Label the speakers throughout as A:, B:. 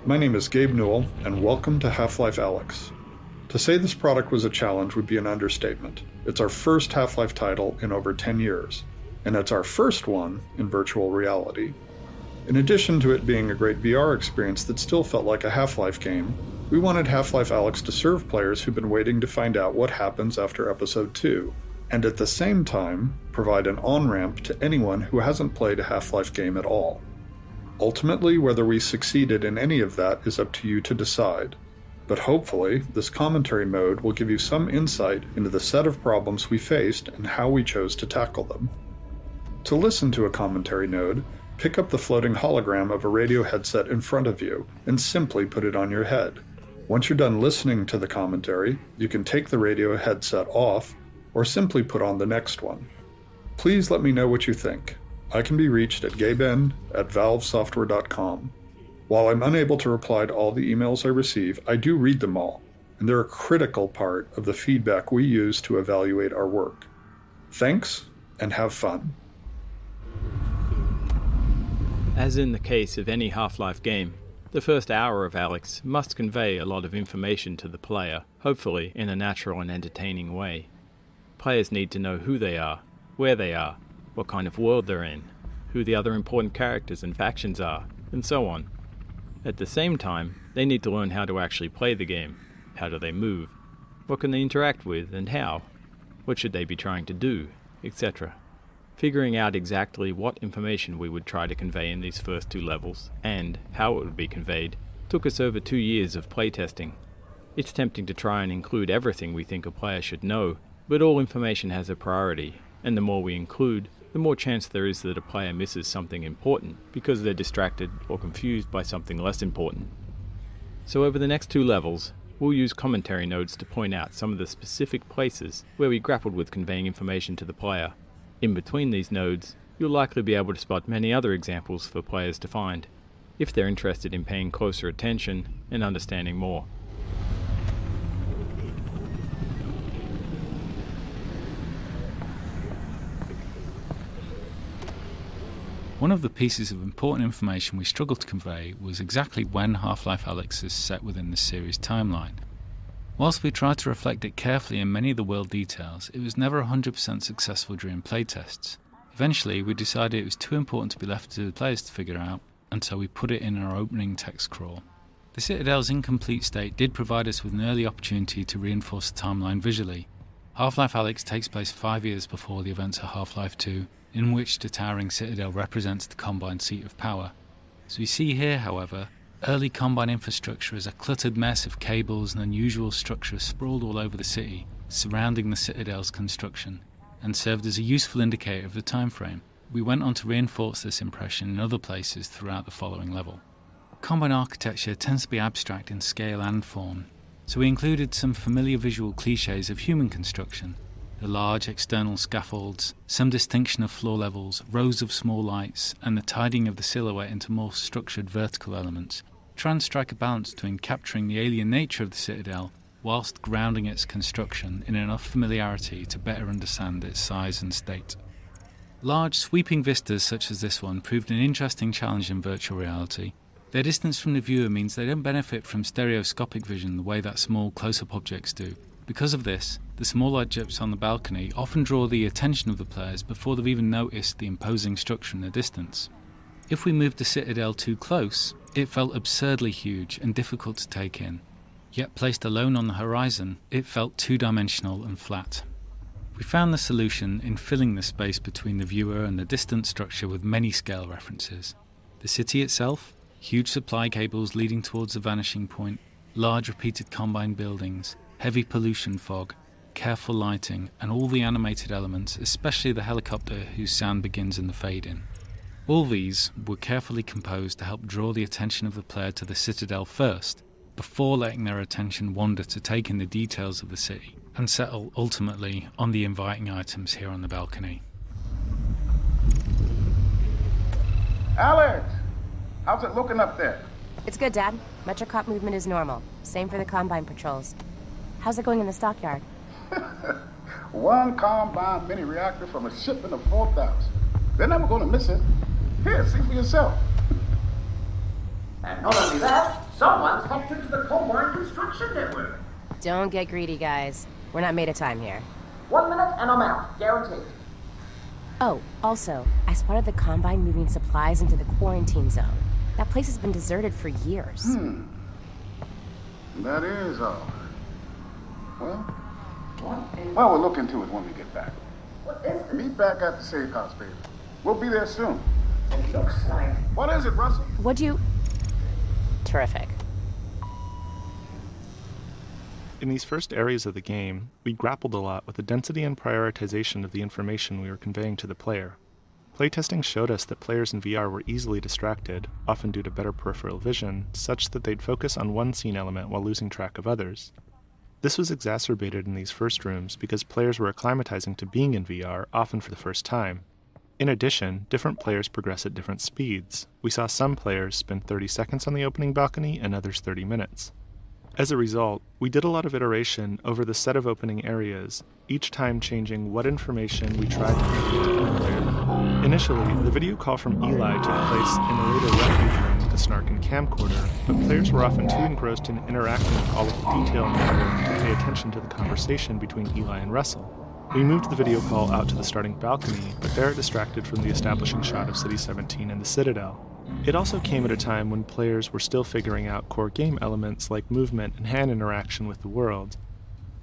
A: My name is Gabe Newell, and welcome to Half-Life Alyx. To say this product was a challenge would be an understatement. It's our first Half-Life title in over 10 years, and it's our first one in virtual reality. In addition to it being a great VR experience that still felt like a Half-Life game, we wanted Half-Life Alyx to serve players who've been waiting to find out what happens after Episode 2, and at the same time, provide an on-ramp to anyone who hasn't played a Half-Life game at all. Ultimately, whether we succeeded in any of that is up to you to decide. But hopefully, this commentary mode will give you some insight into the set of problems we faced and how we chose to tackle them. To listen to a commentary node, pick up the floating hologram of a radio headset in front of you and simply put it on your head. Once you're done listening to the commentary, you can take the radio headset off or simply put on the next one. Please let me know what you think. I can be reached at gaben@valvesoftware.com. While I'm unable to reply to all the emails I receive, I do read them all, and they're a critical part of the feedback we use to evaluate our work. Thanks, and have fun.
B: As in the case of any Half-Life game, the first hour of Alyx must convey a lot of information to the player, hopefully in a natural and entertaining way. Players need to know who they are, where they are, what kind of world they're in, who the other important characters and factions are, and so on. At the same time, they need to learn how to actually play the game. How do they move? What can they interact with and how? What should they be trying to do, etc. Figuring out exactly what information we would try to convey in these first two levels, and how it would be conveyed, took us over 2 years of playtesting. It's tempting to try and include everything we think a player should know, but all information has a priority, and the more we include, the more chance there is that a player misses something important because they're distracted or confused by something less important. So over the next 2 levels, we'll use commentary nodes to point out some of the specific places where we grappled with conveying information to the player. In between these nodes, you'll likely be able to spot many other examples for players to find, if they're interested in paying closer attention and understanding more.
C: One of the pieces of important information we struggled to convey was exactly when Half-Life Alyx is set within the series timeline. Whilst we tried to reflect it carefully in many of the world details, it was never 100% successful during playtests. Eventually, we decided it was too important to be left to the players to figure out, and so we put it in our opening text crawl. The Citadel's incomplete state did provide us with an early opportunity to reinforce the timeline visually. Half-Life Alyx takes place 5 years before the events of Half-Life 2, in which the towering Citadel represents the Combine seat of power. As we see here, however, early Combine infrastructure is a cluttered mess of cables and unusual structures sprawled all over the city, surrounding the Citadel's construction, and served as a useful indicator of the time frame. We went on to reinforce this impression in other places throughout the following level. Combine architecture tends to be abstract in scale and form, so we included some familiar visual cliches of human construction. The large external scaffolds, some distinction of floor levels, rows of small lights, and the tidying of the silhouette into more structured vertical elements try and strike a balance between capturing the alien nature of the Citadel whilst grounding its construction in enough familiarity to better understand its size and state. Large, sweeping vistas such as this one proved an interesting challenge in virtual reality. Their distance from the viewer means they don't benefit from stereoscopic vision the way that small close-up objects do. Because of this, the small light jets on the balcony often draw the attention of the players before they've even noticed the imposing structure in the distance. If we moved the Citadel too close, it felt absurdly huge and difficult to take in. Yet placed alone on the horizon, it felt two-dimensional and flat. We found the solution in filling the space between the viewer and the distant structure with many scale references. The city itself, huge supply cables leading towards the vanishing point, large repeated Combine buildings, heavy pollution fog, careful lighting, and all the animated elements, especially the helicopter whose sound begins in the fade-in. All these were carefully composed to help draw the attention of the player to the Citadel first, before letting their attention wander to take in the details of the city, and settle ultimately on the inviting items here on the balcony.
D: Alyx! How's it looking up there?
E: It's good, Dad. Metrocop movement is normal. Same for the Combine patrols. How's it going in the stockyard?
D: One Combine mini reactor from a shipment of 4,000. They're never going to miss it. Here, see for yourself.
F: And not only that, Someone's hacked into the Combine construction network.
E: Don't get greedy, guys. We're not made of time here.
F: 1 minute and I'm out, guaranteed.
E: Oh, also, I spotted the Combine moving supplies into the quarantine zone. That place has been deserted for years.
D: That is all. Well, we'll look into it when we get back.
F: What is this?
D: Meet back at the safe house, baby. We'll be there soon.
F: It looks like...
D: What is it, Russell?
E: What'd you... Terrific.
G: In these first areas of the game, we grappled a lot with the density and prioritization of the information we were conveying to the player. Playtesting showed us that players in VR were easily distracted, often due to better peripheral vision, such that they'd focus on one scene element while losing track of others. This was exacerbated in these first rooms because players were acclimatizing to being in VR, often for the first time. In addition, different players progress at different speeds. We saw some players spend 30 seconds on the opening balcony and others 30 minutes. As a result, we did a lot of iteration over the set of opening areas, each time changing what information we tried to convey to the player. Initially, the video call from Eli took place in the later refuge room with the snark and camcorder, but players were often too engrossed in interacting with all of the detail in the room to pay attention to the conversation between Eli and Russell. We moved the video call out to the starting balcony, but there it distracted from the establishing shot of City 17 and the Citadel. It also came at a time when players were still figuring out core game elements like movement and hand interaction with the world.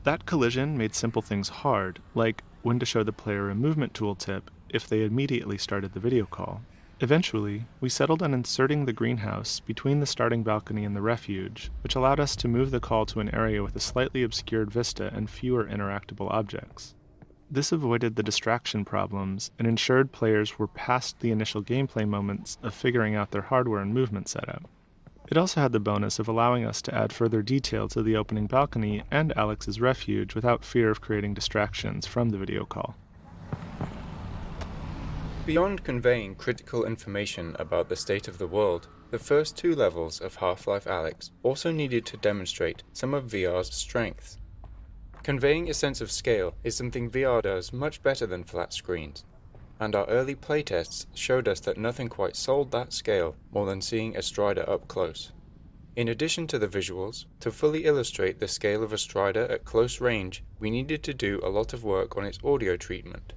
G: That collision made simple things hard, like when to show the player a movement tooltip if they immediately started the video call. Eventually, we settled on inserting the greenhouse between the starting balcony and the refuge, which allowed us to move the call to an area with a slightly obscured vista and fewer interactable objects. This avoided the distraction problems and ensured players were past the initial gameplay moments of figuring out their hardware and movement setup. It also had the bonus of allowing us to add further detail to the opening balcony and Alyx's refuge without fear of creating distractions from the video call.
H: Beyond conveying critical information about the state of the world, the first two levels of Half-Life Alyx also needed to demonstrate some of VR's strengths. Conveying a sense of scale is something VR does much better than flat screens, and our early playtests showed us that nothing quite sold that scale more than seeing a Strider up close. In addition to the visuals, to fully illustrate the scale of a Strider at close range, we needed to do a lot of work on its audio treatment.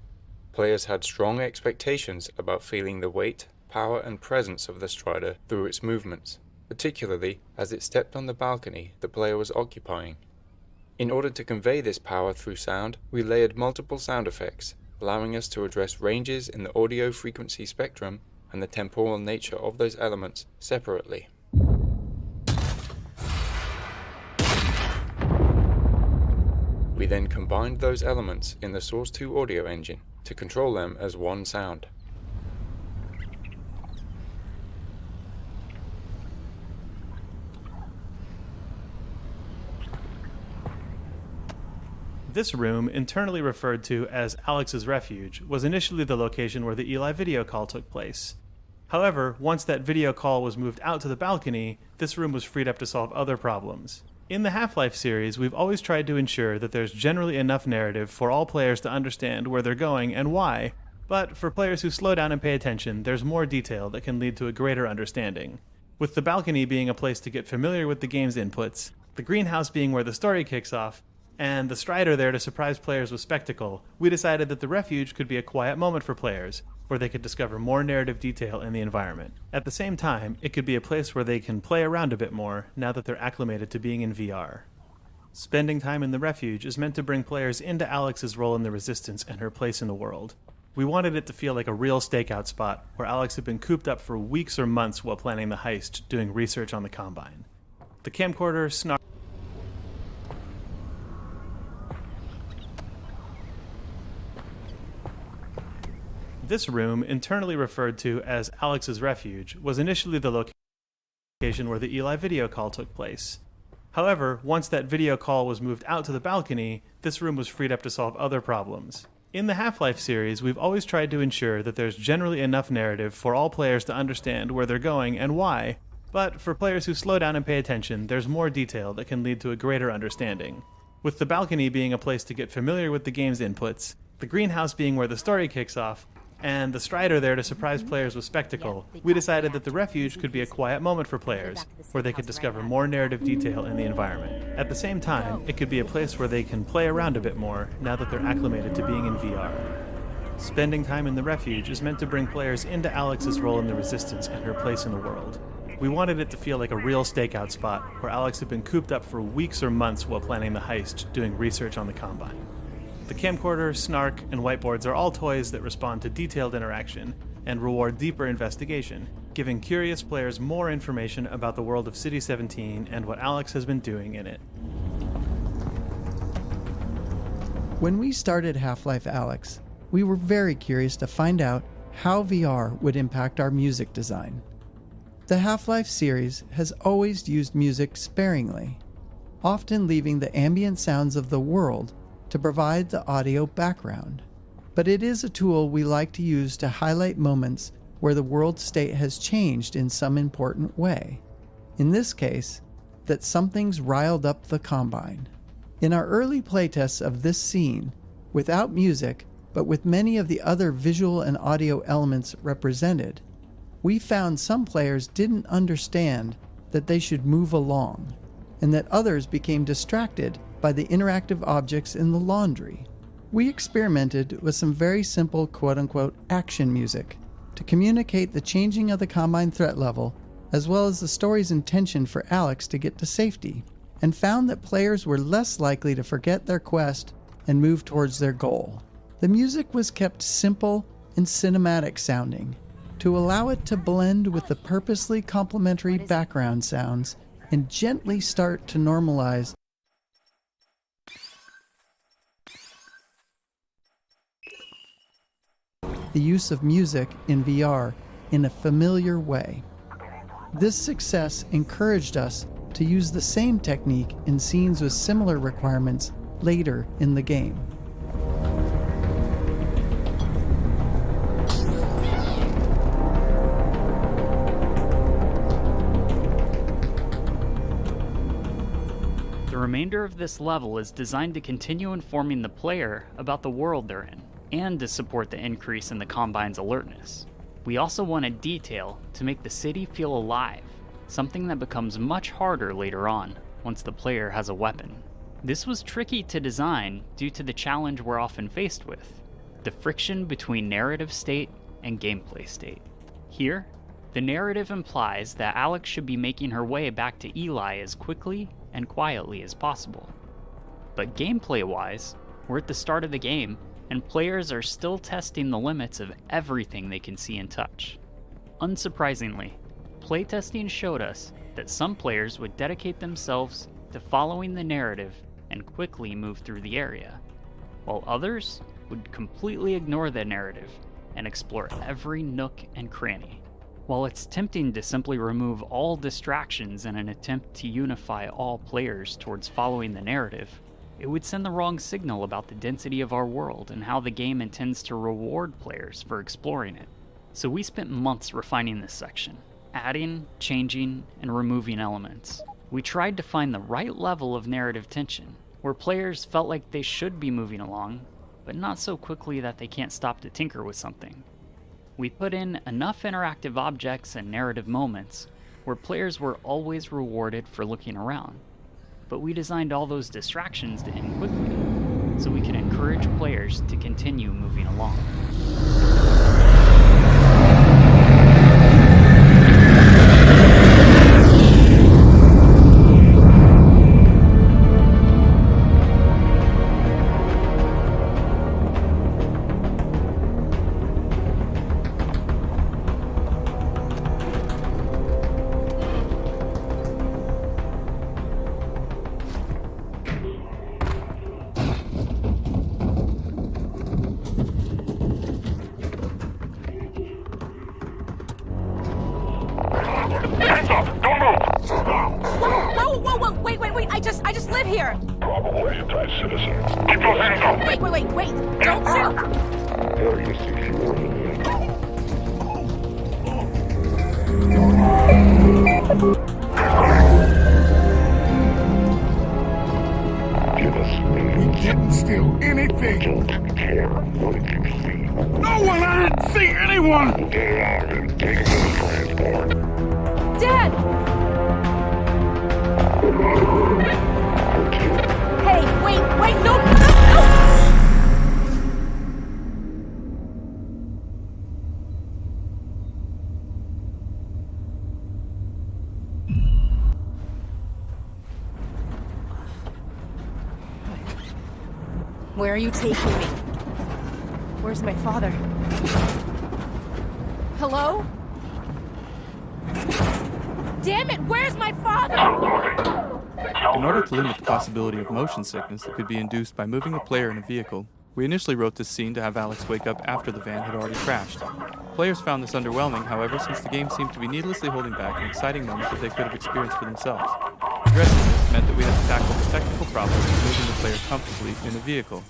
H: Players had strong expectations about feeling the weight, power and presence of the Strider through its movements, particularly as it stepped on the balcony the player was occupying. In order to convey this power through sound, we layered multiple sound effects, allowing us to address ranges in the audio frequency spectrum and the temporal nature of those elements separately. We then combined those elements in the Source 2 audio engine to control them as one sound.
I: This room, internally referred to as Alyx's refuge, was initially the location where the Eli video call took place. However, once that video call was moved out to the balcony, this room was freed up to solve other problems. In the Half-Life series, we've always tried to ensure that there's generally enough narrative for all players to understand where they're going and why, but for players who slow down and pay attention, there's more detail that can lead to a greater understanding. With the balcony being a place to get familiar with the game's inputs, the greenhouse being where the story kicks off, and the Strider there to surprise players with spectacle, we decided that the refuge could be a quiet moment for players, where they could discover more narrative detail in the environment. At the same time, it could be a place where they can play around a bit more now that they're acclimated to being in VR. Spending time in the refuge is meant to bring players into Alyx's role in the Resistance and her place in the world. We wanted it to feel like a real stakeout spot, where Alyx had been cooped up for weeks or months while planning the heist, doing research on the Combine. The camcorder, snark. This room, internally referred to as Alyx's refuge, was initially the location where the Eli video call took place. However, once that video call was moved out to the balcony, this room was freed up to solve other problems. In the Half-Life series, we've always tried to ensure that there's generally enough narrative for all players to understand where they're going and why, but for players who slow down and pay attention, there's more detail that can lead to a greater understanding. With the balcony being a place to get familiar with the game's inputs, the greenhouse being where the story kicks off, and the Strider there to surprise players with spectacle, we decided that the Refuge could be a quiet moment for players, where they could discover more narrative detail in the environment. At the same time, it could be a place where they can play around a bit more now that they're acclimated to being in VR. Spending time in the Refuge is meant to bring players into Alyx's role in the Resistance and her place in the world. We wanted it to feel like a real stakeout spot, where Alyx had been cooped up for weeks or months while planning the heist, doing research on the Combine. The camcorder, snark, and whiteboards are all toys that respond to detailed interaction and reward deeper investigation, giving curious players more information about the world of City 17 and what Alyx has been doing in it.
J: When we started Half-Life Alyx, we were very curious to find out how VR would impact our music design. The Half-Life series has always used music sparingly, often leaving the ambient sounds of the world to provide the audio background. But it is a tool we like to use to highlight moments where the world state has changed in some important way. In this case, that something's riled up the Combine. In our early playtests of this scene, without music, but with many of the other visual and audio elements represented, we found some players didn't understand that they should move along, and that others became distracted by the interactive objects in the laundry. We experimented with some very simple quote-unquote action music to communicate the changing of the Combine threat level, as well as the story's intention for Alyx to get to safety, and found that players were less likely to forget their quest and move towards their goal. The music was kept simple and cinematic sounding to allow it to blend with the purposely complementary background sounds and gently start to normalize the use of music in VR in a familiar way. This success encouraged us to use the same technique in scenes with similar requirements later in the game.
K: The remainder of this level is designed to continue informing the player about the world they're in, and to support the increase in the Combine's alertness. We also wanted detail to make the city feel alive, something that becomes much harder later on, once the player has a weapon. This was tricky to design due to the challenge we're often faced with, the friction between narrative state and gameplay state. Here, the narrative implies that Alyx should be making her way back to Eli as quickly and quietly as possible. But gameplay-wise, we're at the start of the game, and players are still testing the limits of everything they can see and touch. Unsurprisingly, playtesting showed us that some players would dedicate themselves to following the narrative and quickly move through the area, while others would completely ignore the narrative and explore every nook and cranny. While it's tempting to simply remove all distractions in an attempt to unify all players towards following the narrative, it would send the wrong signal about the density of our world and how the game intends to reward players for exploring it. So we spent months refining this section, adding, changing, and removing elements. We tried to find the right level of narrative tension, where players felt like they should be moving along, but not so quickly that they can't stop to tinker with something. We put in enough interactive objects and narrative moments where players were always rewarded for looking around. But we designed all those distractions to end quickly, so we can encourage players to continue moving along.
E: Whoa, wait, I just live here.
L: Probably anti-citizen. Keep those hands up!
E: Wait, don't shoot!
L: Very secure. Give us me. We didn't steal anything. Don't care. What did you see? No one answers! Everyone! Get out and take him to the transport.
E: Dad! Hey, wait, no! Where are you taking me? Where's my father? Hello? Damn it, where's my father?
M: In order to limit the possibility of motion sickness that could be induced by moving a player in a vehicle, we initially wrote this scene to have Alyx wake up after the van had already crashed. Players found this underwhelming, however, since the game seemed to be needlessly holding back an exciting moment that they could have experienced for themselves. Addressing this meant that we had to tackle the technical problem of moving the player comfortably in a vehicle.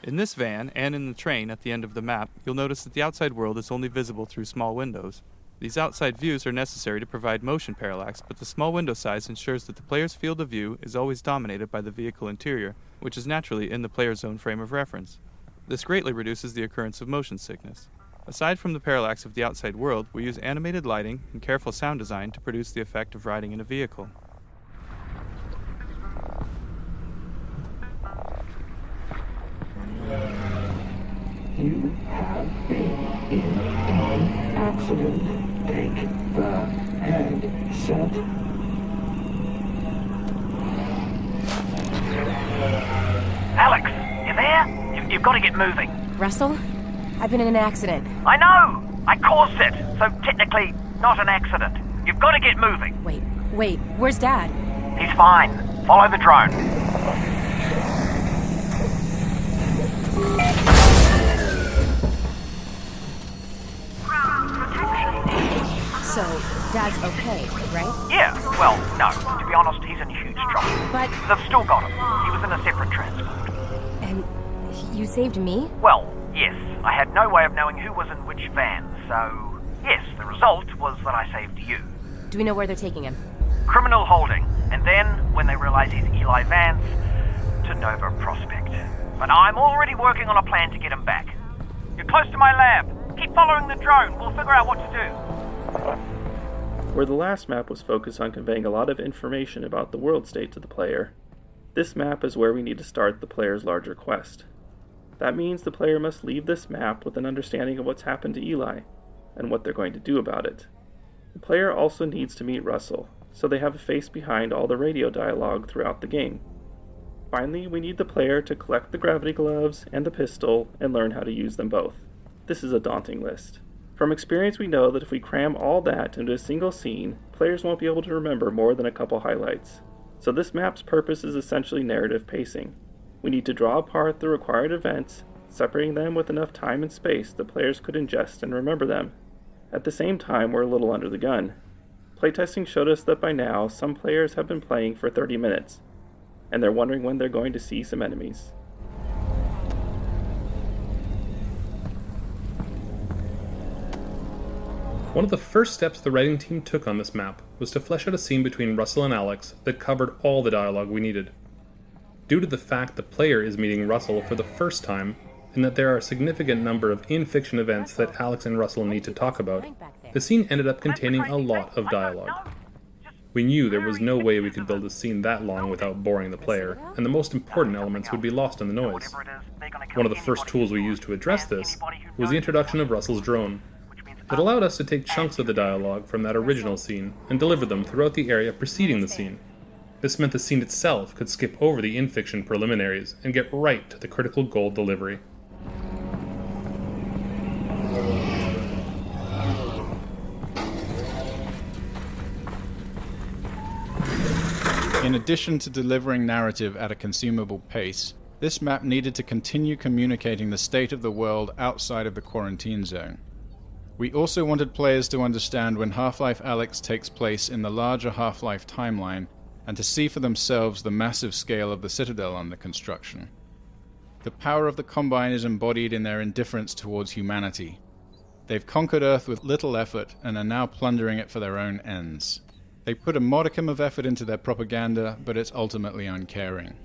M: In this van, and in the train at the end of the map, you'll notice that the outside world is only visible through small windows. These outside views are necessary to provide motion parallax, but the small window size ensures that the player's field of view is always dominated by the vehicle interior, which is naturally in the player's own frame of reference. This greatly reduces the occurrence of motion sickness. Aside from the parallax of the outside world, we use animated lighting and careful sound design to produce the effect of riding in a vehicle.
L: You have been in an accident. Take the headset.
F: Alyx, you there? You've got to get moving.
E: Russell? I've been in an accident.
F: I know! I caused it, so technically not an accident. You've got to get moving.
E: Wait, where's Dad?
F: He's fine. Follow the drone.
E: So, Dad's okay, right?
F: Yeah, well, no. To be honest, he's in huge trouble.
E: But...
F: They've still got him. He was in a separate transport.
E: And you saved me?
F: Well, yes. I had no way of knowing who was in which van, so... Yes, the result was that I saved you.
E: Do we know where they're taking him?
F: Criminal holding. And then, when they realize he's Eli Vance, to Nova Prospect. But I'm already working on a plan to get him back. You're close to my lab. Keep following the drone. We'll figure out what to do.
B: Where the last map was focused on conveying a lot of information about the world state to the player, this map is where we need to start the player's larger quest. That means the player must leave this map with an understanding of what's happened to Eli, and what they're going to do about it. The player also needs to meet Russell, so they have a face behind all the radio dialogue throughout the game. Finally, we need the player to collect the gravity gloves and the pistol and learn how to use them both. This is a daunting list. From experience, we know that if we cram all that into a single scene, players won't be able to remember more than a couple highlights. So this map's purpose is essentially narrative pacing. We need to draw apart the required events, separating them with enough time and space that players could ingest and remember them. At the same time, we're a little under the gun. Playtesting showed us that by now, some players have been playing for 30 minutes, and they're wondering when they're going to see some enemies.
N: One of the first steps the writing team took on this map was to flesh out a scene between Russell and Alyx that covered all the dialogue we needed. Due to the fact the player is meeting Russell for the first time, and that there are a significant number of in-fiction events that Alyx and Russell need to talk about, the scene ended up containing a lot of dialogue. We knew there was no way we could build a scene that long without boring the player, and the most important elements would be lost in the noise. One of the first tools we used to address this was the introduction of Russell's drone. It allowed us to take chunks of the dialogue from that original scene and deliver them throughout the area preceding the scene. This meant the scene itself could skip over the in-fiction preliminaries and get right to the critical goal delivery.
O: In addition to delivering narrative at a consumable pace, this map needed to continue communicating the state of the world outside of the quarantine zone. We also wanted players to understand when Half-Life Alyx takes place in the larger Half-Life timeline, and to see for themselves the massive scale of the Citadel under construction. The power of the Combine is embodied in their indifference towards humanity. They've conquered Earth with little effort and are now plundering it for their own ends. They put a modicum of effort into their propaganda, but it's ultimately uncaring.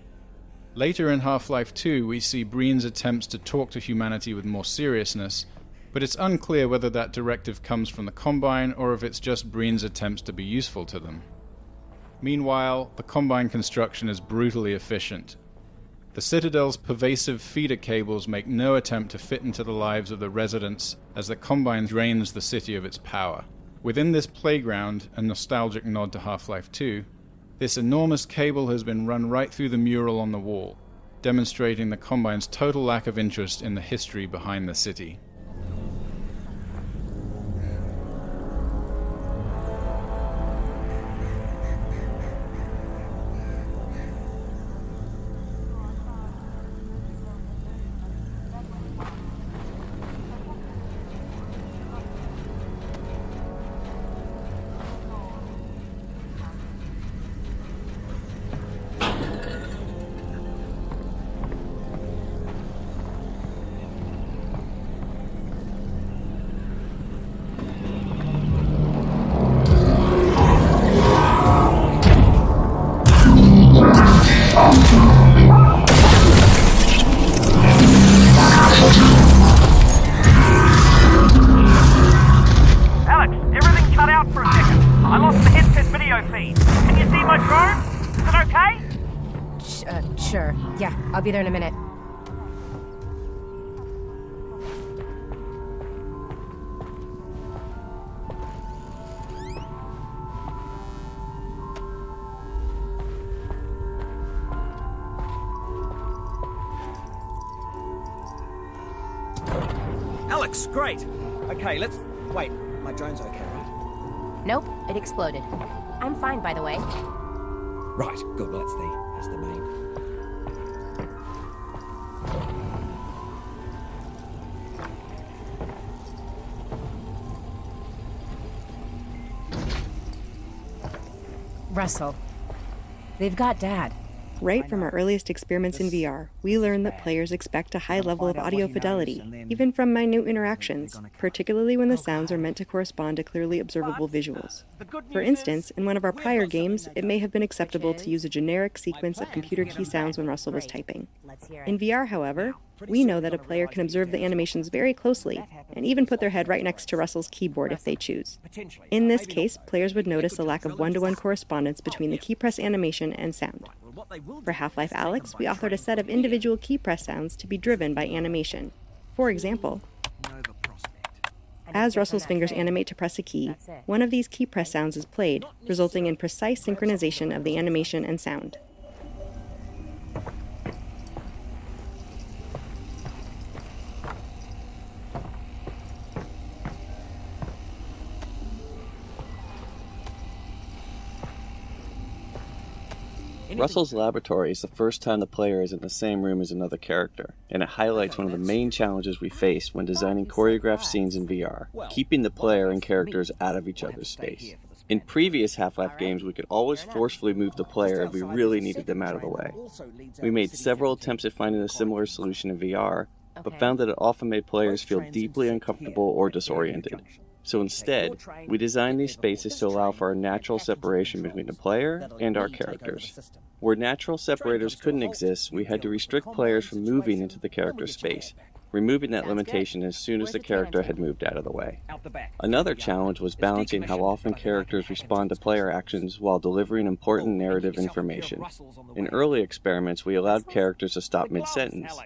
O: Later in Half-Life 2, we see Breen's attempts to talk to humanity with more seriousness, but it's unclear whether that directive comes from the Combine or if it's just Breen's attempts to be useful to them. Meanwhile, the Combine construction is brutally efficient. The Citadel's pervasive feeder cables make no attempt to fit into the lives of the residents as the Combine drains the city of its power. Within this playground, a nostalgic nod to Half-Life 2, this enormous cable has been run right through the mural on the wall, demonstrating the Combine's total lack of interest in the history behind the city.
F: Alex, everything cut out for a second. I lost the headset video feed. Can you see my drone? Is it okay?
E: Sure. Yeah, I'll be there in a minute.
P: Alyx, great. Okay, let's... Wait, my drone's okay, right?
E: Nope, it exploded. I'm fine, by the way.
P: Right, good. Well, that's the main.
E: Russell, they've got Dad.
Q: Right from our earliest experiments in VR, we learned that players expect a high level of audio fidelity, even from minute interactions, particularly when the sounds are meant to correspond to clearly observable visuals. For instance, in one of our prior games, it may have been acceptable to use a generic sequence of computer key sounds when Russell was typing. In VR, however, we know that a player can observe the animations very closely, and even put their head right next to Russell's keyboard if they choose. In this case, players would notice a lack of one-to-one correspondence between the key press animation and sound. For Half-Life Alyx, we authored a set of individual key press sounds to be driven by animation. For example, as Russell's fingers animate to press a key, one of these key press sounds is played, resulting in precise synchronization of the animation and sound.
R: Russell's laboratory is the first time the player is in the same room as another character, and it highlights one of the main challenges we face when designing choreographed scenes in VR, keeping the player and characters out of each other's space. In previous Half-Life games, we could always forcefully move the player if we really needed them out of the way. We made several attempts at finding a similar solution in VR, but found that it often made players feel deeply uncomfortable or disoriented. So instead, we designed these spaces to allow for a natural separation between the player and our characters. Where natural separators couldn't exist, we had to restrict players from moving into the character space, removing that limitation as soon as the character had moved out of the way. Another challenge was balancing how often characters respond to player actions while delivering important narrative information. In early experiments, we allowed characters to stop mid-sentence,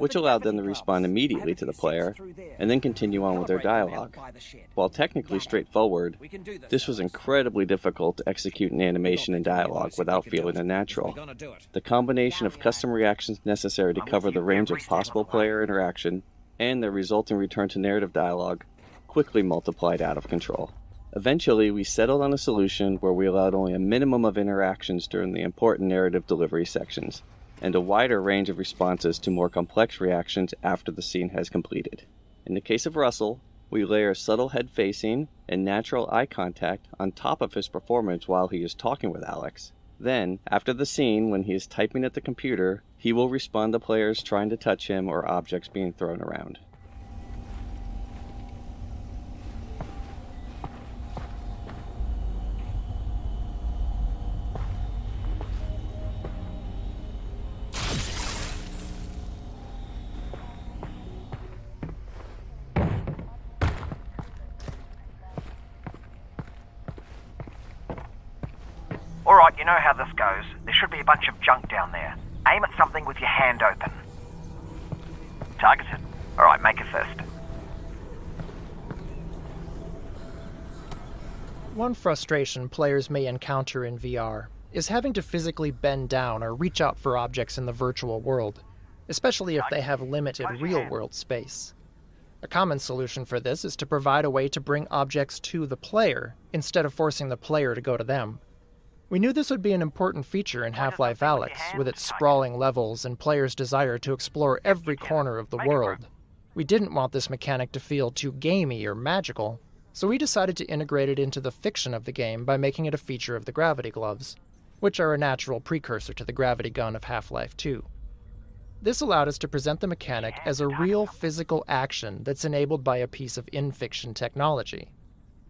R: which allowed them to respond immediately to the player, and then continue on with their dialogue. While technically straightforward, this was incredibly difficult to execute in animation and dialogue without feeling unnatural. The combination of custom reactions necessary to cover the range of possible player interaction and the resulting return to narrative dialogue quickly multiplied out of control. Eventually, we settled on a solution where we allowed only a minimum of interactions during the important narrative delivery sections, and a wider range of responses to more complex reactions after the scene has completed. In the case of Russell, we layer subtle head facing and natural eye contact on top of his performance while he is talking with Alyx. Then, after the scene, when he is typing at the computer, he will respond to players trying to touch him or objects being thrown around.
F: Alright, you know how this goes. There should be a bunch of junk down there. Aim at something with your hand open. Targeted. Alright, make a fist.
S: One frustration players may encounter in VR is having to physically bend down or reach out for objects in the virtual world, especially if they have limited real-world space. A common solution for this is to provide a way to bring objects to the player, instead of forcing the player to go to them. We knew this would be an important feature in Half-Life Alyx, with its sprawling levels and players' desire to explore every corner of the world. We didn't want this mechanic to feel too gamey or magical, so we decided to integrate it into the fiction of the game by making it a feature of the gravity gloves, which are a natural precursor to the gravity gun of Half-Life 2. This allowed us to present the mechanic as a real physical action that's enabled by a piece of in-fiction technology.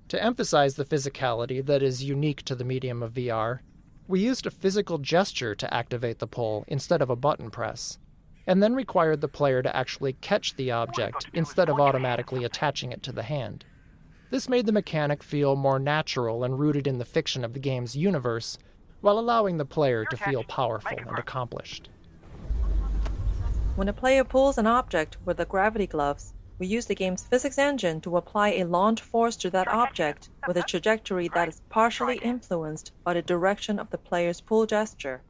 S: To emphasize the physicality that is unique to the medium of VR, we used a physical gesture to activate the pull instead of a button press, and then required the player to actually catch the object instead of automatically attaching it to the hand. This made the mechanic feel more natural and rooted in the fiction of the game's universe, while allowing the player to feel powerful and accomplished.
T: When a player pulls an object with the gravity gloves, we use the game's physics engine to apply a launch force to that object with a trajectory that is partially influenced by the direction of the player's pull gesture.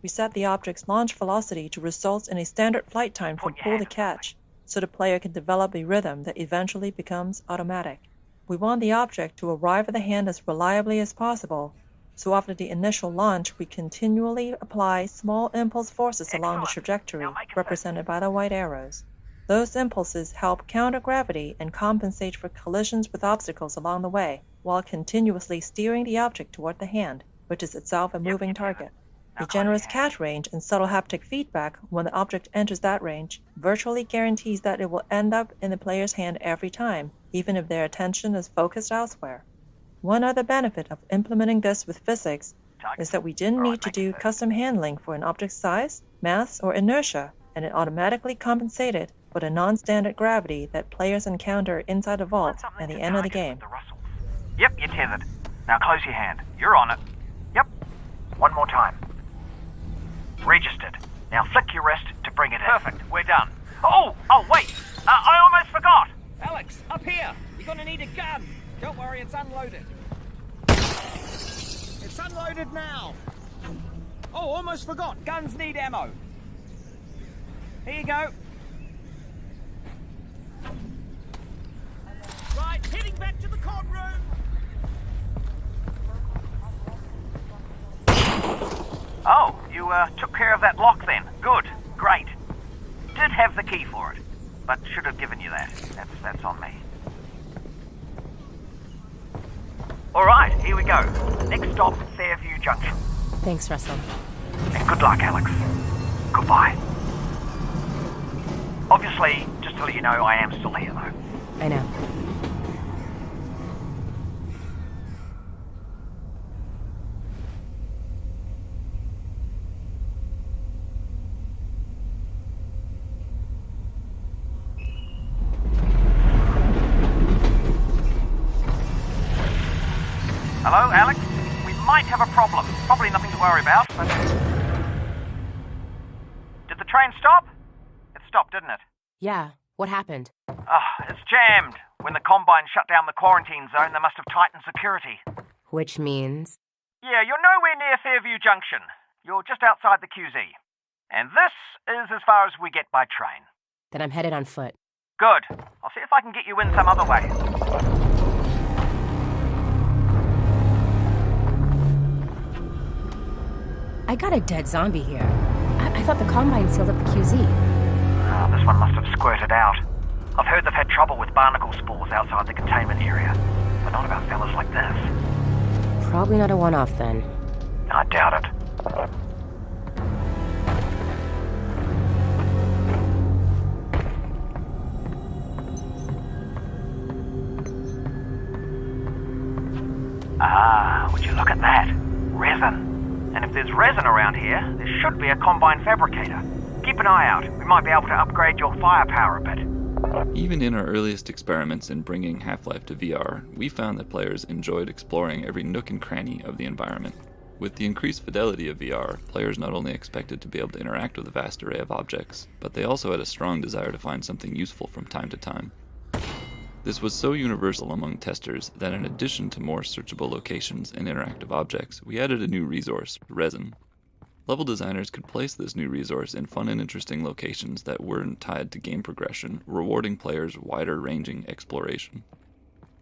T: We set the object's launch velocity to result in a standard flight time from pull to catch, so the player can develop a rhythm that eventually becomes automatic. We want the object to arrive at the hand as reliably as possible, so after the initial launch, we continually apply small impulse forces along the trajectory, represented by the white arrows. Those impulses help counter gravity and compensate for collisions with obstacles along the way, while continuously steering the object toward the hand, which is itself a moving target. A generous catch range and subtle haptic feedback when the object enters that range virtually guarantees that it will end up in the player's hand every time, even if their attention is focused elsewhere. One other benefit of implementing this with physics is that we didn't need to do custom handling for an object's size, mass, or inertia, and it automatically compensated for the non-standard gravity that players encounter inside the vault at the end of the game.
F: Yep, you're tethered. Now close your hand. You're on it. Yep. One more time. Registered. Now flick your wrist to bring it in. Perfect. We're done. Oh, wait. I almost forgot.
P: Alyx, up here. You're gonna need a gun. Don't worry, it's unloaded. It's unloaded now. Oh, almost forgot. Guns need ammo. Here you go. Right, heading back to the con room.
F: Oh, you took care of that lock then. Good. Great. Did have the key for it, but should have given you that. That's on me. Alright, here we go. Next stop, Fairview Junction.
E: Thanks, Russell.
F: And good luck, Alyx. Goodbye. Obviously, just to let you know, I am still here, though.
E: I know.
F: Hello, Alyx? We might have a problem. Probably nothing to worry about, but... Did the train stop? It stopped, didn't it?
E: Yeah, what happened?
F: It's jammed. When the Combine shut down the quarantine zone, they must have tightened security.
E: Which means?
F: Yeah, you're nowhere near Fairview Junction. You're just outside the QZ. And this is as far as we get by train.
E: Then I'm headed on foot.
F: Good. I'll see if I can get you in some other way.
E: I got a dead zombie here. I thought the Combine sealed up the QZ.
F: Oh, this one must have squirted out. I've heard they've had trouble with barnacle spores outside the containment area, but not about fellas like this.
E: Probably not a one-off then.
F: I doubt it. Would you look at that? Resin. And if there's resin around here, there should be a Combine fabricator. Keep an eye out. We might be able to upgrade your firepower a bit.
U: Even in our earliest experiments in bringing Half-Life to VR, we found that players enjoyed exploring every nook and cranny of the environment. With the increased fidelity of VR, players not only expected to be able to interact with a vast array of objects, but they also had a strong desire to find something useful from time to time. This was so universal among testers that in addition to more searchable locations and interactive objects, we added a new resource, resin. Level designers could place this new resource in fun and interesting locations that weren't tied to game progression, rewarding players wider-ranging exploration.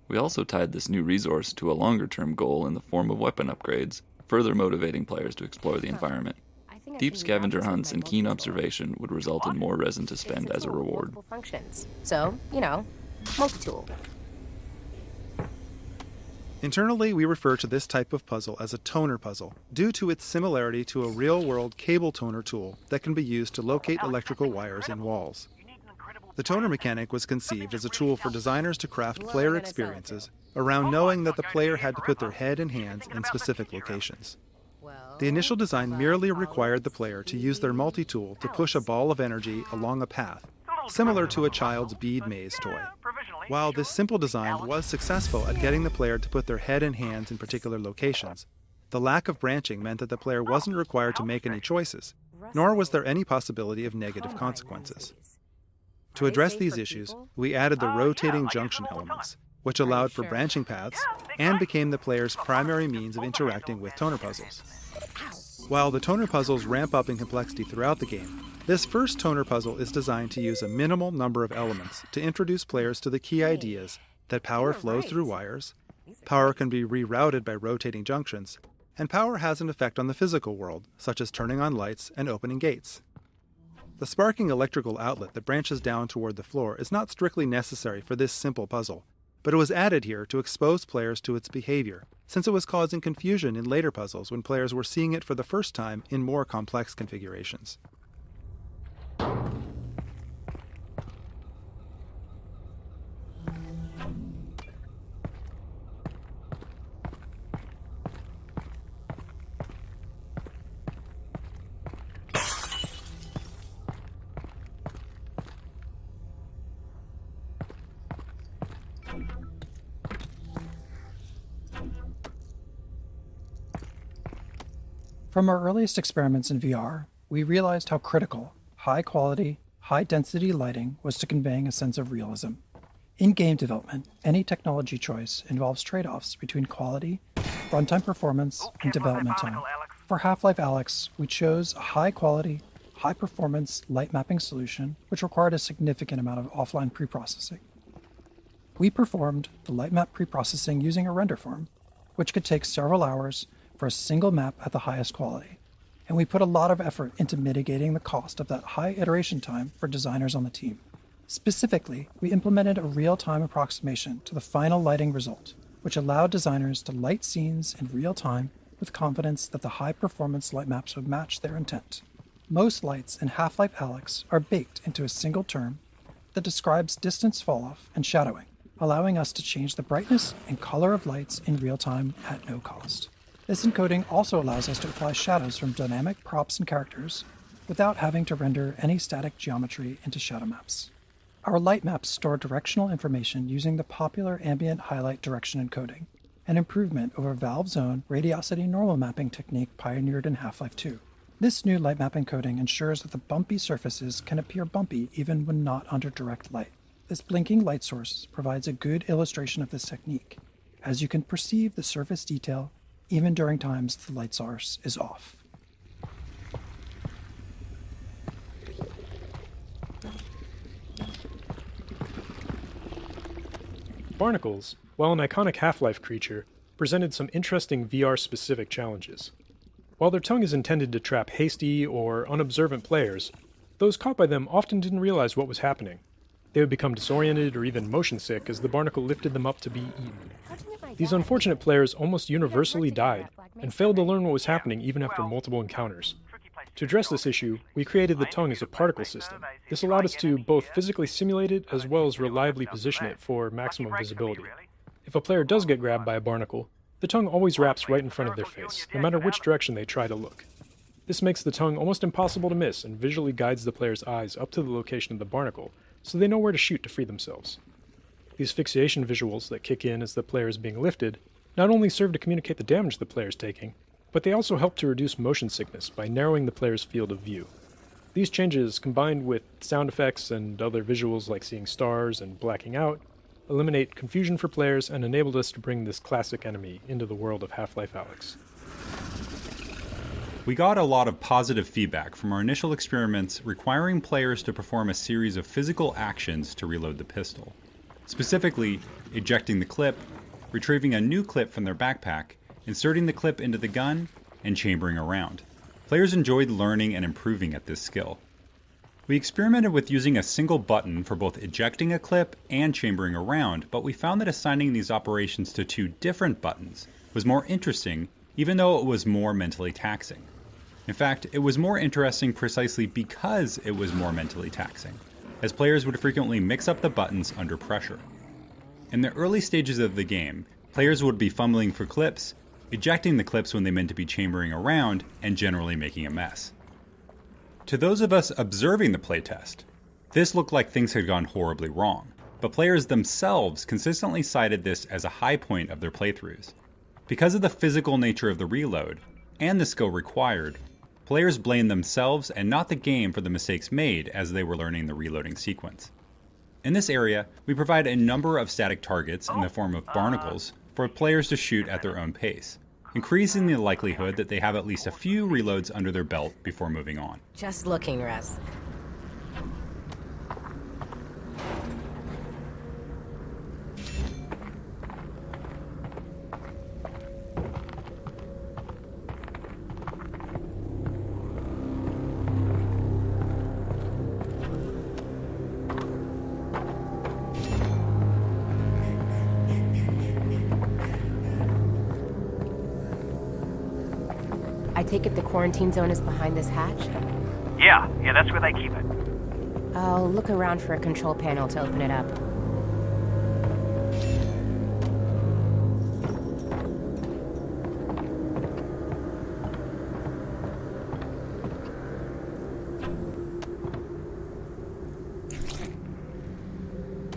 U: We also tied this new resource to a longer-term goal in the form of weapon upgrades, further motivating players to explore the environment. Deep scavenger hunts and keen observation would result in more resin to spend as a reward.
E: Functions. So, you know, multi-tool.
A: Internally, we refer to this type of puzzle as a toner puzzle, due to its similarity to a real-world cable toner tool that can be used to locate electrical wires in walls. The toner mechanic was conceived as a tool for designers to craft player experiences around knowing that the player had to put their head and hands in specific locations. The initial design merely required the player to use their multi-tool to push a ball of energy along a path, similar to a child's bead maze toy. While this simple design was successful at getting the player to put their head and hands in particular locations, the lack of branching meant that the player wasn't required to make any choices, nor was there any possibility of negative consequences. To address these issues, we added the rotating junction elements, which allowed for branching paths and became the player's primary means of interacting with toner puzzles. While the toner puzzles ramp up in complexity throughout the game, this first toner puzzle is designed to use a minimal number of elements to introduce players to the key ideas that power flows through wires, power can be rerouted by rotating junctions, and power has an effect on the physical world, such as turning on lights and opening gates. The sparking electrical outlet that branches down toward the floor is not strictly necessary for this simple puzzle, but it was added here to expose players to its behavior, since it was causing confusion in later puzzles when players were seeing it for the first time in more complex configurations.
V: From our earliest experiments in VR, we realized how critical high-quality, high-density lighting was to conveying a sense of realism. In game development, any technology choice involves trade-offs between quality, runtime performance, and development time. For Half-Life Alyx, we chose a high-quality, high-performance light mapping solution which required a significant amount of offline preprocessing. We performed the light map preprocessing using a render farm, which could take several hours for a single map at the highest quality, and we put a lot of effort into mitigating the cost of that high iteration time for designers on the team. Specifically, we implemented a real-time approximation to the final lighting result, which allowed designers to light scenes in real time with confidence that the high-performance light maps would match their intent. Most lights in Half-Life Alyx are baked into a single term that describes distance falloff and shadowing, allowing us to change the brightness and color of lights in real time at no cost. This encoding also allows us to apply shadows from dynamic props and characters without having to render any static geometry into shadow maps. Our light maps store directional information using the popular ambient highlight direction encoding, an improvement over Valve's own radiosity normal mapping technique pioneered in Half-Life 2. This new light map encoding ensures that the bumpy surfaces can appear bumpy even when not under direct light. This blinking light source provides a good illustration of this technique, as you can perceive the surface detail even during times the light source is off.
W: Barnacles, while an iconic Half-Life creature, presented some interesting VR-specific challenges. While their tongue is intended to trap hasty or unobservant players, those caught by them often didn't realize what was happening. They would become disoriented or even motion sick as the barnacle lifted them up to be eaten. These unfortunate players almost universally died and failed to learn what was happening even after multiple encounters. To address this issue, we created the tongue as a particle system. This allowed us to both physically simulate it as well as reliably position it for maximum visibility. If a player does get grabbed by a barnacle, the tongue always wraps right in front of their face, no matter which direction they try to look. This makes the tongue almost impossible to miss and visually guides the player's eyes up to the location of the barnacle, so they know where to shoot to free themselves. These fixation visuals that kick in as the player is being lifted not only serve to communicate the damage the player is taking, but they also help to reduce motion sickness by narrowing the player's field of view. These changes, combined with sound effects and other visuals like seeing stars and blacking out, eliminate confusion for players and enabled us to bring this classic enemy into the world of Half-Life Alyx.
C: We got a lot of positive feedback from our initial experiments requiring players to perform a series of physical actions to reload the pistol. Specifically, ejecting the clip, retrieving a new clip from their backpack, inserting the clip into the gun, and chambering around. Players enjoyed learning and improving at this skill. We experimented with using a single button for both ejecting a clip and chambering around, but we found that assigning these operations to two different buttons was more interesting, even though it was more mentally taxing. In fact, it was more interesting precisely because it was more mentally taxing, as players would frequently mix up the buttons under pressure. In the early stages of the game, players would be fumbling for clips, ejecting the clips when they meant to be chambering around, and generally making a mess. To those of us observing the playtest, this looked like things had gone horribly wrong, but players themselves consistently cited this as a high point of their playthroughs. Because of the physical nature of the reload, and the skill required, players blamed themselves and not the game for the mistakes made as they were learning the reloading sequence. In this area, we provide a number of static targets in the form of barnacles for players to shoot at their own pace, increasing the likelihood that they have at least a few reloads under their belt before moving on.
E: Just looking, Russ. I take it the quarantine zone is behind this hatch?
F: Yeah, that's where they keep it.
E: I'll look around for a control panel to open it up.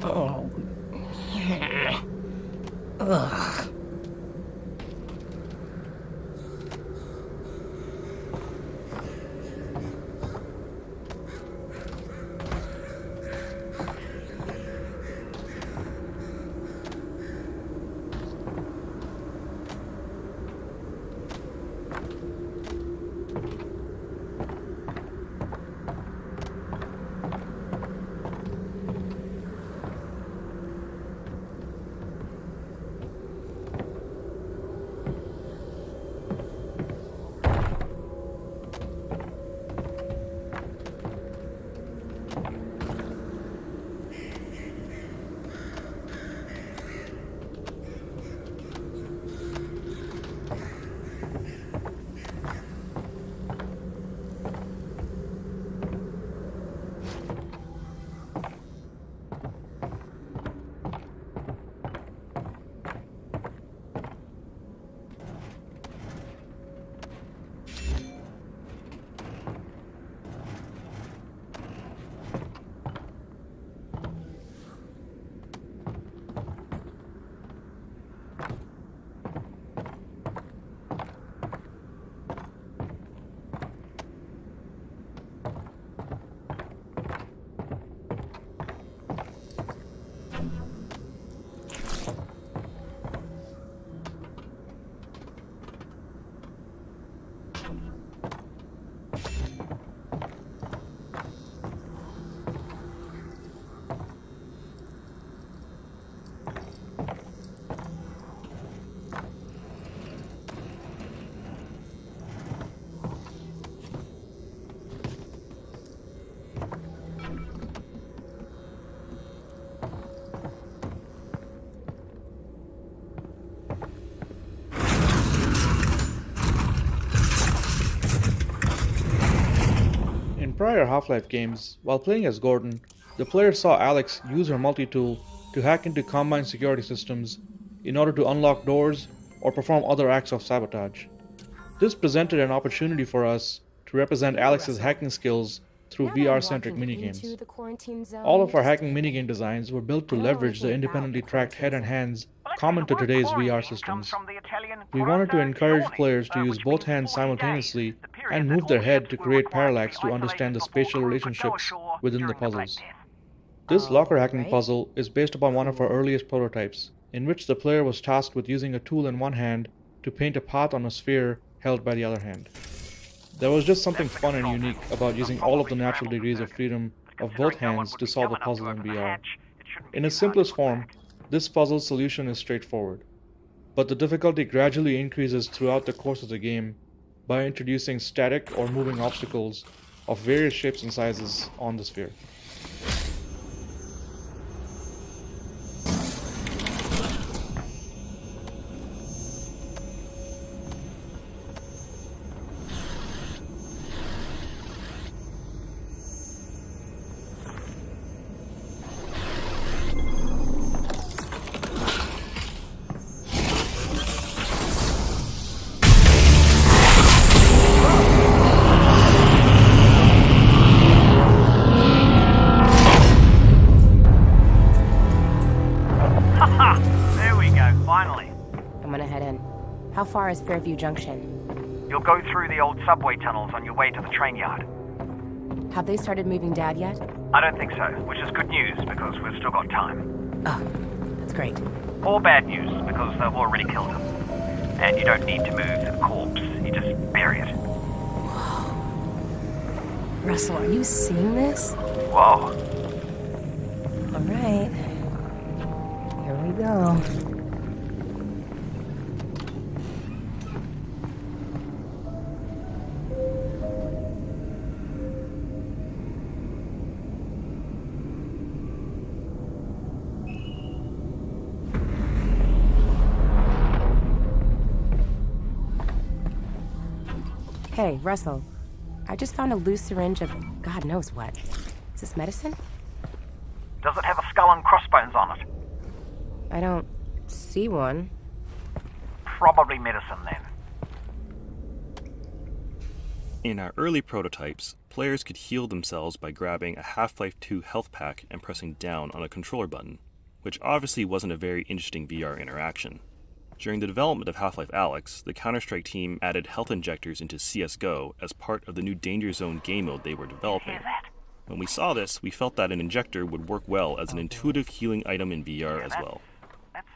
E: Oh. Ugh.
D: prior Half-Life games, while playing as Gordon, the player saw Alyx use her multi-tool to hack into Combine security systems in order to unlock doors or perform other acts of sabotage. This presented an opportunity for us to represent Alyx's hacking skills through VR-centric minigames. All of our hacking minigame designs were built to leverage the independently tracked head and hands common to today's VR systems.
F: From the Italian
D: We wanted to encourage players to use both hands simultaneously and move their head to create parallax to understand the spatial relationships within the puzzles. This locker hacking puzzle is based upon one of our earliest prototypes, in which the player was tasked with using a tool in one hand to paint a path on a sphere held by the other hand. There was just something fun and unique about using all of the natural degrees of freedom of both hands to solve a puzzle in VR. In its simplest form, this puzzle solution is straightforward, but the difficulty gradually increases throughout the course of the game by introducing static or moving obstacles of various shapes and sizes on the sphere.
E: How far is Fairview Junction?
F: You'll go through the old subway tunnels on your way to the train yard.
E: Have they started moving Dad yet?
F: I don't think so, which is good news because we've still got time.
E: Oh, that's great.
F: Or bad news because they've already killed him. And you don't need to move the corpse, you just bury it.
E: Whoa. Russell, are you seeing this?
F: Whoa.
E: All right. Here we go. Hey, Russell. I just found a loose syringe of God knows what. Is this medicine?
F: Does it have a skull and crossbones on it?
E: I don't see one.
F: Probably medicine, then.
G: In our early prototypes, players could heal themselves by grabbing a Half-Life 2 health pack and pressing down on a controller button, which obviously wasn't a very interesting VR interaction. During the development of Half-Life alyx, the Counter-Strike team added health injectors into CSGO as part of the new Danger Zone game mode they were developing. When we saw this, we felt that an injector would work well as an intuitive healing item in VR as well.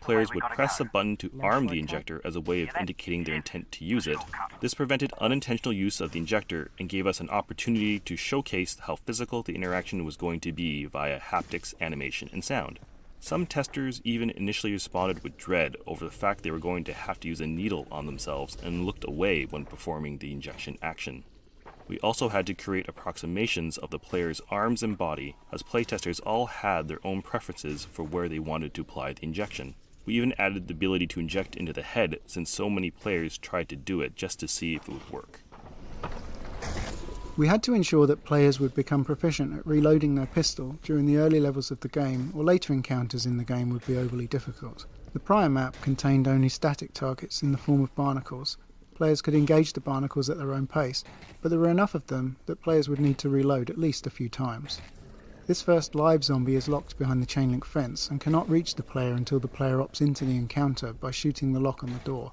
G: Players would press a button to arm the injector as a way of indicating their intent to use it. This prevented unintentional use of the injector and gave us an opportunity to showcase how physical the interaction was going to be via haptics, animation, and sound. Some testers even initially responded with dread over the fact they were going to have to use a needle on themselves and looked away when performing the injection action. We also had to create approximations of the player's arms and body, as playtesters all had their own preferences for where they wanted to apply the injection. We even added the ability to inject into the head since so many players tried to do it just to see if it would work.
A: We had to ensure that players would become proficient at reloading their pistol during the early levels of the game, or later encounters in the game would be overly difficult. The prior map contained only static targets in the form of barnacles. Players could engage the barnacles at their own pace, but there were enough of them that players would need to reload at least a few times. This first live zombie is locked behind the chain link fence and cannot reach the player until the player opts into the encounter by shooting the lock on the door.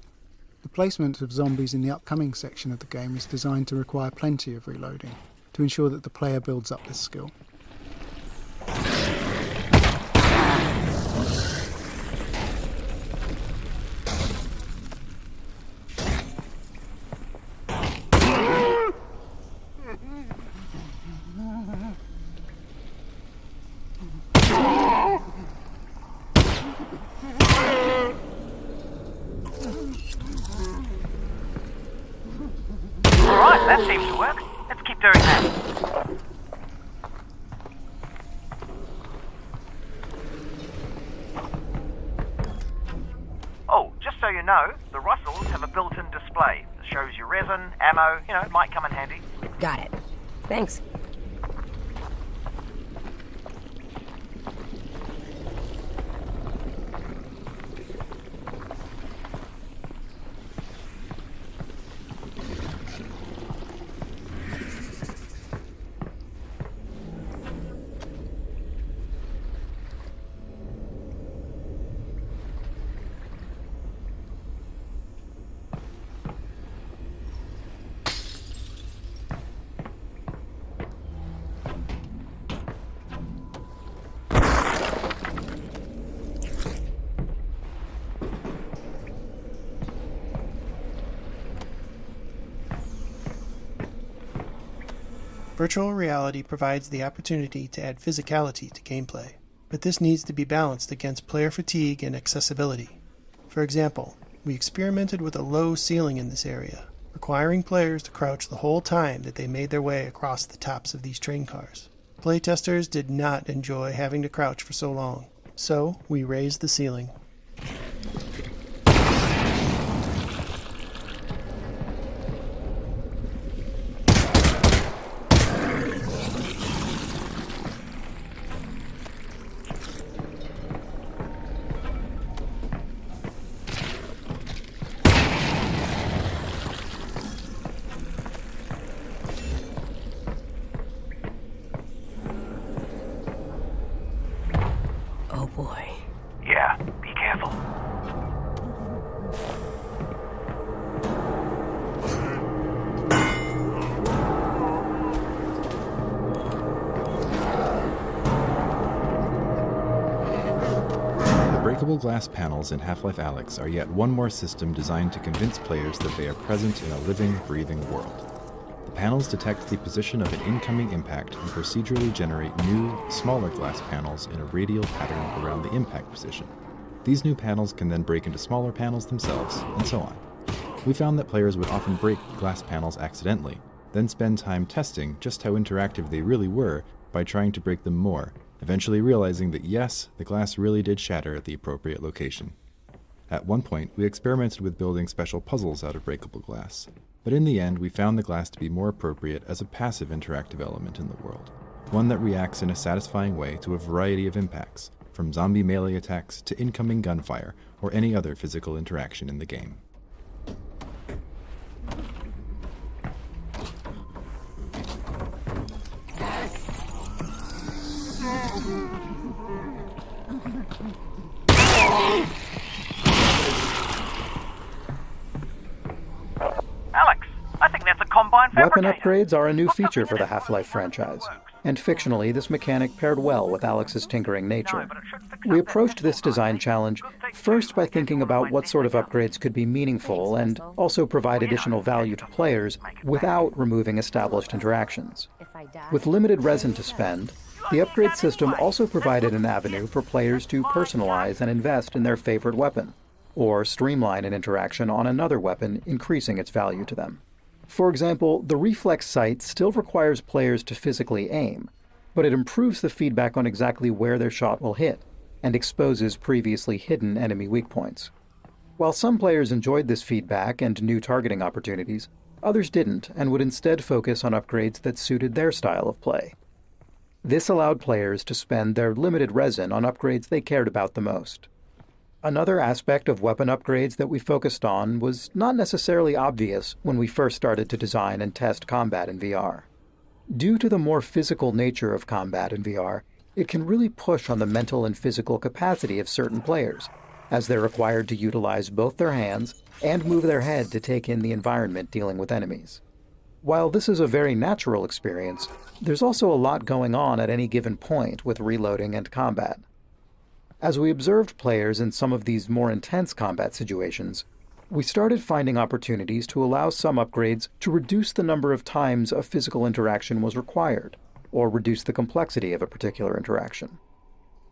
A: The placement of zombies in the upcoming section of the game is designed to require plenty of reloading, to ensure that the player builds up this skill.
F: Alright, that seems to work. Let's keep doing that. Oh, just so you know, the Russells have a built-in display that shows you resin, ammo, it might come in handy.
E: Got it. Thanks.
H: Virtual reality provides the opportunity to add physicality to gameplay, but this needs to be balanced against player fatigue and accessibility. For example, we experimented with a low ceiling in this area, requiring players to crouch the whole time that they made their way across the tops of these train cars. Playtesters did not enjoy having to crouch for so long, so we raised the ceiling.
E: Oh boy.
F: Yeah, be careful.
I: The breakable glass panels in Half-Life Alyx are yet one more system designed to convince players that they are present in a living, breathing world. The panels detect the position of an incoming impact and procedurally generate new, smaller glass panels in a radial pattern around the impact position. These new panels can then break into smaller panels themselves, and so on. We found that players would often break glass panels accidentally, then spend time testing just how interactive they really were by trying to break them more, eventually realizing that yes, the glass really did shatter at the appropriate location. At one point, we experimented with building special puzzles out of breakable glass, but in the end we found the glass to be more appropriate as a passive interactive element in the world, one that reacts in a satisfying way to a variety of impacts, from zombie melee attacks to incoming gunfire or any other physical interaction in the game.
F: Alyx, I think that's a combine
V: Weapon
F: fabricator.
V: upgrades are a new feature for the Half-Life franchise, and fictionally this mechanic paired well with Alyx's tinkering nature. We approached this design challenge first by thinking about what sort of upgrades could be meaningful and also provide additional value to players without removing established interactions. With limited resin to spend, the upgrade system also provided an avenue for players to personalize and invest in their favorite weapon, or streamline an interaction on another weapon, increasing its value to them. For example, the reflex sight still requires players to physically aim, but it improves the feedback on exactly where their shot will hit, and exposes previously hidden enemy weak points. While some players enjoyed this feedback and new targeting opportunities, others didn't and would instead focus on upgrades that suited their style of play. This allowed players to spend their limited resin on upgrades they cared about the most. Another aspect of weapon upgrades that we focused on was not necessarily obvious when we first started to design and test combat in VR. Due to the more physical nature of combat in VR, it can really push on the mental and physical capacity of certain players, as they're required to utilize both their hands and move their head to take in the environment dealing with enemies. While this is a very natural experience, there's also a lot going on at any given point with reloading and combat. As we observed players in some of these more intense combat situations, we started finding opportunities to allow some upgrades to reduce the number of times a physical interaction was required, or reduce the complexity of a particular interaction.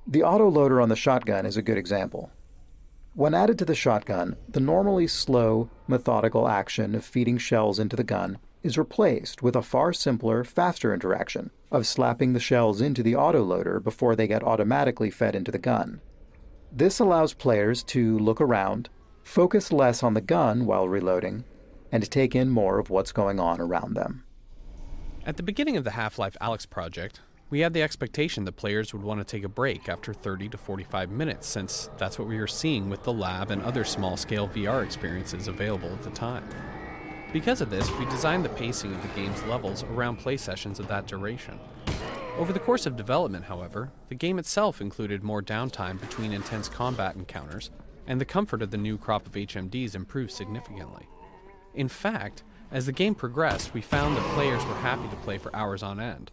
V: The autoloader on the shotgun is a good example. When added to the shotgun, the normally slow, methodical action of feeding shells into the gun is replaced with a far simpler, faster interaction of slapping the shells into the autoloader before they get automatically fed into the gun. This allows players to look around, focus less on the gun while reloading, and take in more of what's going on around them.
J: At the beginning of the Half-Life Alyx project, we had the expectation that players would want to take a break after 30 to 45 minutes, since that's what we were seeing with the lab and other small-scale VR experiences available at the time. Because of this, we designed the pacing of the game's levels around play sessions of that duration. Over the course of development, however, the game itself included more downtime between intense combat encounters, and the comfort of the new crop of HMDs improved significantly. In fact, as the game progressed, we found that players were happy to play for hours on end.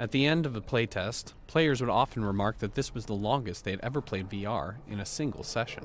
J: At the end of a playtest, players would often remark that this was the longest they had ever played VR in a single session.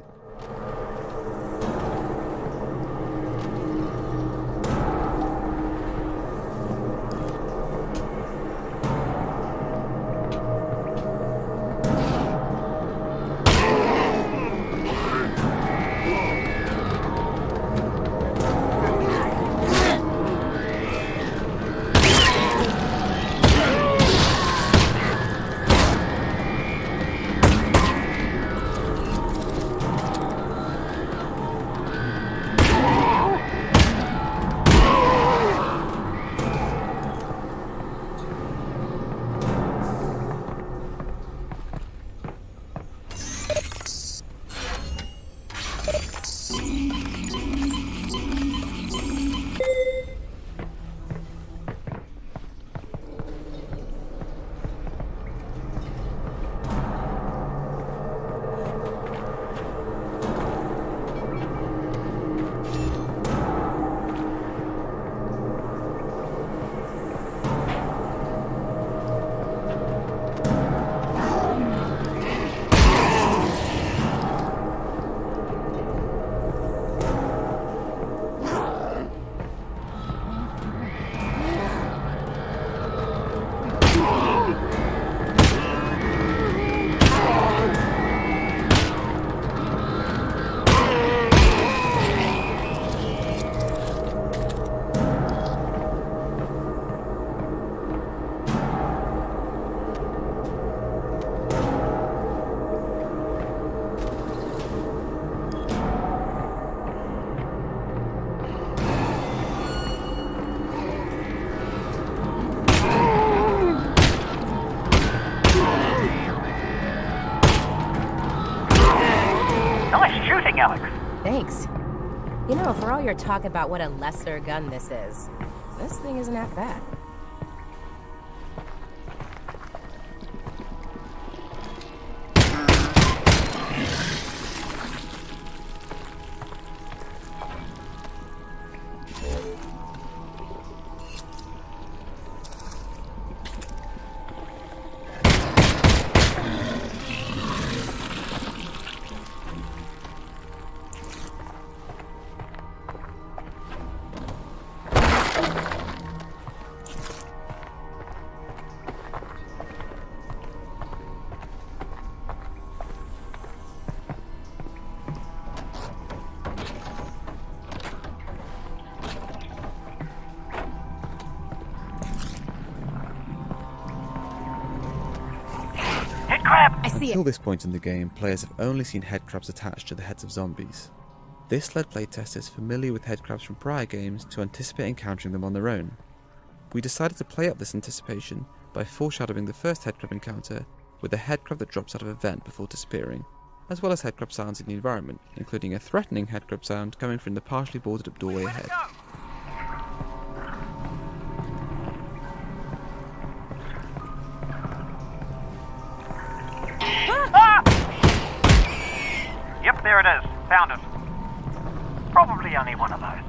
E: You know, for all your talk about what a lesser gun this thing isn't half bad.
K: Until this point in the game, players have only seen headcrabs attached to the heads of zombies. This led playtesters familiar with headcrabs from prior games to anticipate encountering them on their own. We decided to play up this anticipation by foreshadowing the first headcrab encounter with a headcrab that drops out of a vent before disappearing, as well as headcrab sounds in the environment, including a threatening headcrab sound coming from the partially boarded up doorway ahead.
F: Yep, there it is. Found it. Probably only one of those.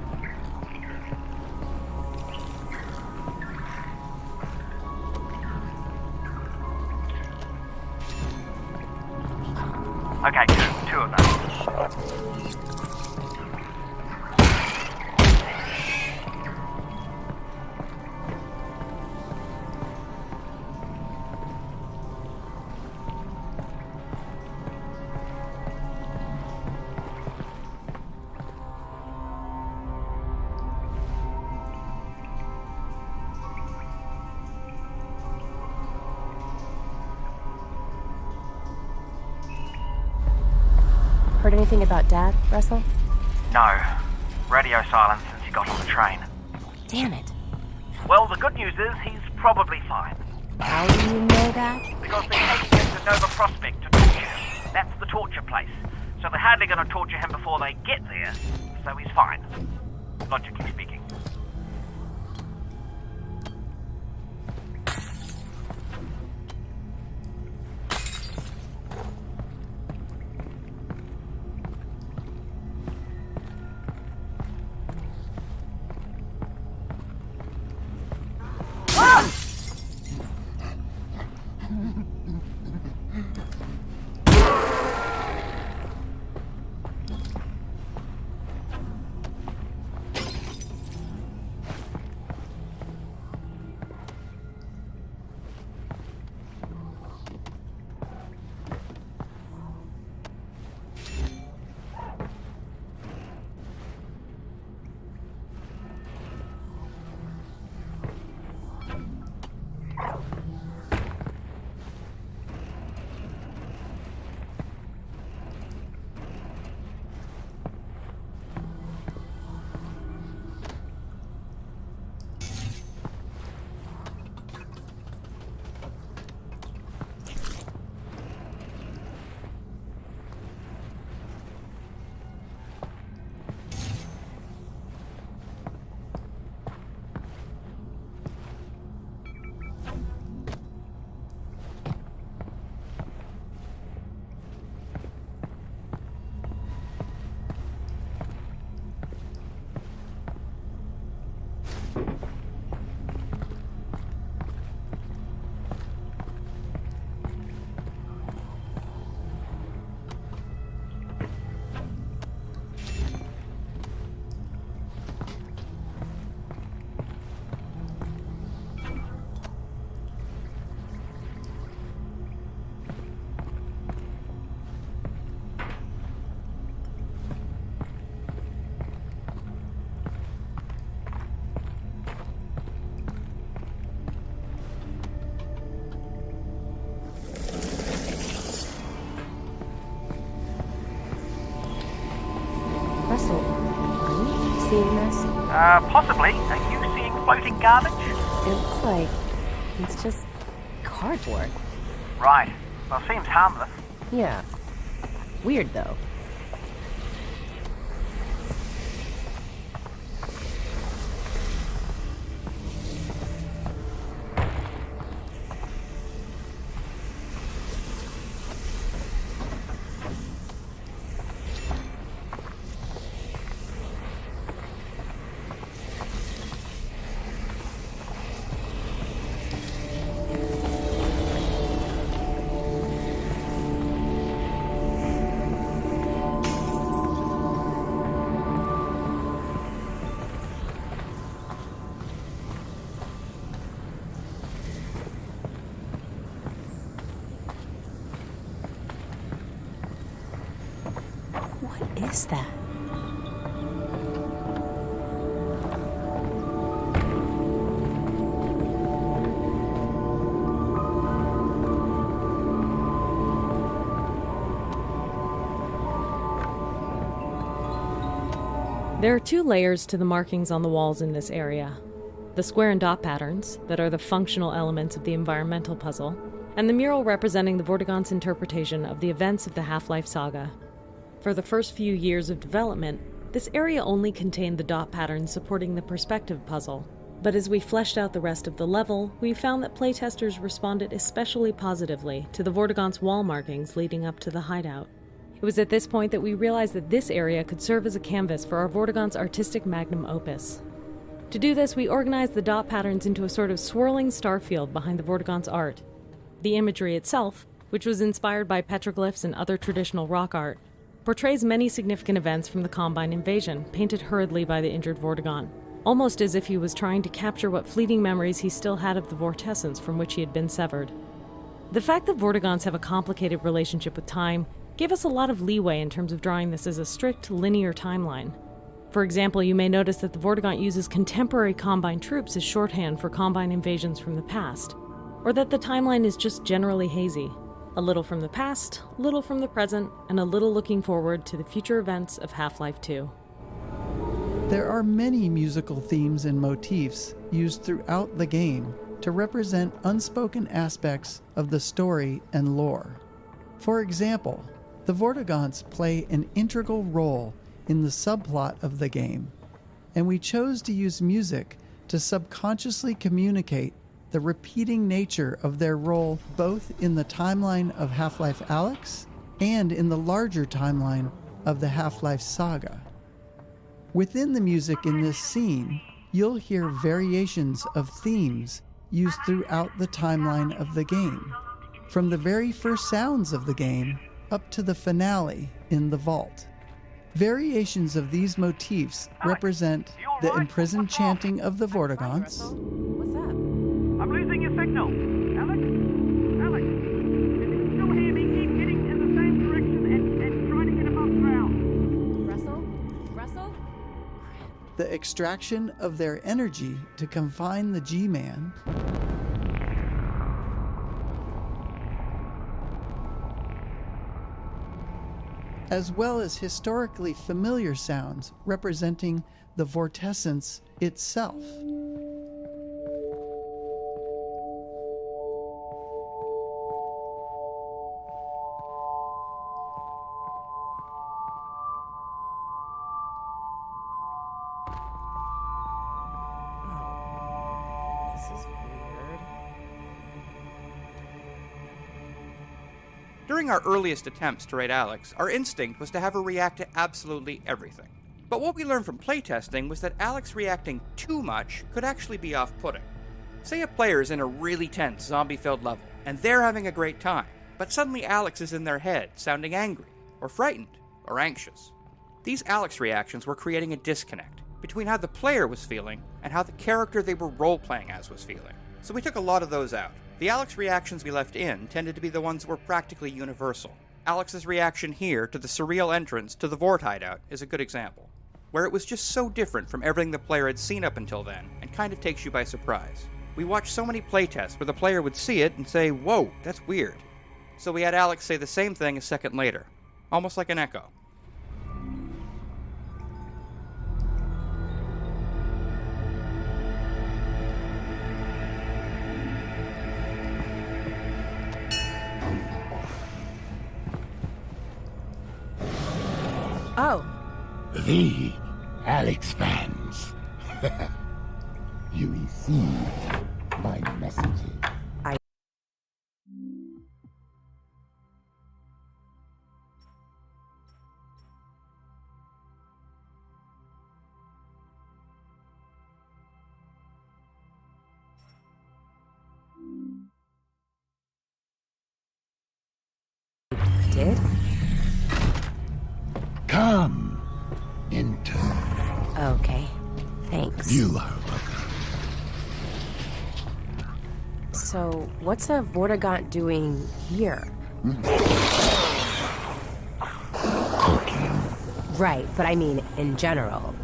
F: Okay, two of those.
E: Heard anything about Dad, Russell?
F: No. Radio silence since he got on the train.
E: Damn it.
F: Well, the good news is he's probably fine.
E: How do you know that?
F: Because they're taking him to Nova Prospect to torture him. That's the torture place. So they're hardly going to torture him before they get there. So he's fine. Logically speaking.
E: Russell, are you seeing this?
F: Possibly. Are you seeing floating garbage?
E: It looks like it's just cardboard.
F: Right. Well, seems harmless.
E: Yeah. Weird, though. is that?
B: There are two layers to the markings on the walls in this area. The square and dot patterns, that are the functional elements of the environmental puzzle, and the mural representing the Vortigaunt's interpretation of the events of the Half-Life saga. For the first few years of development, this area only contained the dot patterns supporting the perspective puzzle. But as we fleshed out the rest of the level, we found that playtesters responded especially positively to the Vortigaunt's wall markings leading up to the hideout. It was at this point that we realized that this area could serve as a canvas for our Vortigaunt's artistic magnum opus. To do this, we organized the dot patterns into a sort of swirling star field behind the Vortigaunt's art. The imagery itself, which was inspired by petroglyphs and other traditional rock art, portrays many significant events from the Combine invasion, painted hurriedly by the injured Vortigaunt, almost as if he was trying to capture what fleeting memories he still had of the vortessence from which he had been severed. The fact that Vortigaunts have a complicated relationship with time gave us a lot of leeway in terms of drawing this as a strict, linear timeline. For example, you may notice that the Vortigaunt uses contemporary Combine troops as shorthand for Combine invasions from the past, or that the timeline is just generally hazy. A little from the past, little from the present, and a little looking forward to the future events of Half-Life 2.
L: There are many musical themes and motifs used throughout the game to represent unspoken aspects of the story and lore. For example, the Vortigaunts play an integral role in the subplot of the game, and we chose to use music to subconsciously communicate the repeating nature of their role both in the timeline of Half-Life Alyx and in the larger timeline of the Half-Life saga. Within the music in this scene, you'll hear variations of themes used throughout the timeline of the game, from the very first sounds of the game up to the finale in the vault. Variations of these motifs represent the imprisoned chanting of the Vortigaunts.
E: What's up?
F: I'm losing your signal. Alex? Alex? If you still hear me, keep heading in the same direction and try to get above ground.
E: Russell?
L: The extraction of their energy to confine the G-Man, as well as historically familiar sounds representing the vortessence itself.
E: This is weird.
M: During our earliest attempts to raid Alyx, our instinct was to have her react to absolutely everything. But what we learned from playtesting was that Alyx reacting too much could actually be off-putting. Say a player's in a really tense, zombie-filled level, and they're having a great time, but suddenly Alyx is in their head, sounding angry, or frightened, or anxious. These Alyx reactions were creating a disconnect between how the player was feeling and how the character they were role-playing as was feeling. So we took a lot of those out. The Alyx reactions we left in tended to be the ones that were practically universal. Alyx's reaction here to the surreal entrance to the Vort hideout is a good example, where it was just so different from everything the player had seen up until then, and kind of takes you by surprise. We watched so many playtests where the player would see it and say, "Whoa, that's weird." So we had Alyx say the same thing a second later, almost like an echo.
E: Oh.
X: The Alyx fans. You received my messages.
E: Did?
X: Come, enter.
E: Okay, thanks.
X: You are welcome.
E: So, what's a Vortigaunt doing here?
X: Cooking.
E: Right, but I mean in general.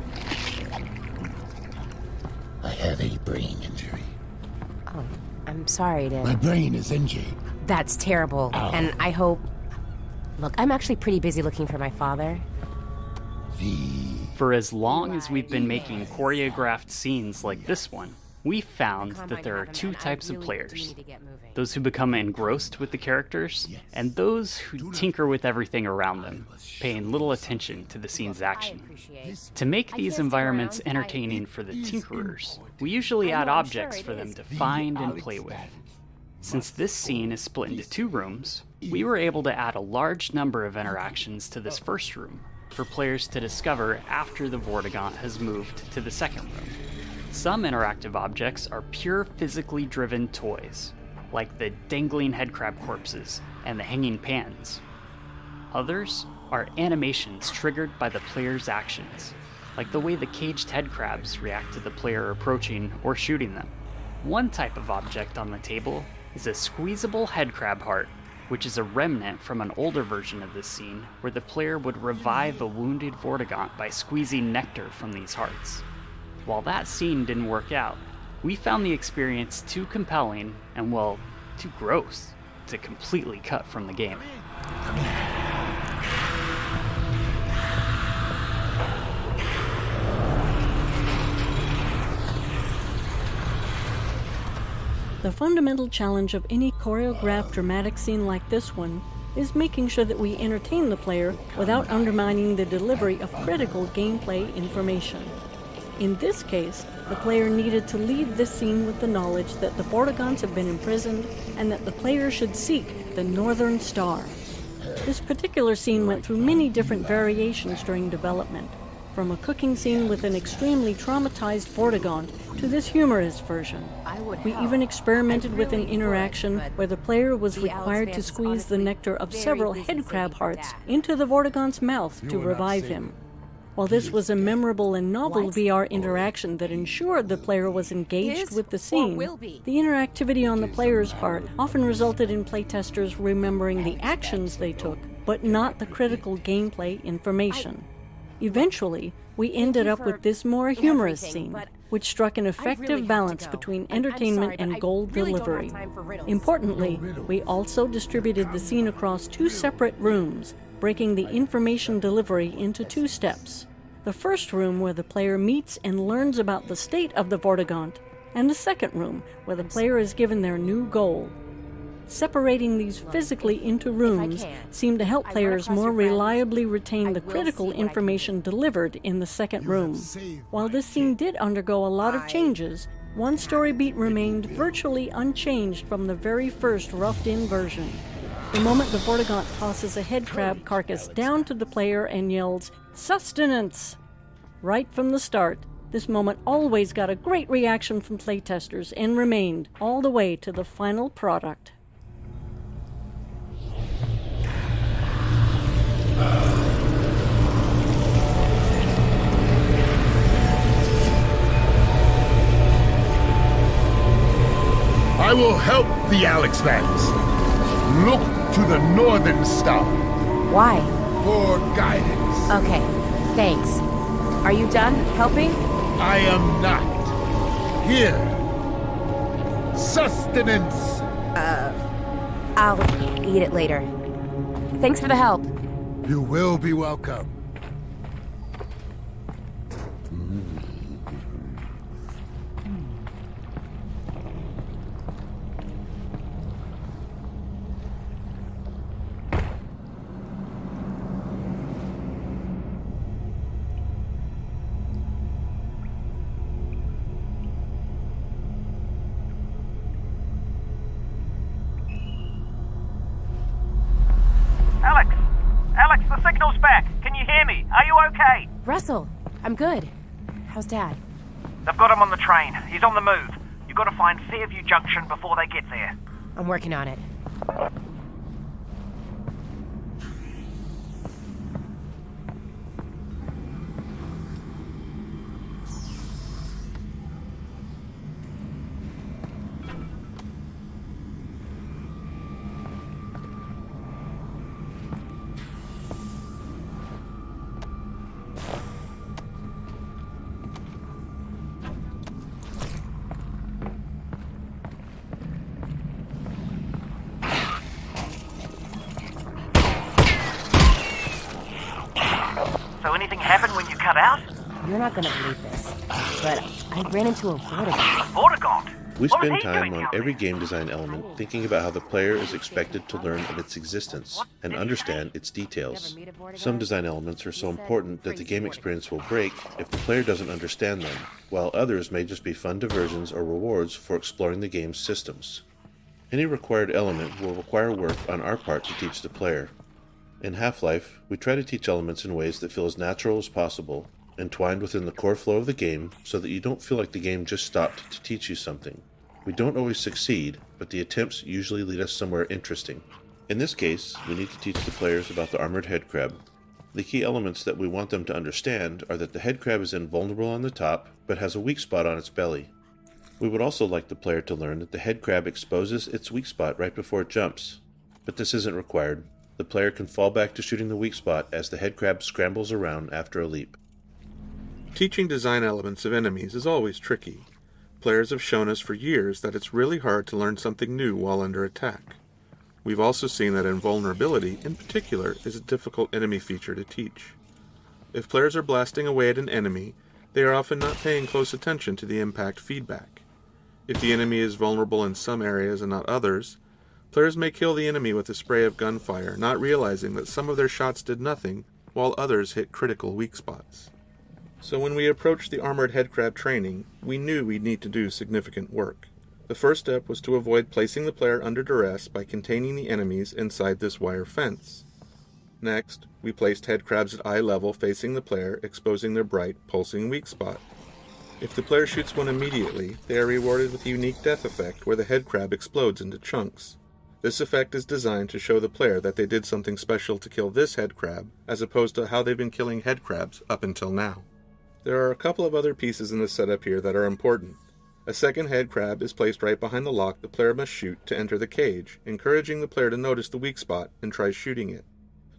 X: I have a brain injury.
E: Oh, I'm sorry to...
X: My brain is injured.
E: That's terrible, and I hope... Look, I'm actually pretty busy looking for my father.
N: For as long as we've been making choreographed scenes like this one, we found that there are two types of players. Those who become engrossed with the characters, and those who tinker with everything around them, paying little attention to the scene's action. To make these environments entertaining for the tinkerers, we usually add objects for them to find and play with. Since this scene is split into 2 rooms, we were able to add a large number of interactions to this first room for players to discover after the Vortigaunt has moved to the second room. Some interactive objects are pure physically driven toys, like the dangling headcrab corpses and the hanging pans. Others are animations triggered by the player's actions, like the way the caged headcrabs react to the player approaching or shooting them. One type of object on the table is a squeezable headcrab heart, which is a remnant from an older version of this scene where the player would revive a wounded Vortigaunt by squeezing nectar from these hearts. While that scene didn't work out, we found the experience too compelling and, well, too gross to completely cut from the game.
O: The fundamental challenge of any choreographed dramatic scene like this one is making sure that we entertain the player without undermining the delivery of critical gameplay information. In this case, the player needed to leave this scene with the knowledge that the Vortigaunts have been imprisoned and that the player should seek the Northern Star. This particular scene went through many different variations during development, from a cooking scene with an extremely traumatized Vortigaunt to this humorous version. We even experimented with an interaction where the player was required to squeeze the nectar of several headcrab hearts into the Vortigaunt's mouth to revive him. While this was a memorable and novel VR interaction that ensured the player was engaged with the scene, the interactivity on the player's part often resulted in playtesters remembering the actions they took, but not the critical gameplay information. Eventually, we ended up with this more humorous scene, which struck an effective balance between entertainment and goal delivery. Importantly, we also distributed the scene across 2 separate rooms, breaking the information delivery into 2 steps. The first room where the player meets and learns about the state of the Vortigaunt, and the second room where the player is given their new goal. Separating these physically into rooms seemed to help players more reliably retain the critical information delivered in the second room. While this scene did undergo a lot of changes, one story beat remained virtually unchanged from the very first roughed-in version. The moment the Vortigaunt tosses a headcrab carcass down to the player and yells, "Sustenance!" Right from the start, this moment always got a great reaction from playtesters and remained all the way to the final product.
X: I will help the alyx fans. Look to the Northern Star.
E: Why?
X: For guidance.
E: Okay, thanks. Are you done helping?
X: I am not. Here. Sustenance.
E: I'll eat it later. Thanks for the help.
X: You will be welcome.
F: Alyx, the signal's back. Can you hear me? Are you okay?
E: Russell, I'm good. How's Dad?
F: They've got him on the train. He's on the move. You've got to find Fairview Junction before they get there.
E: I'm working on it. you're not gonna believe this, but I ran into a Vortigaunt.
F: Vortigaunt?
Q: We spend time on every game design element thinking about how the player is expected to learn of its existence and understand its details. Some design elements are so important that the game experience will break if the player doesn't understand them, while others may just be fun diversions or rewards for exploring the game's systems. Any required element will require work on our part to teach the player. In Half-Life, we try to teach elements in ways that feel as natural as possible, entwined within the core flow of the game so that you don't feel like the game just stopped to teach you something. We don't always succeed, but the attempts usually lead us somewhere interesting. In this case, we need to teach the players about the armored headcrab. The key elements that we want them to understand are that the headcrab is invulnerable on the top, but has a weak spot on its belly. We would also like the player to learn that the headcrab exposes its weak spot right before it jumps, but this isn't required. The player can fall back to shooting the weak spot as the headcrab scrambles around after a leap.
D: Teaching design elements of enemies is always tricky. Players have shown us for years that it's really hard to learn something new while under attack. We've also seen that invulnerability, in particular, is a difficult enemy feature to teach. If players are blasting away at an enemy, they are often not paying close attention to the impact feedback. If the enemy is vulnerable in some areas and not others, players may kill the enemy with a spray of gunfire, not realizing that some of their shots did nothing, while others hit critical weak spots. So when we approached the armored headcrab training, we knew we'd need to do significant work. The first step was to avoid placing the player under duress by containing the enemies inside this wire fence. Next, we placed headcrabs at eye level facing the player, exposing their bright, pulsing weak spot. If the player shoots one immediately, they are rewarded with a unique death effect where the headcrab explodes into chunks. This effect is designed to show the player that they did something special to kill this headcrab, as opposed to how they've been killing headcrabs up until now. There are a couple of other pieces in the setup here that are important. A second headcrab is placed right behind the lock the player must shoot to enter the cage, encouraging the player to notice the weak spot and try shooting it.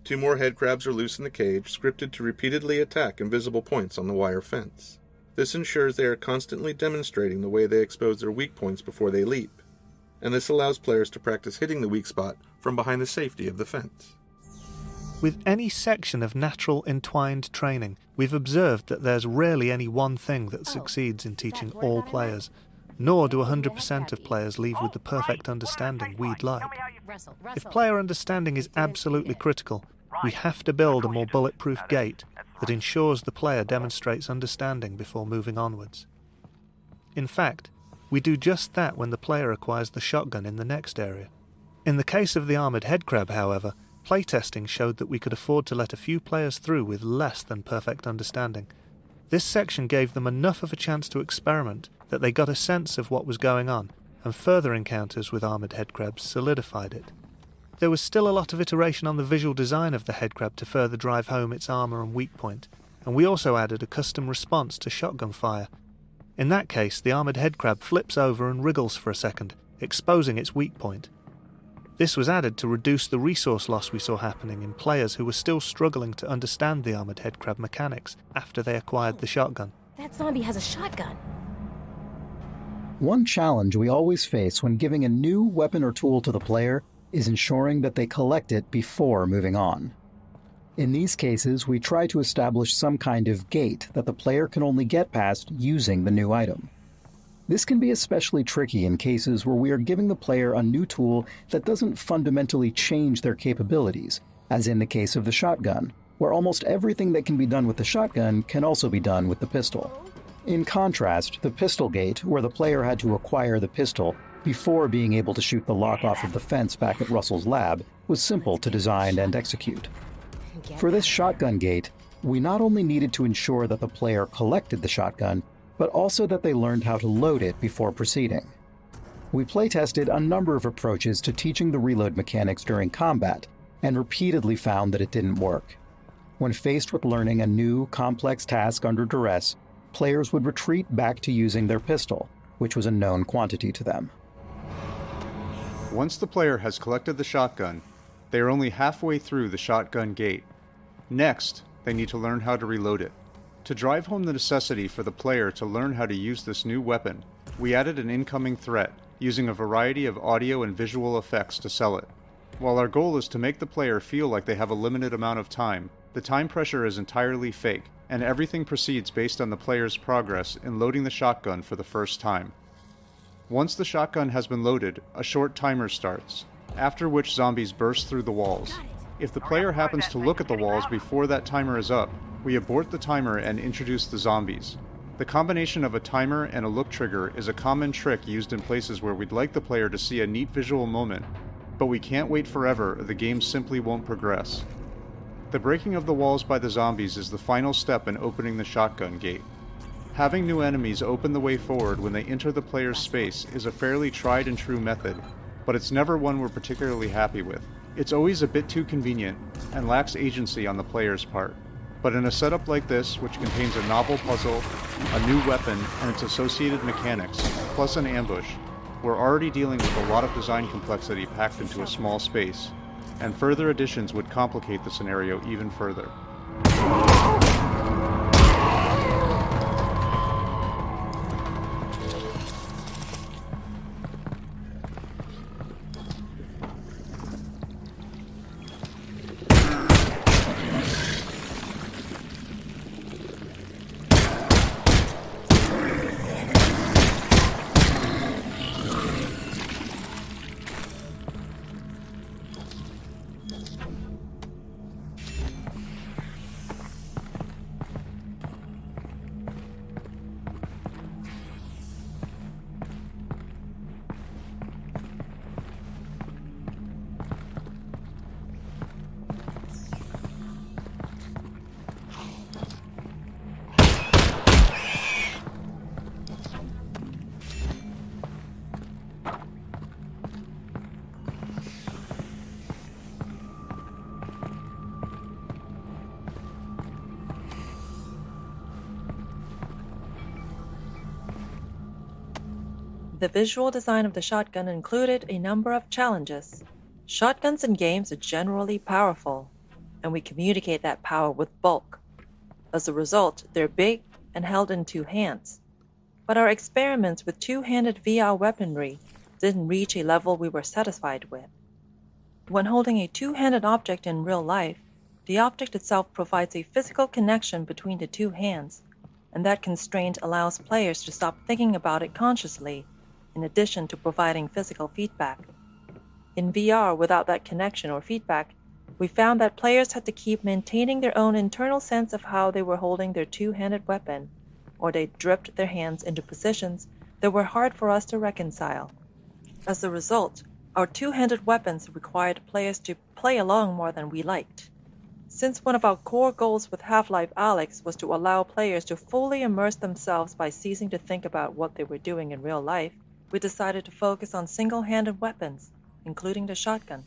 D: 2 more headcrabs are loose in the cage, scripted to repeatedly attack invisible points on the wire fence. This ensures they are constantly demonstrating the way they expose their weak points before they leap, and this allows players to practice hitting the weak spot from behind the safety of the fence.
A: With any section of natural entwined training, we've observed that there's rarely any one thing that succeeds in teaching all players, nor do 100% of players leave with the perfect understanding we'd like. If player understanding is absolutely critical, we have to build a more bulletproof gate that ensures the player demonstrates understanding before moving onwards. In fact, we do just that when the player acquires the shotgun in the next area. In the case of the armoured headcrab, however, playtesting showed that we could afford to let a few players through with less than perfect understanding. This section gave them enough of a chance to experiment that they got a sense of what was going on, and further encounters with armoured headcrabs solidified it. There was still a lot of iteration on the visual design of the headcrab to further drive home its armour and weak point, and we also added a custom response to shotgun fire. In that case, the armoured headcrab flips over and wriggles for a second, exposing its weak point. This was added to reduce the resource loss we saw happening in players who were still struggling to understand the armoured headcrab mechanics after they acquired the shotgun.
E: That zombie has a shotgun.
R: One challenge we always face when giving a new weapon or tool to the player is ensuring that they collect it before moving on. In these cases, we try to establish some kind of gate that the player can only get past using the new item. This can be especially tricky in cases where we are giving the player a new tool that doesn't fundamentally change their capabilities, as in the case of the shotgun, where almost everything that can be done with the shotgun can also be done with the pistol. In contrast, the pistol gate, where the player had to acquire the pistol before being able to shoot the lock off of the fence back at Russell's lab, was simple to design and execute. For this shotgun gate, we not only needed to ensure that the player collected the shotgun, but also that they learned how to load it before proceeding. We playtested a number of approaches to teaching the reload mechanics during combat, and repeatedly found that it didn't work. When faced with learning a new, complex task under duress, players would retreat back to using their pistol, which was a known quantity to them.
S: Once the player has collected the shotgun, they are only halfway through the shotgun gate. Next, they need to learn how to reload it. To drive home the necessity for the player to learn how to use this new weapon, we added an incoming threat, using a variety of audio and visual effects to sell it. While our goal is to make the player feel like they have a limited amount of time, the time pressure is entirely fake, and everything proceeds based on the player's progress in loading the shotgun for the first time. Once the shotgun has been loaded, a short timer starts, after which zombies burst through the walls. If the player happens to look at the walls before that timer is up, we abort the timer and introduce the zombies. The combination of a timer and a look trigger is a common trick used in places where we'd like the player to see a neat visual moment, but we can't wait forever or the game simply won't progress. The breaking of the walls by the zombies is the final step in opening the shotgun gate. Having new enemies open the way forward when they enter the player's space is a fairly tried and true method, but it's never one we're particularly happy with. It's always a bit too convenient and lacks agency on the player's part. But in a setup like this, which contains a novel puzzle, a new weapon, and its associated mechanics, plus an ambush, we're already dealing with a lot of design complexity packed into a small space, and further additions would complicate the scenario even further.
P: The visual design of the shotgun included a number of challenges. Shotguns in games are generally powerful, and we communicate that power with bulk. As a result, they're big and held in two hands. But our experiments with two-handed VR weaponry didn't reach a level we were satisfied with. When holding a two-handed object in real life, the object itself provides a physical connection between the two hands, and that constraint allows players to stop thinking about it consciously, in addition to providing physical feedback. In VR, without that connection or feedback, we found that players had to keep maintaining their own internal sense of how they were holding their two-handed weapon, or they dripped their hands into positions that were hard for us to reconcile. As a result, our two-handed weapons required players to play along more than we liked. Since one of our core goals with Half-Life Alyx was to allow players to fully immerse themselves by ceasing to think about what they were doing in real life, we decided to focus on single-handed weapons, including the shotgun.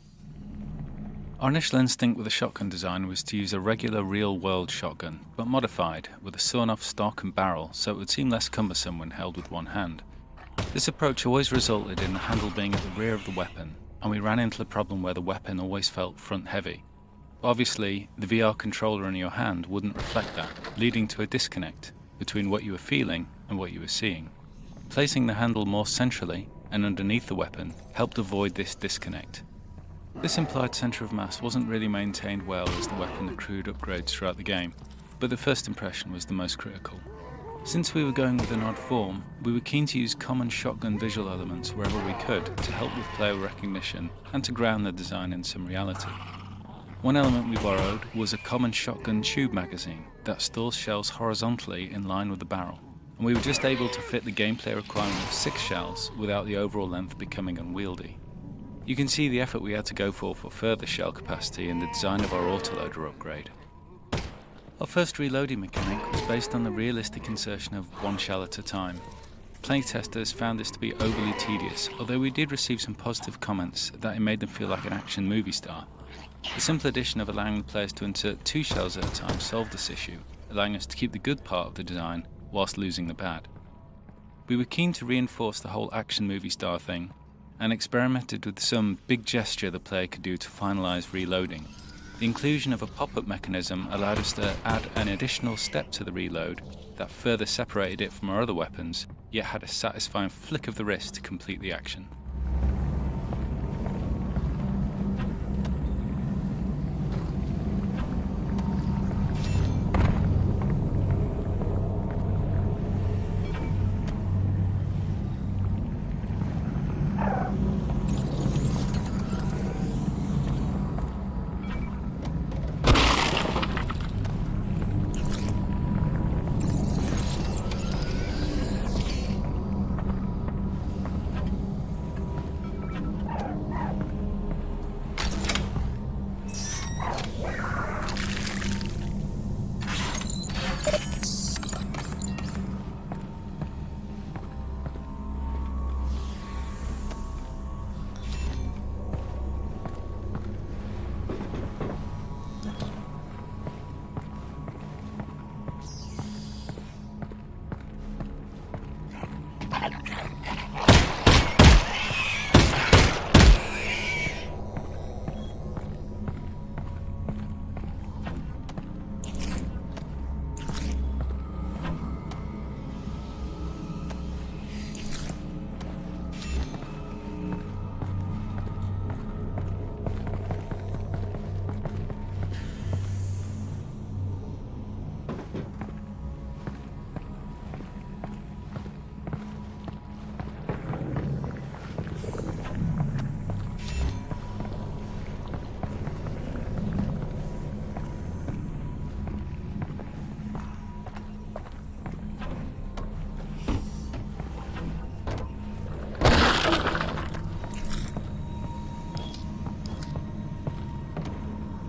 T: Our initial instinct with the shotgun design was to use a regular real-world shotgun, but modified, with a sawn-off stock and barrel so it would seem less cumbersome when held with one hand. This approach always resulted in the handle being at the rear of the weapon, and we ran into the problem where the weapon always felt front-heavy. Obviously, the VR controller in your hand wouldn't reflect that, leading to a disconnect between what you were feeling and what you were seeing. Placing the handle more centrally and underneath the weapon helped avoid this disconnect. This implied centre of mass wasn't really maintained well as the weapon accrued upgrades throughout the game, but the first impression was the most critical. Since we were going with an odd form, we were keen to use common shotgun visual elements wherever we could to help with player recognition and to ground the design in some reality. One element we borrowed was a common shotgun tube magazine that stores shells horizontally in line with the barrel, and we were just able to fit the gameplay requirement of 6 shells without the overall length becoming unwieldy. You can see the effort we had to go for further shell capacity in the design of our autoloader upgrade. Our first reloading mechanic was based on the realistic insertion of 1 shell at a time. Playtesters found this to be overly tedious, although we did receive some positive comments that it made them feel like an action movie star. The simple addition of allowing the players to insert 2 shells at a time solved this issue, allowing us to keep the good part of the design whilst losing the bad. We were keen to reinforce the whole action movie star thing, and experimented with some big gesture the player could do to finalise reloading. The inclusion of a pop-up mechanism allowed us to add an additional step to the reload that further separated it from our other weapons, yet had a satisfying flick of the wrist to complete the action.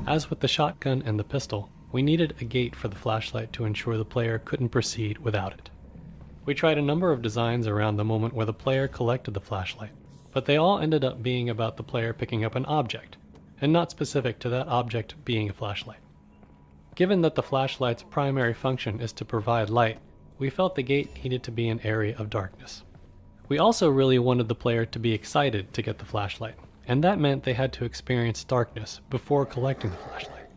C: As with the shotgun and the pistol, we needed a gate for the flashlight to ensure the player couldn't proceed without it. We tried a number of designs around the moment where the player collected the flashlight, but they all ended up being about the player picking up an object, and not specific to that object being a flashlight. Given that the flashlight's primary function is to provide light, we felt the gate needed to be an area of darkness. We also really wanted the player to be excited to get the flashlight, and that meant they had to experience darkness before collecting the flashlight.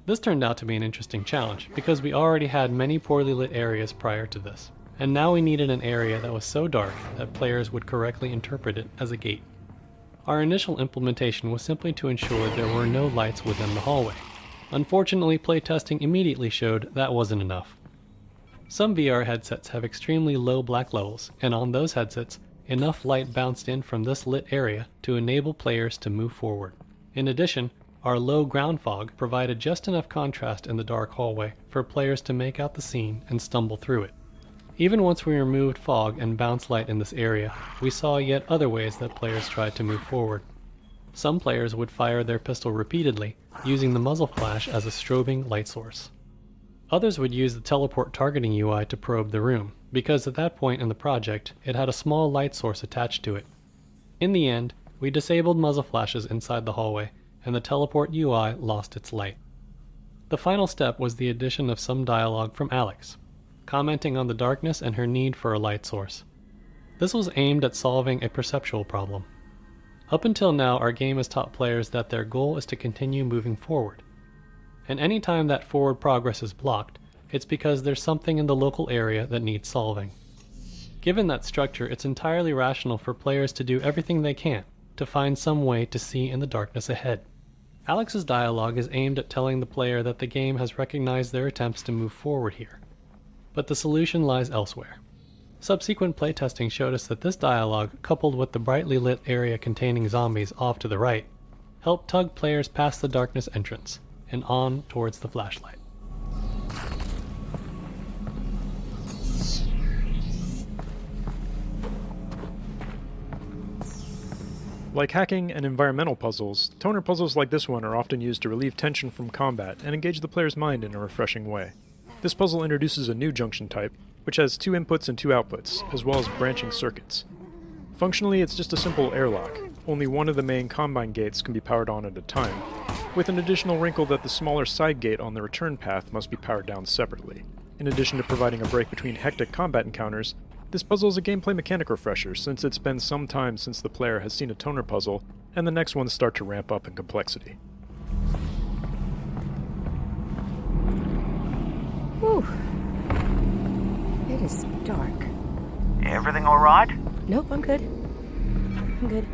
C: This turned out to be an interesting challenge, because we already had many poorly lit areas prior to this, and now we needed an area that was so dark that players would correctly interpret it as a gate. Our initial implementation was simply to ensure there were no lights within the hallway. Unfortunately, playtesting immediately showed that wasn't enough. Some VR headsets have extremely low black levels, and on those headsets, enough light bounced in from this lit area to enable players to move forward. In addition, our low ground fog provided just enough contrast in the dark hallway for players to make out the scene and stumble through it. Even once we removed fog and bounce light in this area, we saw yet other ways that players tried to move forward. Some players would fire their pistol repeatedly, using the muzzle flash as a strobing light source. Others would use the teleport targeting UI to probe the room, because at that point in the project, it had a small light source attached to it. In the end, we disabled muzzle flashes inside the hallway, and the teleport UI lost its light. The final step was the addition of some dialogue from Alyx, commenting on the darkness and her need for a light source. This was aimed at solving a perceptual problem. Up until now, our game has taught players that their goal is to continue moving forward. And any time that forward progress is blocked, it's because there's something in the local area that needs solving. Given that structure, it's entirely rational for players to do everything they can to find some way to see in the darkness ahead. Alyx's dialogue is aimed at telling the player that the game has recognized their attempts to move forward here, but the solution lies elsewhere. Subsequent playtesting showed us that this dialogue, coupled with the brightly lit area containing zombies off to the right, helped tug players past the darkness entrance and on towards the flashlight.
G: Like hacking and environmental puzzles, toner puzzles like this one are often used to relieve tension from combat and engage the player's mind in a refreshing way. This puzzle introduces a new junction type, which has 2 inputs and 2 outputs, as well as branching circuits. Functionally, it's just a simple airlock. Only one of the main combine gates can be powered on at a time, with an additional wrinkle that the smaller side gate on the return path must be powered down separately. In addition to providing a break between hectic combat encounters, this puzzle is a gameplay mechanic refresher, since it's been some time since the player has seen a toner puzzle, and the next ones start to ramp up in complexity.
E: Whew. It is dark.
F: Everything all right?
E: Nope, I'm good. I'm good.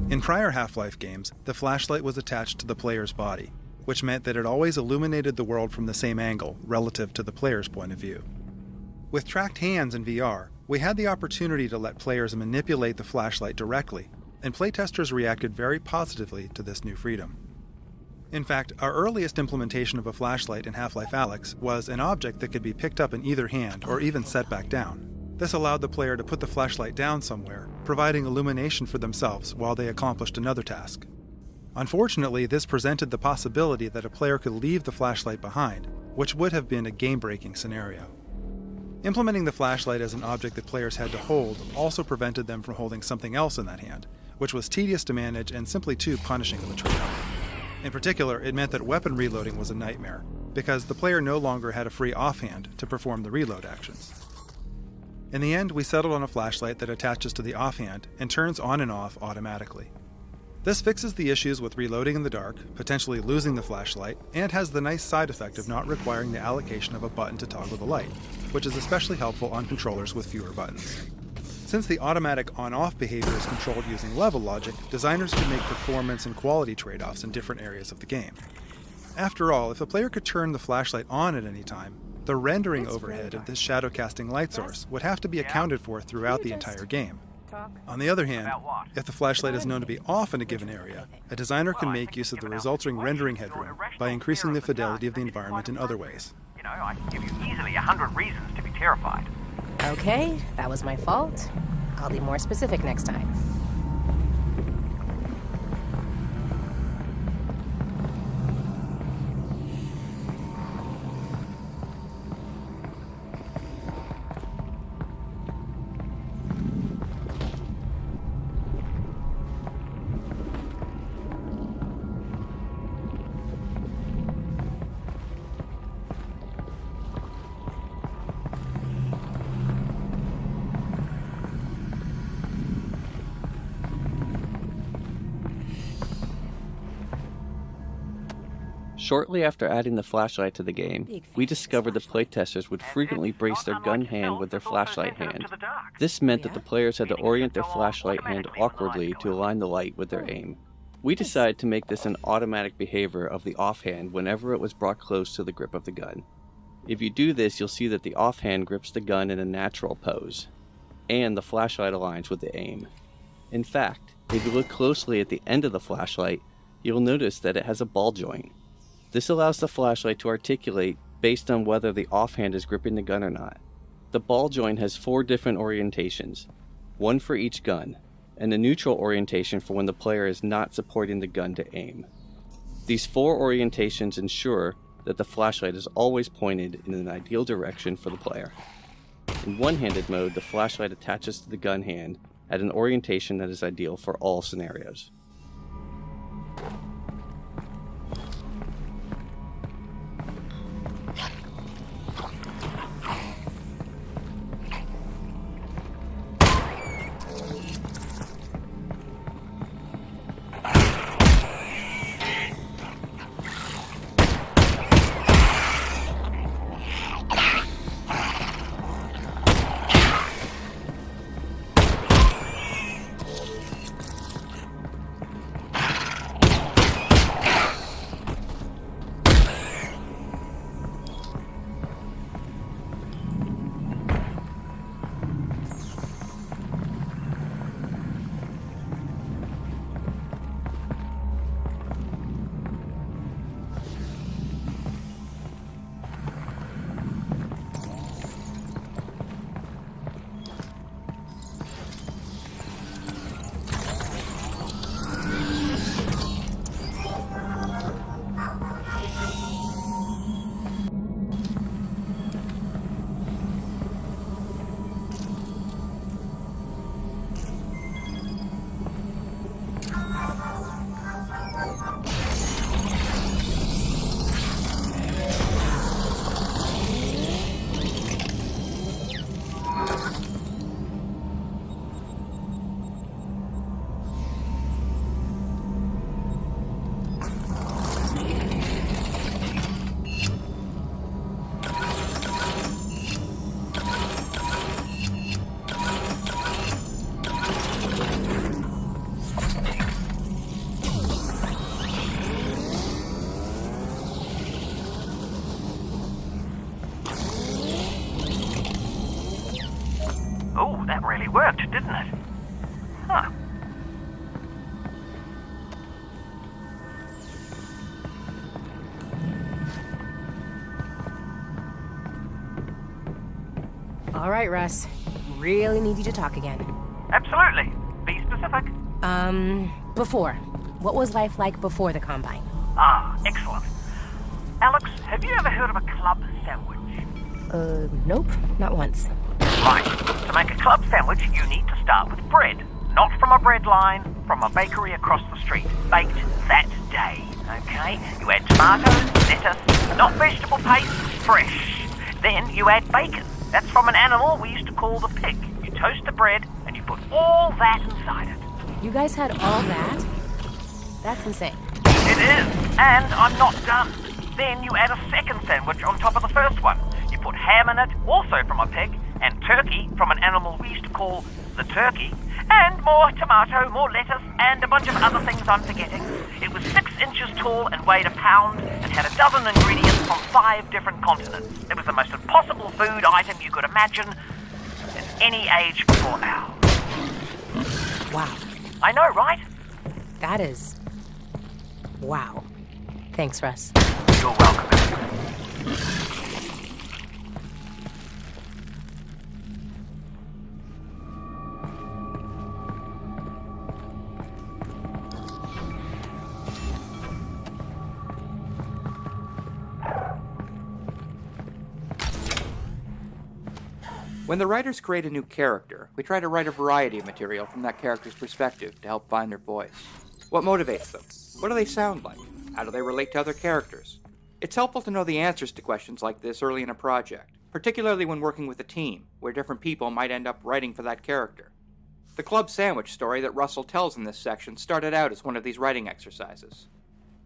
A: In prior Half-Life games, the flashlight was attached to the player's body, which meant that it always illuminated the world from the same angle, relative to the player's point of view. With tracked hands in VR, we had the opportunity to let players manipulate the flashlight directly, and playtesters reacted very positively to this new freedom. In fact, our earliest implementation of a flashlight in Half-Life Alyx was an object that could be picked up in either hand or even set back down. This allowed the player to put the flashlight down somewhere, providing illumination for themselves while they accomplished another task. Unfortunately, this presented the possibility that a player could leave the flashlight behind, which would have been a game-breaking scenario. Implementing the flashlight as an object that players had to hold also prevented them from holding something else in that hand, which was tedious to manage and simply too punishing of a trade-off. In particular, it meant that weapon reloading was a nightmare, because the player no longer had a free offhand to perform the reload actions. In the end, we settled on a flashlight that attaches to the offhand and turns on and off automatically. This fixes the issues with reloading in the dark, potentially losing the flashlight, and has the nice side effect of not requiring the allocation of a button to toggle the light, which is especially helpful on controllers with fewer buttons. Since the automatic on-off behavior is controlled using level logic, designers can make performance and quality trade-offs in different areas of the game. After all, if a player could turn the flashlight on at any time, the rendering overhead of this shadow-casting light source would have to be accounted for throughout the entire game. On the other hand, if the flashlight is known to be off in a given area, a designer can make use of the resulting rendering headroom by increasing the fidelity of the environment in other ways.
F: You know, I can give you easily 100 reasons to be terrified.
E: Okay, that was my fault. I'll be more specific next time.
H: Shortly after adding the flashlight to the game, we discovered that playtesters would frequently brace their gun hand with their flashlight hand. This meant that the players had to orient their flashlight hand awkwardly to align the light with their aim. We decided to make this an automatic behavior of the offhand whenever it was brought close to the grip of the gun. If you do this, you'll see that the offhand grips the gun in a natural pose, and the flashlight aligns with the aim. In fact, if you look closely at the end of the flashlight, you'll notice that it has a ball joint. This allows the flashlight to articulate based on whether the offhand is gripping the gun or not. The ball joint has 4 different orientations, one for each gun, and a neutral orientation for when the player is not supporting the gun to aim. These 4 orientations ensure that the flashlight is always pointed in an ideal direction for the player. In one-handed mode, the flashlight attaches to the gun hand at an orientation that is ideal for all scenarios.
F: Oh, that really worked, didn't it? Huh.
E: All right, Russ. Really need you to talk again.
F: Absolutely. Be specific.
E: Before. What was life like before the Combine?
F: Ah, excellent. Alyx, have you ever heard of a club sandwich?
E: Nope, not once.
F: Right. To make a club sandwich, you need to start with bread. Not from a bread line, from a bakery across the street. Baked that day, okay? You add tomatoes, lettuce, not vegetable paste, fresh. Then you add bacon. That's from an animal we used to call the pig. You toast the bread, and you put all that inside it.
E: You guys had all that? That's insane.
F: It is, and I'm not done. Then you add a second sandwich on top of the first one. You put ham in it, also from a pig, and turkey from an animal we used to call the turkey, and more tomato, more lettuce, and a bunch of other things I'm forgetting. It was 6 inches tall and weighed a pound, and had a dozen ingredients from 5 different continents. It was the most impossible food item you could imagine in any age before ours.
E: Wow.
F: I know, right?
E: That is... wow. Thanks, Russ.
F: You're welcome.
M: When the writers create a new character, we try to write a variety of material from that character's perspective to help find their voice. What motivates them? What do they sound like? How do they relate to other characters? It's helpful to know the answers to questions like this early in a project, particularly when working with a team, where different people might end up writing for that character. The club sandwich story that Russell tells in this section started out as one of these writing exercises.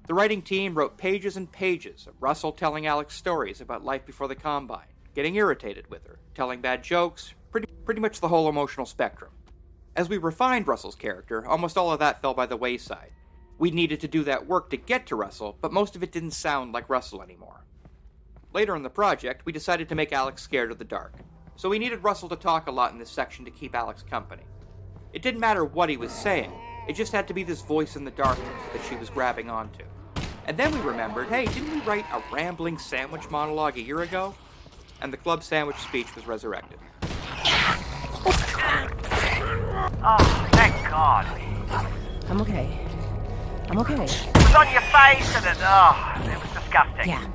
M: The writing team wrote pages and pages of Russell telling Alyx stories about life before the Combine, getting irritated with her, telling bad jokes, pretty much the whole emotional spectrum. As we refined Russell's character, almost all of that fell by the wayside. We needed to do that work to get to Russell, but most of it didn't sound like Russell anymore. Later in the project, we decided to make Alyx scared of the dark, so we needed Russell to talk a lot in this section to keep Alyx company. It didn't matter what he was saying, it just had to be this voice in the darkness that she was grabbing onto. And then we remembered, hey, didn't we write a rambling sandwich monologue a year ago? And the club sandwich speech was resurrected.
F: Oh, thank God.
E: I'm okay. I'm okay.
F: It was on your face and it was disgusting.
E: Yeah.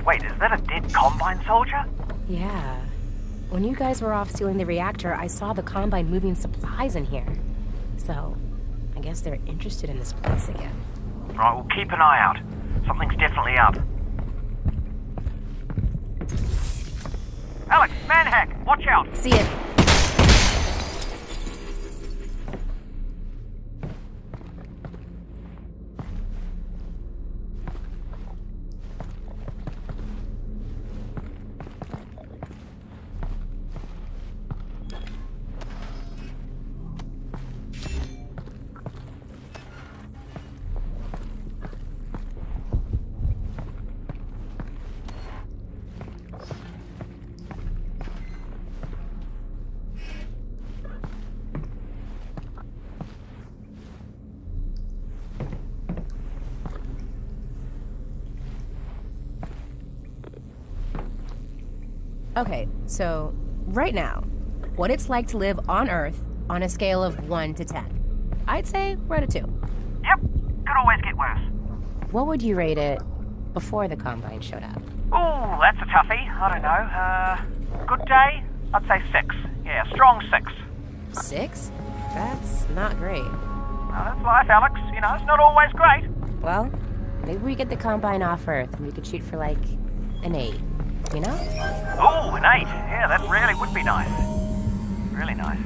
F: Wait, is that a dead Combine soldier?
E: Yeah. When you guys were off sealing the reactor, I saw the Combine moving supplies in here. So, I guess they're interested in this place again.
F: Right, we'll keep an eye out. Something's definitely up. Alyx, manhack! Watch out!
E: See it. Okay, so, right now, what it's like to live on Earth on a scale of 1 to 10. I'd say we're at a 2.
F: Yep, could always get worse.
E: What would you rate it before the Combine showed up?
F: Ooh, that's a toughie. I don't know. Good day? I'd say 6. Yeah, strong 6.
E: 6? That's not great.
F: Well, that's life, Alyx. You know, it's not always great.
E: Well, maybe we get the Combine off Earth and we could shoot for, like, an 8. You know?
F: Ooh, an 8. Yeah, that really would be nice. Really nice.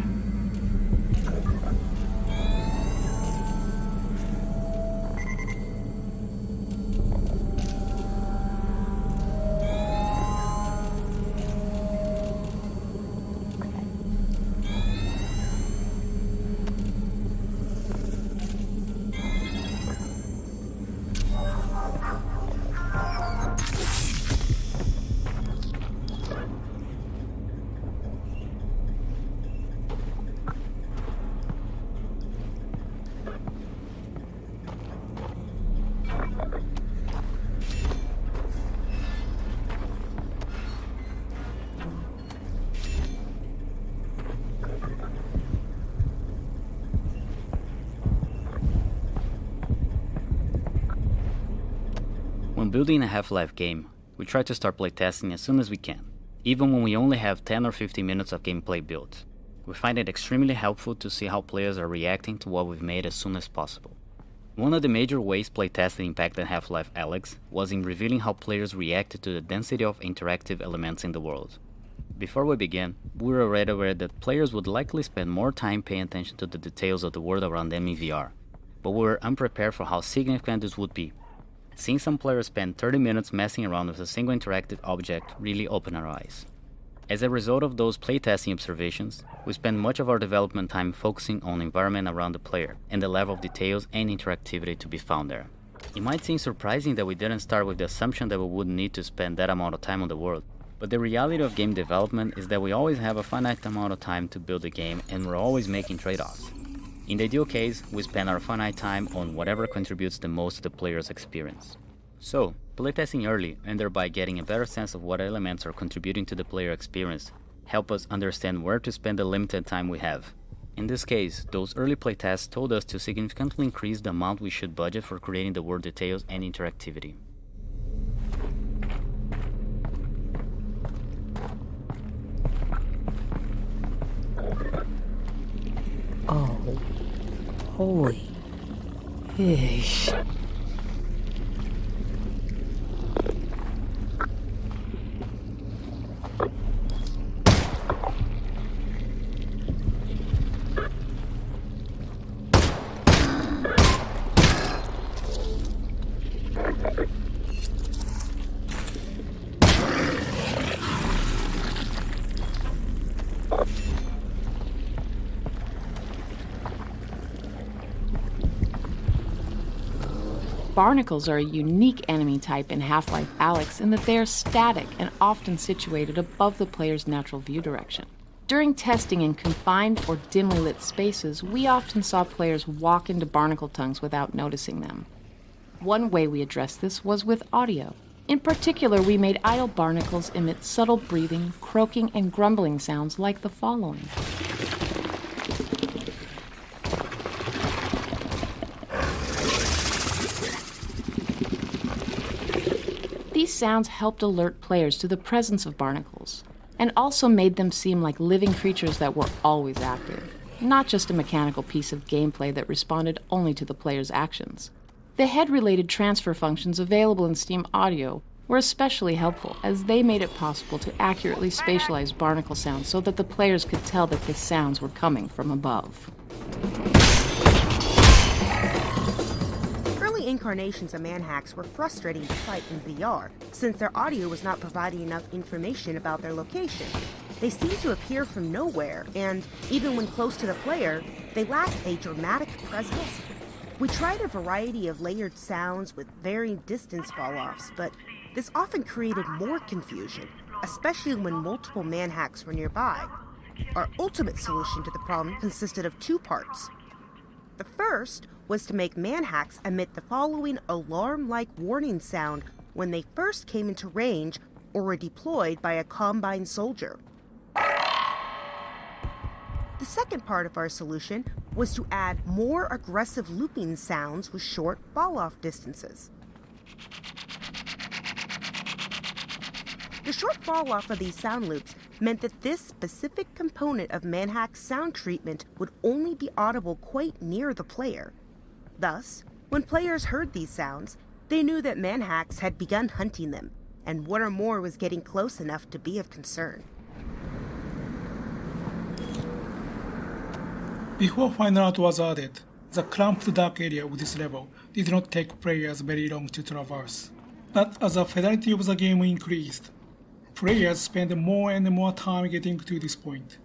I: When building a Half-Life game, we try to start playtesting as soon as we can, even when we only have 10 or 15 minutes of gameplay built. We find it extremely helpful to see how players are reacting to what we've made as soon as possible. One of the major ways playtesting impacted Half-Life Alyx was in revealing how players reacted to the density of interactive elements in the world. Before we begin, we were already aware that players would likely spend more time paying attention to the details of the world around them in VR, but we were unprepared for how significant this would be. Seeing some players spend 30 minutes messing around with a single interactive object really opened our eyes. As a result of those playtesting observations, we spent much of our development time focusing on the environment around the player and the level of details and interactivity to be found there. It might seem surprising that we didn't start with the assumption that we wouldn't need to spend that amount of time on the world, but the reality of game development is that we always have a finite amount of time to build a game and we're always making trade-offs. In the ideal case, we spend our finite time on whatever contributes the most to the player's experience. So, playtesting early and thereby getting a better sense of what elements are contributing to the player experience help us understand where to spend the limited time we have. In this case, those early playtests told us to significantly increase the amount we should budget for creating the world details and interactivity.
U: Oh, holy fish.
V: Barnacles are a unique enemy type in Half-Life Alyx in that they are static and often situated above the player's natural view direction. During testing in confined or dimly lit spaces, we often saw players walk into barnacle tongues without noticing them. One way we addressed this was with audio. In particular, we made idle barnacles emit subtle breathing, croaking, and grumbling sounds like the following. These sounds helped alert players to the presence of barnacles, and also made them seem like living creatures that were always active, not just a mechanical piece of gameplay that responded only to the player's actions. The head-related transfer functions available in Steam Audio were especially helpful, as they made it possible to accurately spatialize barnacle sounds so that the players could tell that the sounds were coming from above.
B: Early incarnations of manhacks were frustrating to fight in VR, since their audio was not providing enough information about their location. They seemed to appear from nowhere, and even when close to the player, they lacked a dramatic presence. We tried a variety of layered sounds with varying distance fall-offs, but this often created more confusion, especially when multiple manhacks were nearby. Our ultimate solution to the problem consisted of two parts. The first was to make manhacks emit the following alarm-like warning sound when they first came into range or were deployed by a Combine soldier. The second part of our solution was to add more aggressive looping sounds with short fall-off distances. The short fall-off of these sound loops meant that this specific component of manhack's sound treatment would only be audible quite near the player. Thus, when players heard these sounds, they knew that manhacks had begun hunting them, and one or more was getting close enough to be of concern.
J: Before Final Art was added, the cramped dark area of this level did not take players very long to traverse. But as the fidelity of the game increased, players spent more and more time getting to this point.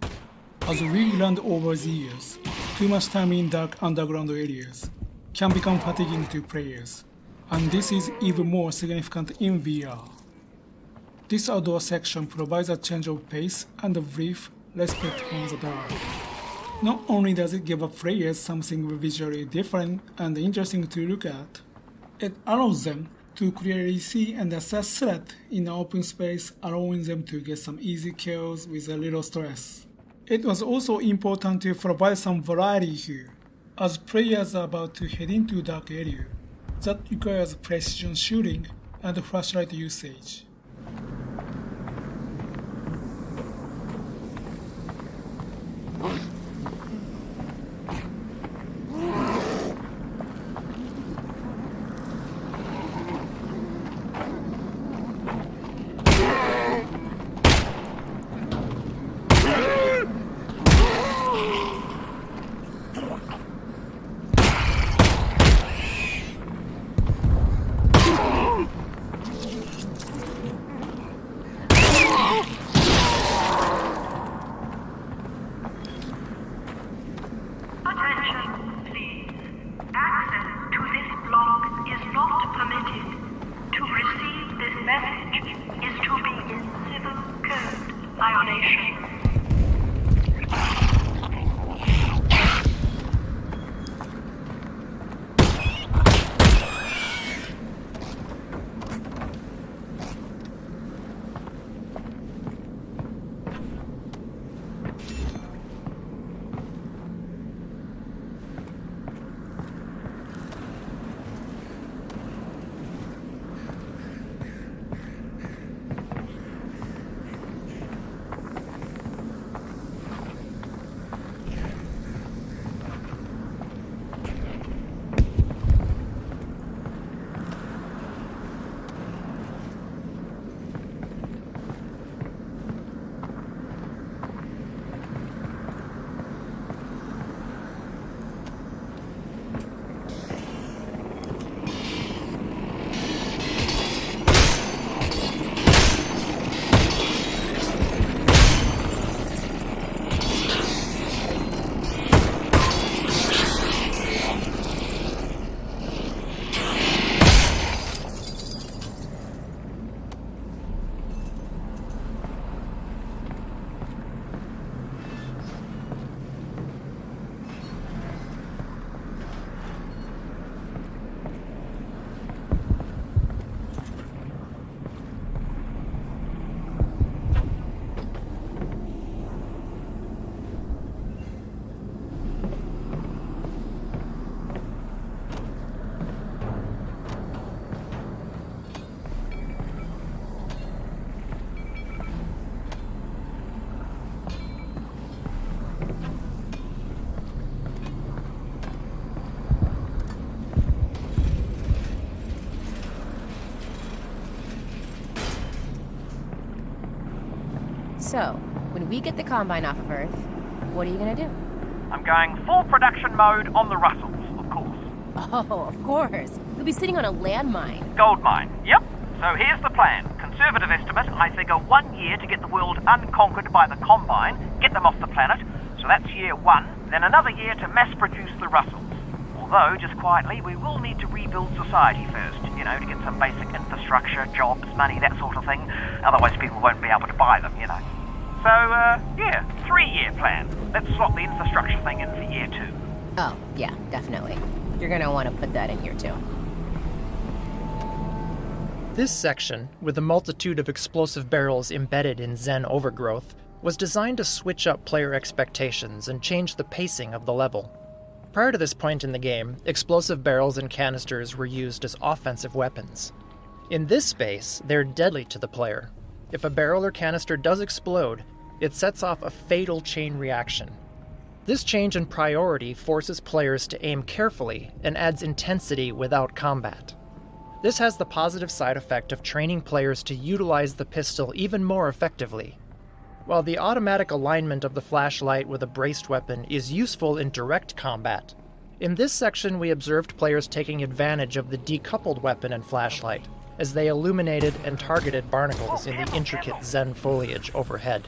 J: As we learned over the years, too much time in dark underground areas can become fatiguing to players, and this is even more significant in VR. This outdoor section provides a change of pace and a brief respite from the dark. Not only does it give players something visually different and interesting to look at, it allows them to clearly see and assess threat in an open space, allowing them to get some easy kills with a little stress. It was also important to provide some variety here, as players are about to head into a dark area that requires precision shooting and flashlight usage.
E: So, when we get the Combine off of Earth, what are you gonna do?
F: I'm going full production mode on the Russells, of course.
E: Oh, of course. You'll be sitting on a landmine.
F: Gold mine, yep. So here's the plan. Conservative estimate, I figure 1 year to get the world unconquered by the Combine, get them off the planet. So that's year 1, then another year to mass produce the Russells. Although, just quietly, we will need to rebuild society first, to get some basic infrastructure, jobs, money, that sort of thing. Otherwise people won't be able to buy them, So, 3-year plan. Let's slot the infrastructure thing in for year 2.
E: Oh, yeah, definitely. You're gonna want to put that in year 2.
K: This section, with a multitude of explosive barrels embedded in Zen overgrowth, was designed to switch up player expectations and change the pacing of the level. Prior to this point in the game, explosive barrels and canisters were used as offensive weapons. In this space, they're deadly to the player. If a barrel or canister does explode, it sets off a fatal chain reaction. This change in priority forces players to aim carefully and adds intensity without combat. This has the positive side effect of training players to utilize the pistol even more effectively. While the automatic alignment of the flashlight with a braced weapon is useful in direct combat, in this section we observed players taking advantage of the decoupled weapon and flashlight as they illuminated and targeted barnacles in the intricate Zen foliage overhead.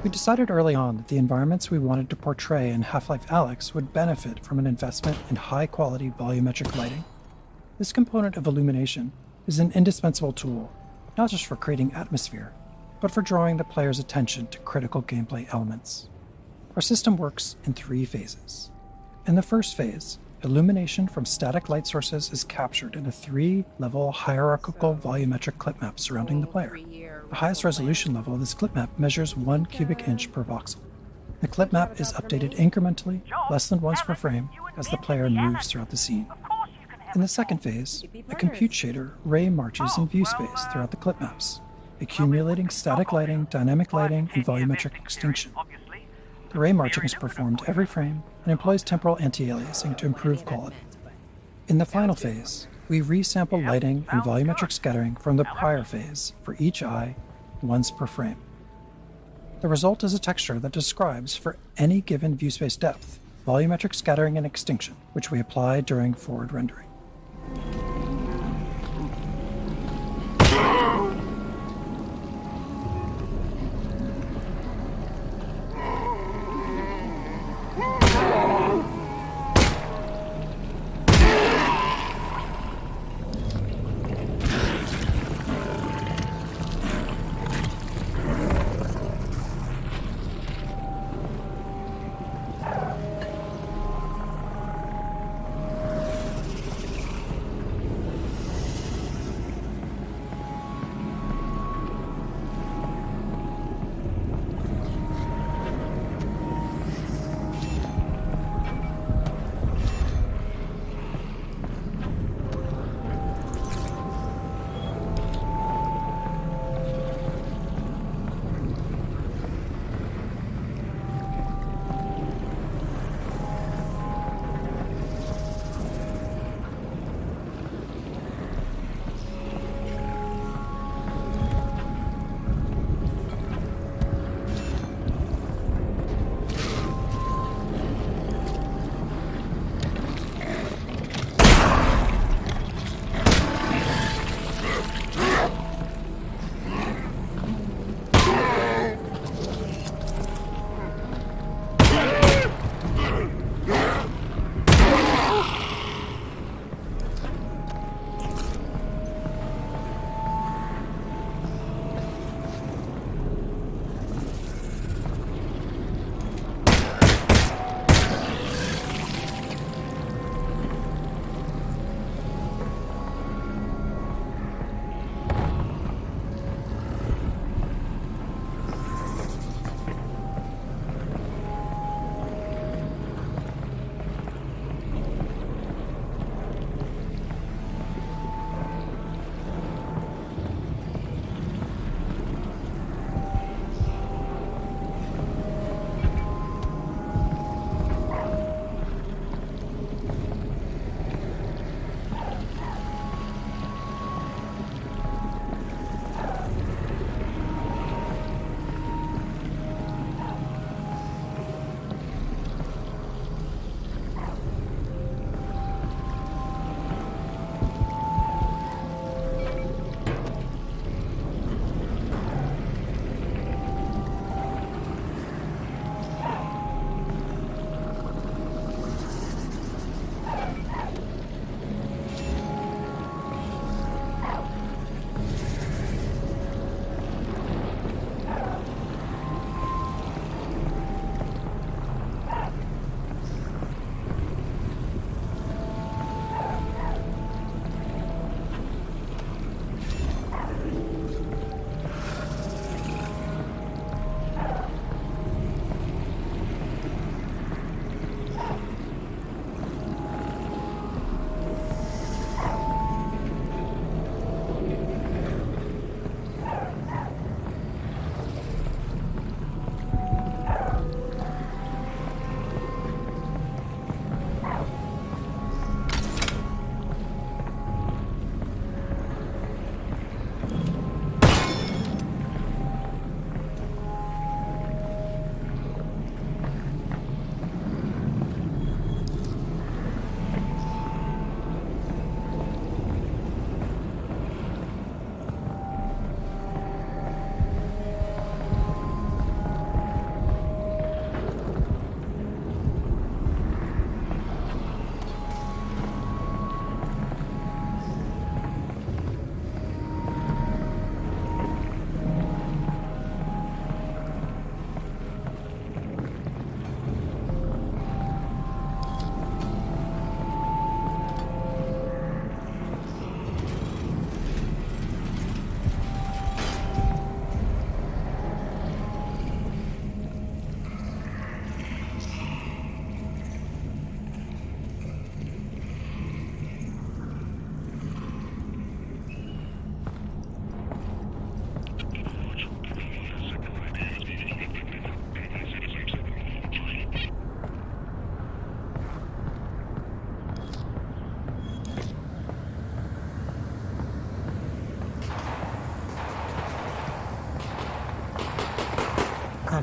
L: We decided early on that the environments we wanted to portray in Half-Life Alyx would benefit from an investment in high-quality volumetric lighting. This component of illumination is an indispensable tool, not just for creating atmosphere, but for drawing the player's attention to critical gameplay elements. Our system works in 3 phases. In the first phase, illumination from static light sources is captured in a 3-level hierarchical volumetric clip map surrounding the player. The highest resolution level of this clip map measures 1 cubic inch per voxel. The clip map is updated incrementally, less than once per frame, as the player moves throughout the scene. In the second phase, a compute shader ray marches in view space throughout the clip maps, accumulating static lighting, dynamic lighting, and volumetric extinction. The ray marching is performed every frame and employs temporal anti-aliasing to improve quality. In the final phase, we resample lighting and volumetric scattering from the prior phase for each eye once per frame. The result is a texture that describes, for any given view space depth, volumetric scattering and extinction, which we apply during forward rendering.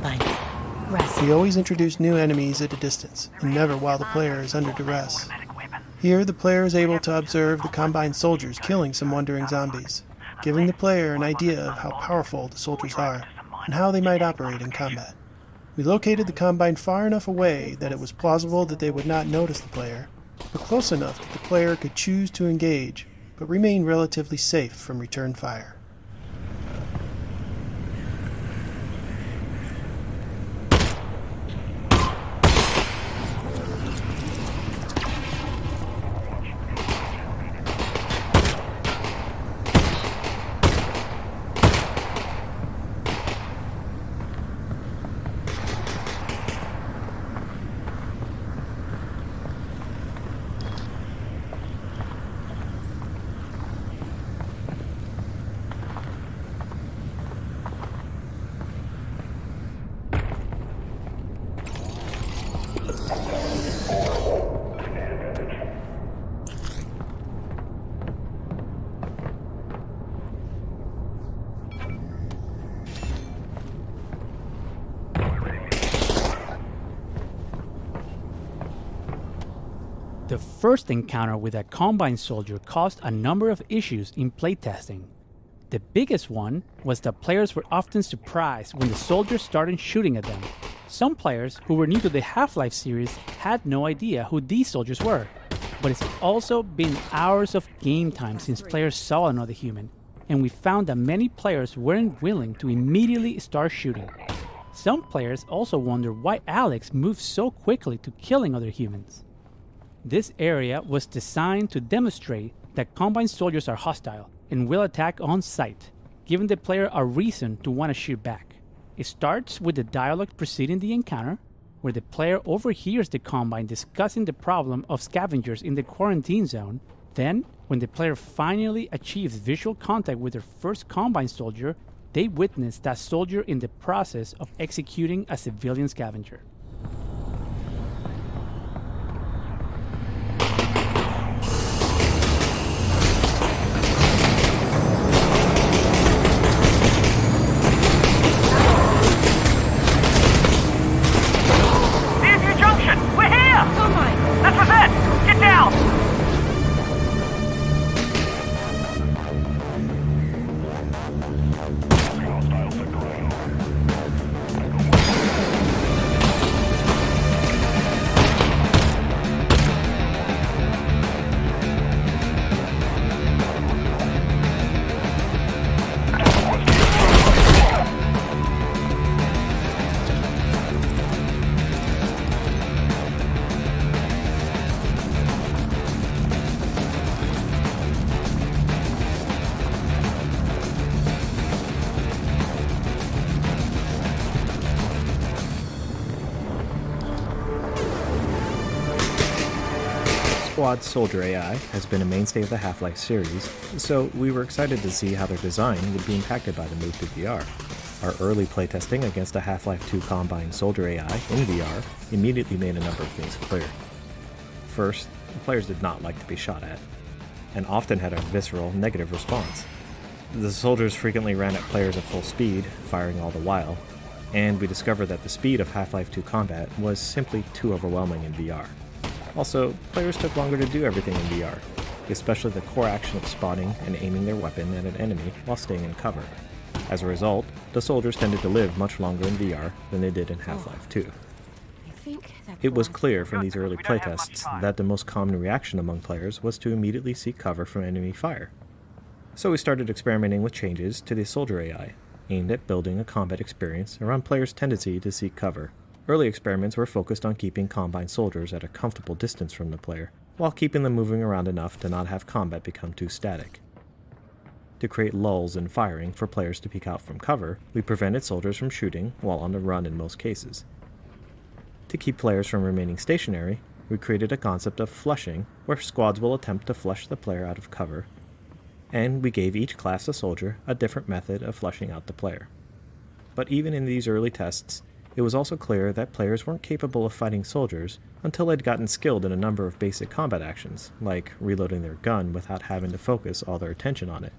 N: Combine. Rest.
O: We always introduce new enemies at a distance, and never while the player is under duress. Here, the player is able to observe the Combine soldiers killing some wandering zombies, giving the player an idea of how powerful the soldiers are, and how they might operate in combat. We located the Combine far enough away that it was plausible that they would not notice the player, but close enough that the player could choose to engage, but remain relatively safe from return fire.
W: The first encounter with a Combine soldier caused a number of issues in playtesting. The biggest one was that players were often surprised when the soldiers started shooting at them. Some players who were new to the Half-Life series had no idea who these soldiers were, but it's also been hours of game time since players saw another human, and we found that many players weren't willing to immediately start shooting. Some players also wonder why Alyx moved so quickly to killing other humans. This area was designed to demonstrate that Combine soldiers are hostile and will attack on sight, giving the player a reason to want to shoot back. It starts with the dialogue preceding the encounter, where the player overhears the Combine discussing the problem of scavengers in the quarantine zone. Then, when the player finally achieves visual contact with their first Combine soldier, they witness that soldier in the process of executing a civilian scavenger.
X: Squad's Soldier AI has been a mainstay of the Half-Life series, so we were excited to see how their design would be impacted by the move to VR. Our early playtesting against a Half-Life 2 Combine Soldier AI in VR immediately made a number of things clear. First, the players did not like to be shot at, and often had a visceral, negative response. The soldiers frequently ran at players at full speed, firing all the while, and we discovered that the speed of Half-Life 2 combat was simply too overwhelming in VR. Also, players took longer to do everything in VR, especially the core action of spotting and aiming their weapon at an enemy while staying in cover. As a result, the soldiers tended to live much longer in VR than they did in Half-Life 2. It was clear from these early playtests that the most common reaction among players was to immediately seek cover from enemy fire. So we started experimenting with changes to the Soldier AI, aimed at building a combat experience around players' tendency to seek cover. Early experiments were focused on keeping Combine soldiers at a comfortable distance from the player, while keeping them moving around enough to not have combat become too static. To create lulls in firing for players to peek out from cover, we prevented soldiers from shooting while on the run in most cases. To keep players from remaining stationary, we created a concept of flushing, where squads will attempt to flush the player out of cover, and we gave each class of soldier a different method of flushing out the player. But even in these early tests, it was also clear that players weren't capable of fighting soldiers until they'd gotten skilled in a number of basic combat actions, like reloading their gun without having to focus all their attention on it.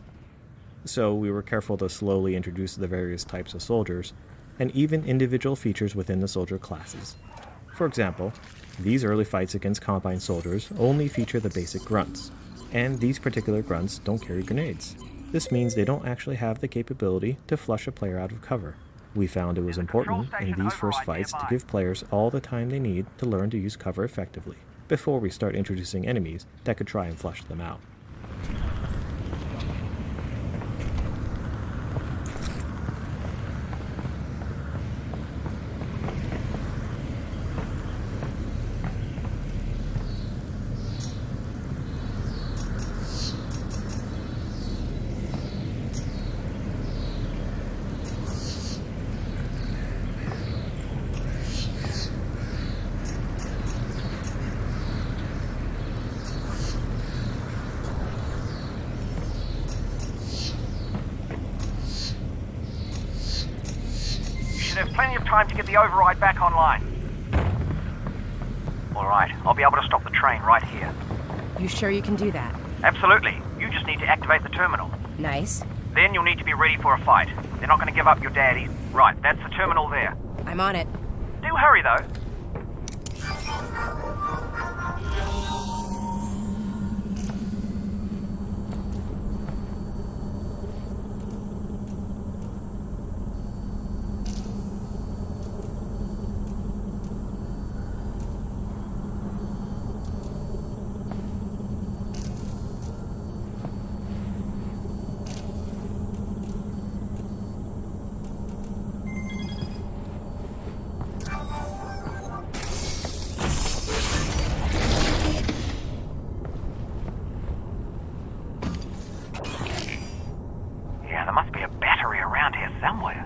X: So we were careful to slowly introduce the various types of soldiers and even individual features within the soldier classes. For example, these early fights against Combine soldiers only feature the basic grunts, and these particular grunts don't carry grenades. This means they don't actually have the capability to flush a player out of cover. We found it was important in these first fights to give players all the time they need to learn to use cover effectively, before we start introducing enemies that could try and flush them out.
F: There's plenty of time to get the override back online. Alright, I'll be able to stop the train right here.
E: You sure you can do that?
F: Absolutely. You just need to activate the terminal.
E: Nice.
F: Then you'll need to be ready for a fight. They're not going to give up your daddy. Right, that's the terminal there.
E: I'm on it.
F: Do hurry, though. There must be a battery around here somewhere.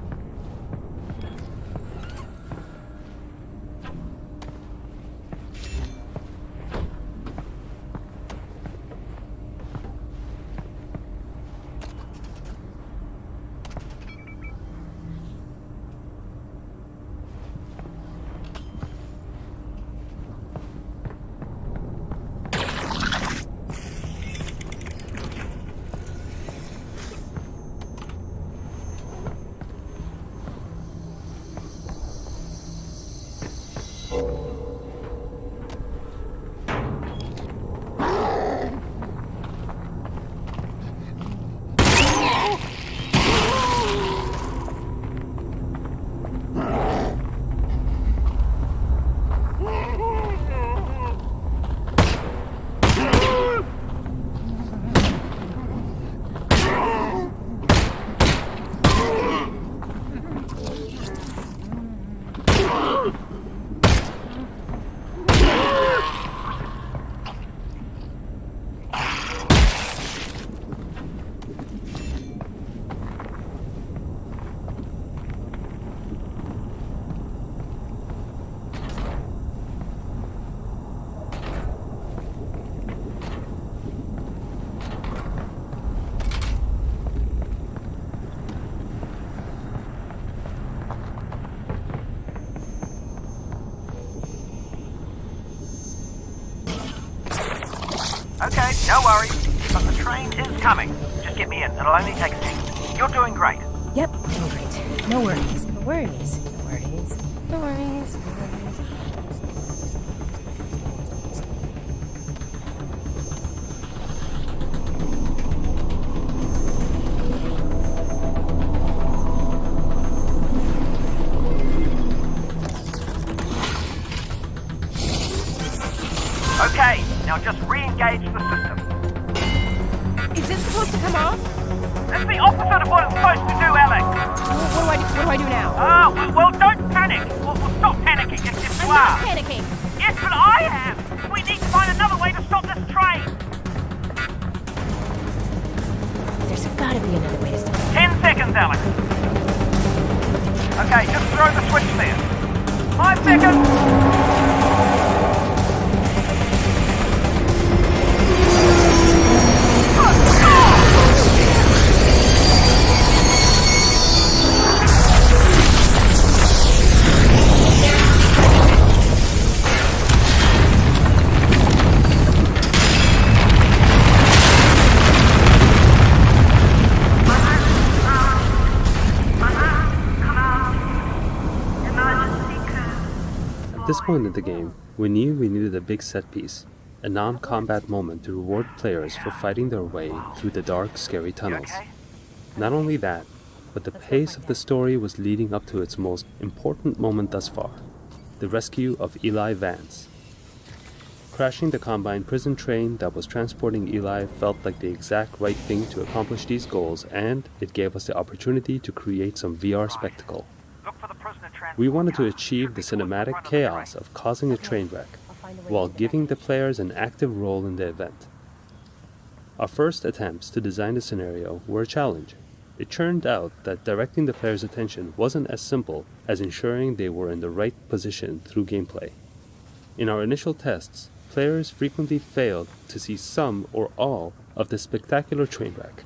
F: Okay, no worries. But the train is coming. Just get me in. It'll only take a second. You're doing great.
E: Yep, doing great. No worries. No worries. No worries. No worries. No worries.
F: Okay, now just re-engage the system.
E: Is this supposed to come off?
F: That's the opposite of what it's supposed to do, Alyx.
E: What do I do now?
F: Well, don't panic. We'll stop panicking if you
E: I'm
F: are.
E: not panicking.
F: Yes, but I am. We need to find another way to stop this train.
E: There's gotta be another way to stop it.
F: 10 seconds, Alyx. Okay, just throw the switch there. 5 seconds.
D: At this point in the game, we knew we needed a big set piece, a non-combat moment to reward players for fighting their way through the dark, scary tunnels. Not only that, but the pace of the story was leading up to its most important moment thus far, the rescue of Eli Vance. Crashing the Combine prison train that was transporting Eli felt like the exact right thing to accomplish these goals, and it gave us the opportunity to create some VR spectacle. We wanted to achieve the cinematic chaos of causing a train wreck, while giving the players an active role in the event. Our first attempts to design the scenario were a challenge. It turned out that directing the players' attention wasn't as simple as ensuring they were in the right position through gameplay. In our initial tests, players frequently failed to see some or all of the spectacular train wreck.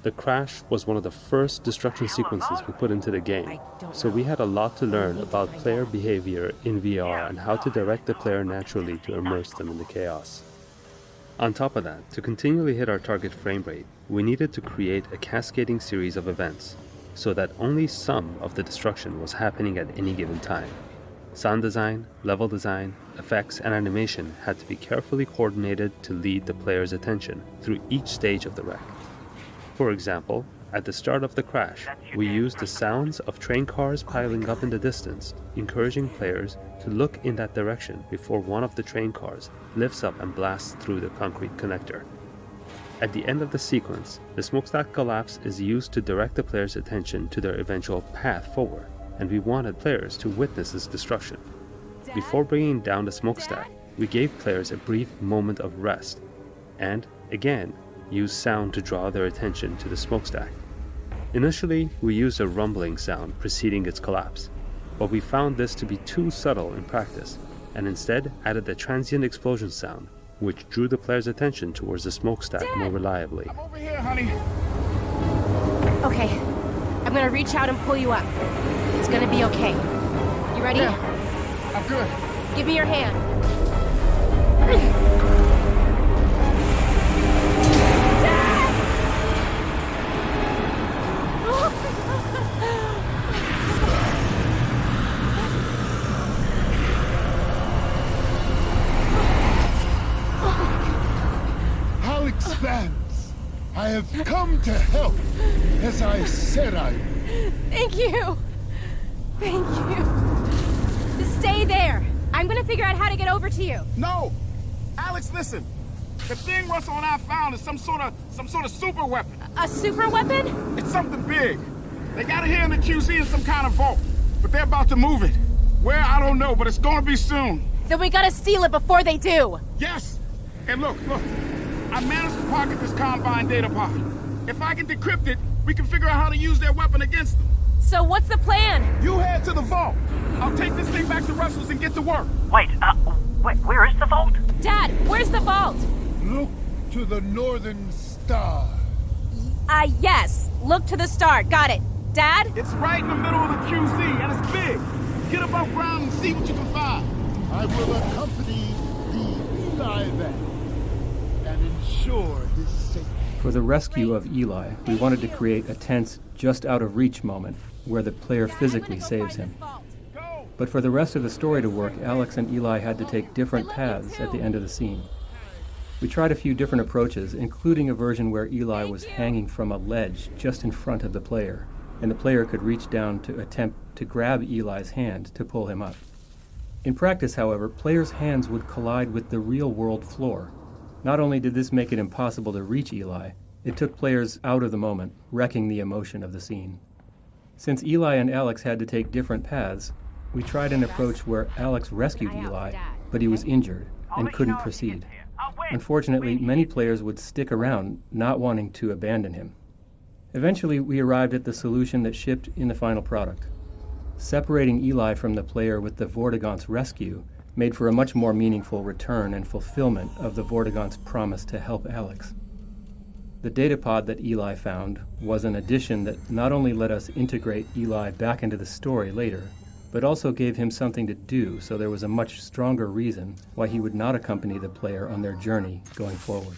D: The crash was one of the first destruction sequences we put into the game, so we had a lot to learn about player behavior in VR and how to direct the player naturally to immerse them in the chaos. On top of that, to continually hit our target frame rate, we needed to create a cascading series of events, so that only some of the destruction was happening at any given time. Sound design, level design, effects, and animation had to be carefully coordinated to lead the player's attention through each stage of the wreck. For example, at the start of the crash, we used the sounds of train cars piling up in the distance, encouraging players to look in that direction before one of the train cars lifts up and blasts through the concrete connector. At the end of the sequence, the smokestack collapse is used to direct the player's attention to their eventual path forward, and we wanted players to witness its destruction. Before bringing down the smokestack, we gave players a brief moment of rest, and, again, used sound to draw their attention to the smokestack. Initially, we used a rumbling sound preceding its collapse, but we found this to be too subtle in practice, and instead added the transient explosion sound, which drew the player's attention towards the smokestack more reliably.
N: I'm over here, honey.
E: Okay, I'm gonna reach out and pull you up. It's gonna be okay. You ready?
N: Yeah, I'm good.
E: Give me your hand.
N: Alyx Vance, I have come to help, as I said I would.
E: Thank you. Thank you. Just stay there. I'm gonna figure out how to get over to you.
N: No! Alyx, listen. The thing Russell and I found is some sort of super weapon.
E: A super weapon?
N: It's something big. They got it here in the QZ in some kind of vault, but they're about to move it. Where, I don't know, but it's gonna be soon.
E: Then we gotta steal it before they do.
N: Yes! And look. I managed to pocket this Combine data pod. If I can decrypt it, we can figure out how to use their weapon against them.
E: So what's the plan?
N: You head to the vault. I'll take this thing back to Russell's and get to work.
F: Wait, where is the vault?
E: Dad, where's the vault?
N: Look to the northern star.
E: Yes. Look to the star. Got it. Dad?
N: It's right in the middle of the QZ, and it's big. Get above ground and see what you can find. I will accompany the Eli Vance and ensure his safety.
Q: For the rescue of Eli, we wanted to create a tense, just-out-of-reach moment where the player physically saves him. But for the rest of the story to work, Alyx and Eli had to take different paths at the end of the scene. We tried a few different approaches, including a version where Eli was hanging from a ledge just in front of the player, and the player could reach down to attempt to grab Eli's hand to pull him up. In practice, however, players' hands would collide with the real-world floor. Not only did this make it impossible to reach Eli, it took players out of the moment, wrecking the emotion of the scene. Since Eli and Alyx had to take different paths, we tried an approach where Alyx rescued Eli, but he was injured and couldn't proceed. Unfortunately, many players would stick around, not wanting to abandon him. Eventually, we arrived at the solution that shipped in the final product. Separating Eli from the player with the Vortigaunt's rescue made for a much more meaningful return and fulfillment of the Vortigaunt's promise to help Alyx. The datapod that Eli found was an addition that not only let us integrate Eli back into the story later, but also gave him something to do, so there was a much stronger reason why he would not accompany the player on their journey going forward.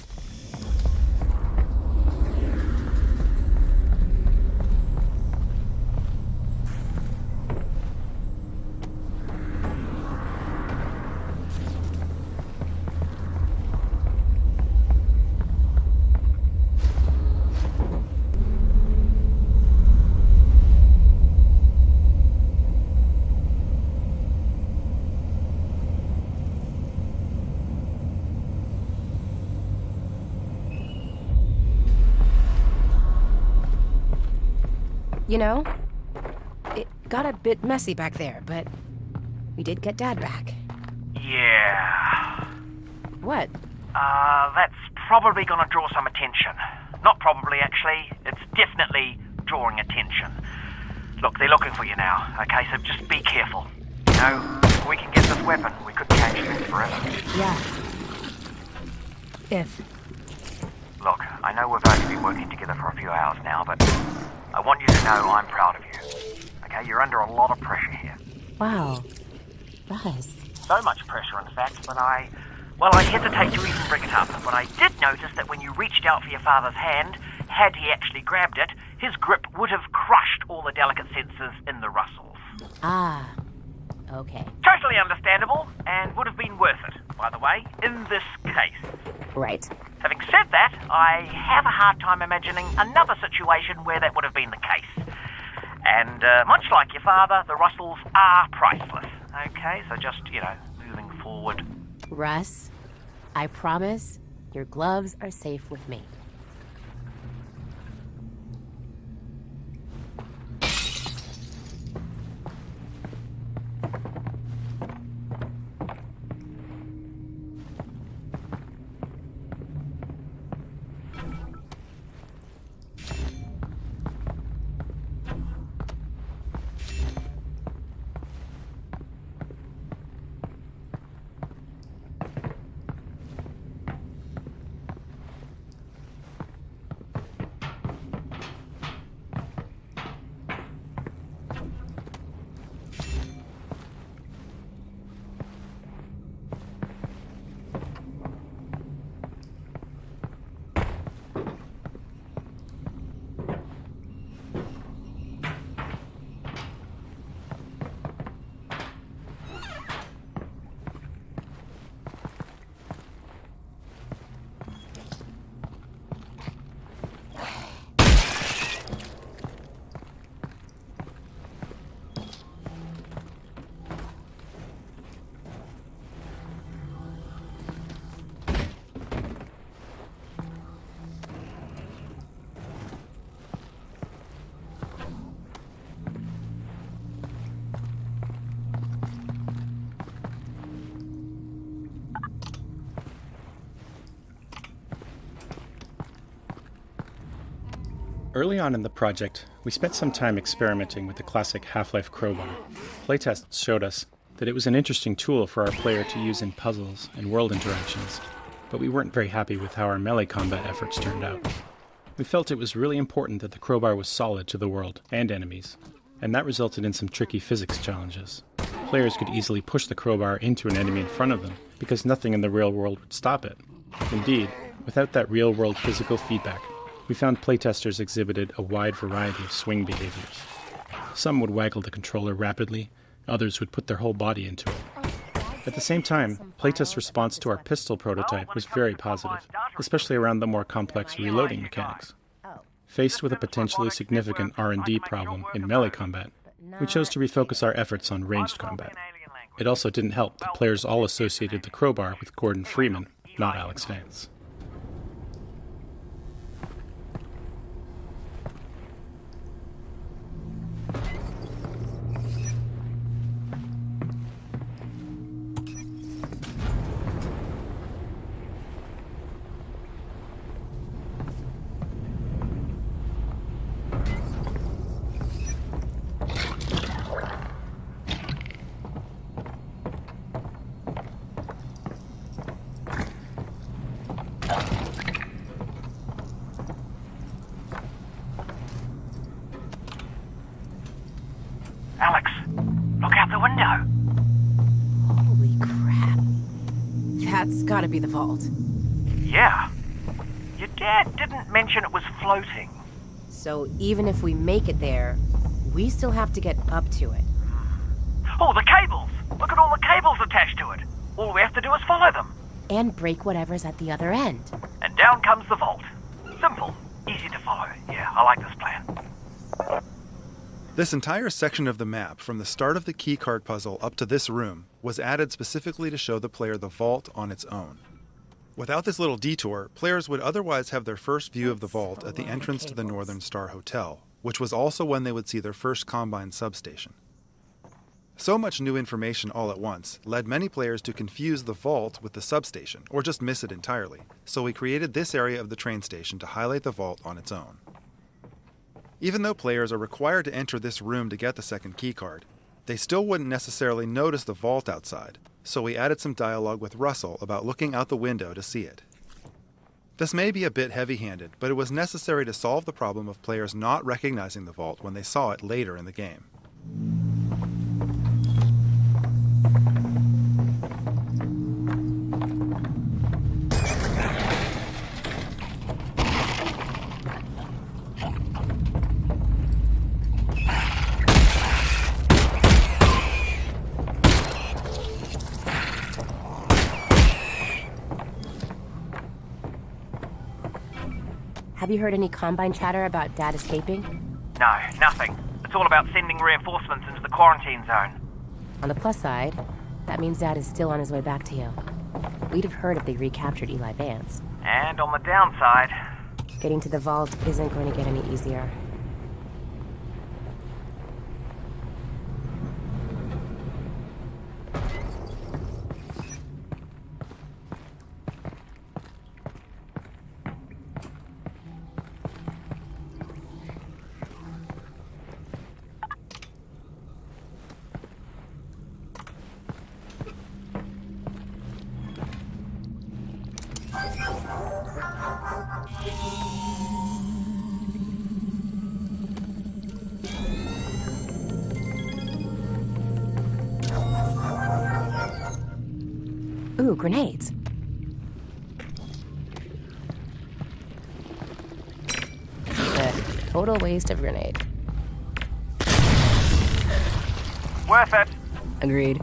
E: You know, it got a bit messy back there, but we did get Dad back.
F: Yeah.
E: What?
F: That's probably gonna draw some attention. Not probably, actually. It's definitely drawing attention. Look, they're looking for you now, okay? So just be careful. You know, if we can get this weapon, we could change things forever.
E: Yeah. If.
F: Look, I know we've only been working together for a few hours now, but I want you to know I'm proud of you. Okay, you're under a lot of pressure here.
E: Wow. Russ.
F: So much pressure, in fact, that I hesitate to even bring it up. But I did notice that when you reached out for your father's hand, had he actually grabbed it, his grip would have crushed all the delicate sensors in the Russells.
E: Ah. Okay.
F: Totally understandable, and would have been worth it, by the way, in this case.
E: Right.
F: Having said that, I have a hard time imagining another situation where that would have been the case. And much like your father, the Russells are priceless. Okay, so just, moving forward.
E: Russ, I promise your gloves are safe with me.
A: Early on in the project, we spent some time experimenting with the classic Half-Life crowbar. Playtests showed us that it was an interesting tool for our player to use in puzzles and world interactions, but we weren't very happy with how our melee combat efforts turned out. We felt it was really important that the crowbar was solid to the world and enemies, and that resulted in some tricky physics challenges. Players could easily push the crowbar into an enemy in front of them, because nothing in the real world would stop it. Indeed, without that real-world physical feedback, we found playtesters exhibited a wide variety of swing behaviors. Some would waggle the controller rapidly, others would put their whole body into it. At the same time, playtest response to our pistol prototype was very positive, especially around the more complex reloading mechanics. Faced with a potentially significant R&D problem in melee combat, we chose to refocus our efforts on ranged combat. It also didn't help that players all associated the crowbar with Gordon Freeman, not Alyx Vance.
F: Alyx, look out the window.
E: Holy crap. That's gotta be the vault.
F: Yeah. Your dad didn't mention it was floating.
E: So even if we make it there, we still have to get up to it.
F: Oh, the cables! Look at all the cables attached to it. All we have to do is follow them.
E: And break whatever's at the other end.
F: And down comes the vault. Simple. Easy to follow. Yeah, I like this plan.
A: This entire section of the map, from the start of the keycard puzzle up to this room, was added specifically to show the player the vault on its own. Without this little detour, players would otherwise have their first view of the vault at the entrance to the Northern Star Hotel, which was also when they would see their first Combine substation. So much new information all at once led many players to confuse the vault with the substation, or just miss it entirely, so we created this area of the train station to highlight the vault on its own. Even though players are required to enter this room to get the second keycard, they still wouldn't necessarily notice the vault outside, so we added some dialogue with Russell about looking out the window to see it. This may be a bit heavy-handed, but it was necessary to solve the problem of players not recognizing the vault when they saw it later in the game.
E: Have you heard any Combine chatter about Dad escaping?
F: No, nothing. It's all about sending reinforcements into the quarantine zone.
E: On the plus side, that means Dad is still on his way back to you. We'd have heard if they recaptured Eli Vance.
F: And on the downside,
E: getting to the vault isn't going to get any easier. Ooh, grenades. Total waste of grenade.
F: worth it.
E: Agreed.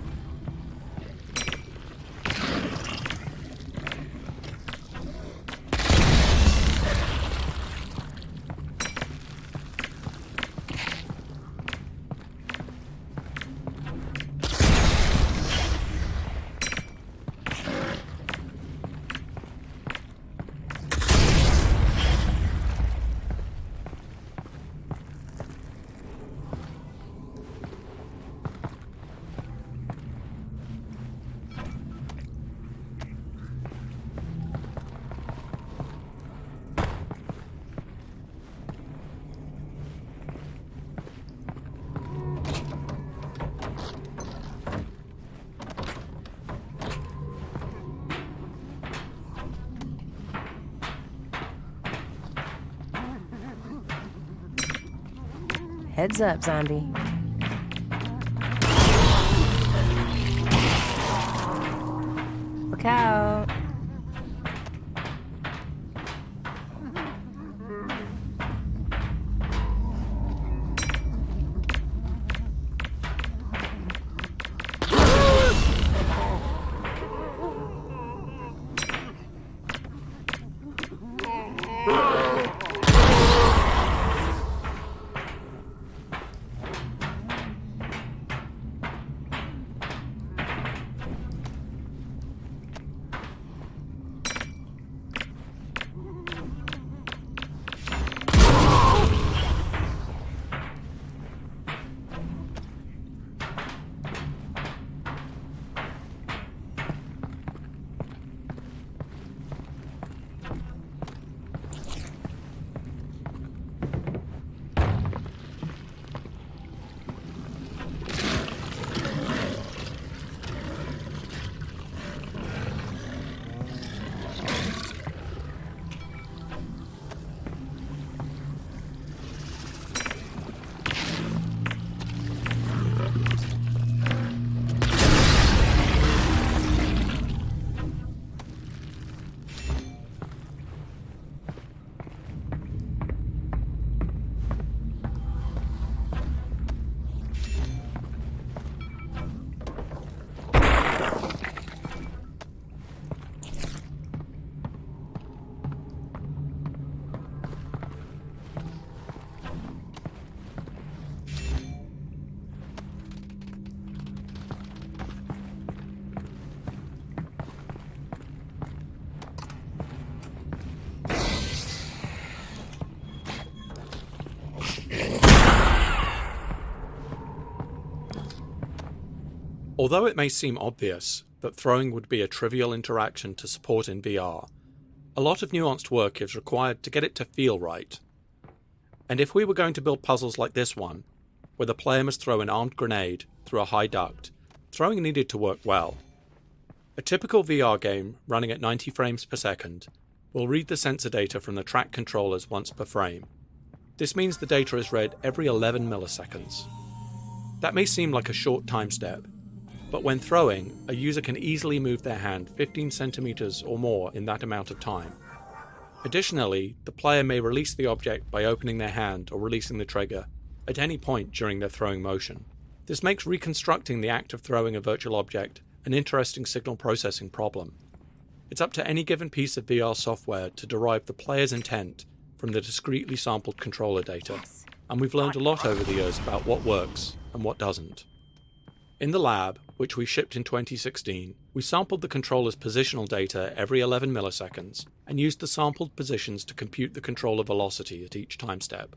E: Heads up, zombie. Look out.
P: Although it may seem obvious that throwing would be a trivial interaction to support in VR, a lot of nuanced work is required to get it to feel right. And if we were going to build puzzles like this one, where the player must throw an armed grenade through a high duct, throwing needed to work well. A typical VR game running at 90 frames per second will read the sensor data from the track controllers once per frame. This means the data is read every 11 milliseconds. That may seem like a short time step, but when throwing, a user can easily move their hand 15 centimeters or more in that amount of time. Additionally, the player may release the object by opening their hand or releasing the trigger at any point during their throwing motion. This makes reconstructing the act of throwing a virtual object an interesting signal processing problem. It's up to any given piece of VR software to derive the player's intent from the discretely sampled controller data, and we've learned a lot over the years about what works and what doesn't. In the lab, which we shipped in 2016, we sampled the controller's positional data every 11 milliseconds and used the sampled positions to compute the controller velocity at each time step.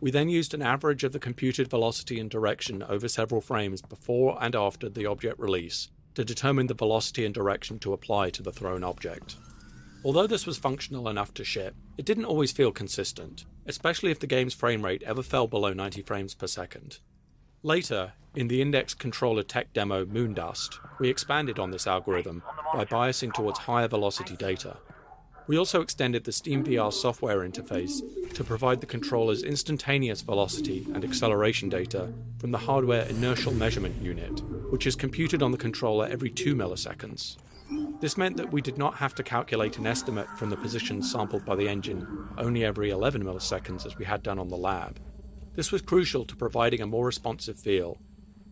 P: We then used an average of the computed velocity and direction over several frames before and after the object release to determine the velocity and direction to apply to the thrown object. Although this was functional enough to ship, it didn't always feel consistent, especially if the game's frame rate ever fell below 90 frames per second. Later, in the Index controller tech demo Moondust, we expanded on this algorithm by biasing towards higher velocity data. We also extended the SteamVR software interface to provide the controller's instantaneous velocity and acceleration data from the hardware inertial measurement unit, which is computed on the controller every 2 milliseconds. This meant that we did not have to calculate an estimate from the positions sampled by the engine only every 11 milliseconds as we had done on the lab. This was crucial to providing a more responsive feel,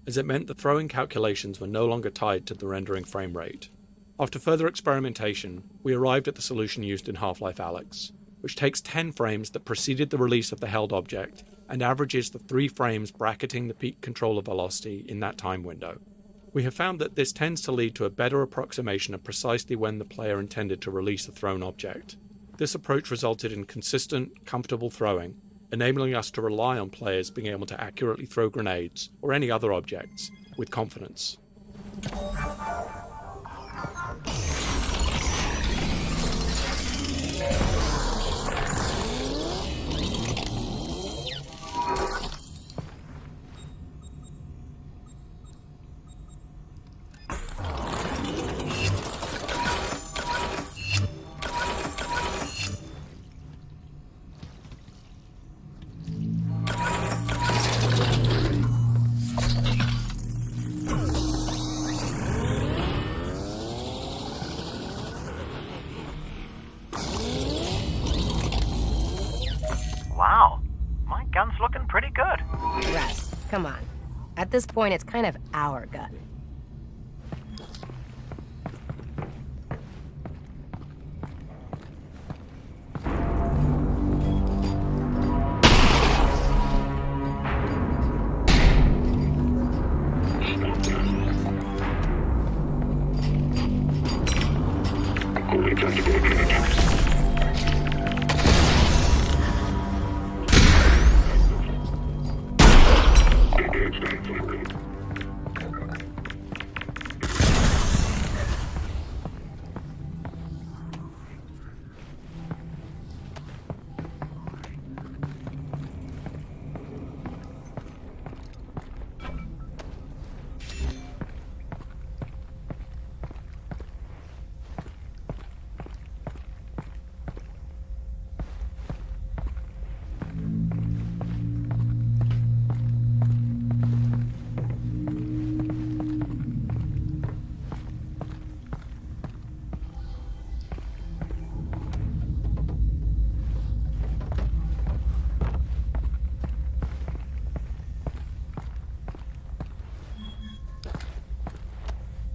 P: as it meant the throwing calculations were no longer tied to the rendering frame rate. After further experimentation, we arrived at the solution used in Half-Life Alyx, which takes 10 frames that preceded the release of the held object and averages the 3 frames bracketing the peak controller velocity in that time window. We have found that this tends to lead to a better approximation of precisely when the player intended to release the thrown object. This approach resulted in consistent, comfortable throwing, enabling us to rely on players being able to accurately throw grenades or any other objects with confidence.
V: Wow, my gun's looking pretty good.
E: Russ, come on. At this point, it's kind of our gun.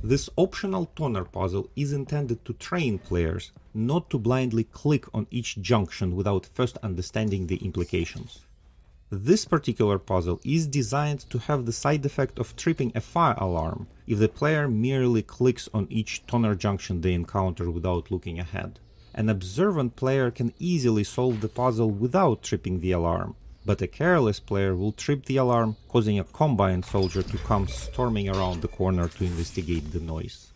R: This optional toner puzzle is intended to train players not to blindly click on each junction without first understanding the implications. This particular puzzle is designed to have the side effect of tripping a fire alarm if the player merely clicks on each toner junction they encounter without looking ahead. An observant player can easily solve the puzzle without tripping the alarm, but a careless player will trip the alarm, causing a Combine soldier to come storming around the corner to investigate the noise.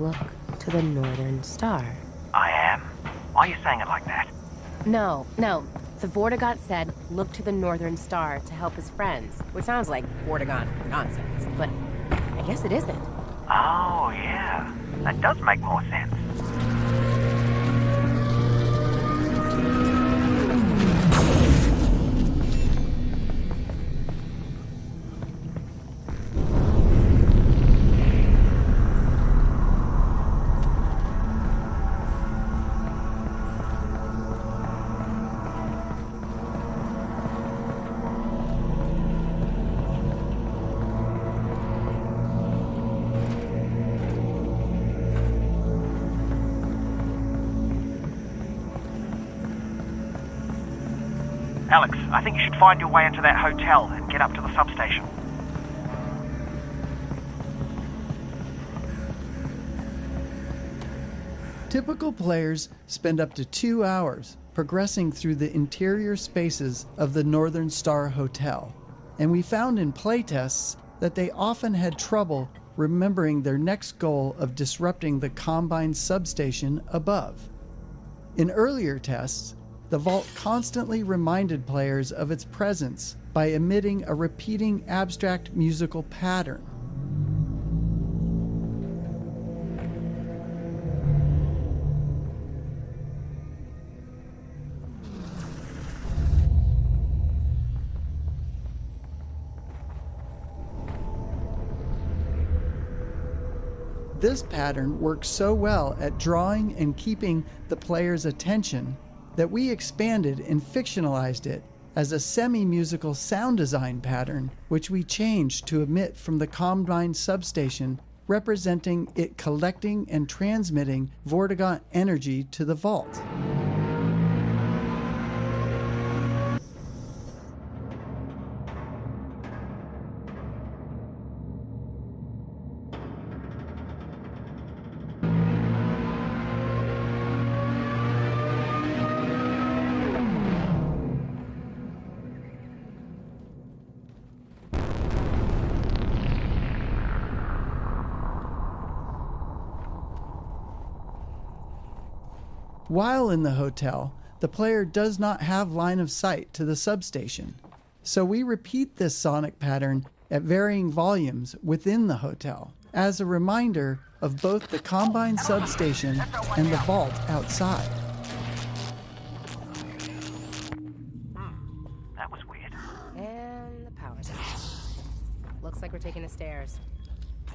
E: look to the northern star.
F: I am. Why are you saying it like that?
E: No. The Vortigaunt said, look to the northern star to help his friends, which sounds like Vortigaunt nonsense, but I guess it isn't.
F: Oh, yeah. That does make more sense. Alyx, I think you should find your way into that hotel and get up to the substation.
C: Typical players spend up to 2 hours progressing through the interior spaces of the Northern Star Hotel, and we found in playtests that they often had trouble remembering their next goal of disrupting the Combine substation above. In earlier tests, the vault constantly reminded players of its presence by emitting a repeating abstract musical pattern. This pattern works so well at drawing and keeping the player's attention that we expanded and fictionalized it as a semi-musical sound design pattern, which we changed to emit from the Combine substation, representing it collecting and transmitting Vortigaunt energy to the vault. While in the hotel, the player does not have line of sight to the substation, so we repeat this sonic pattern at varying volumes within the hotel, as a reminder of both the Combine substation and the vault outside.
F: That was weird.
E: And the power's out. Looks like we're taking the stairs.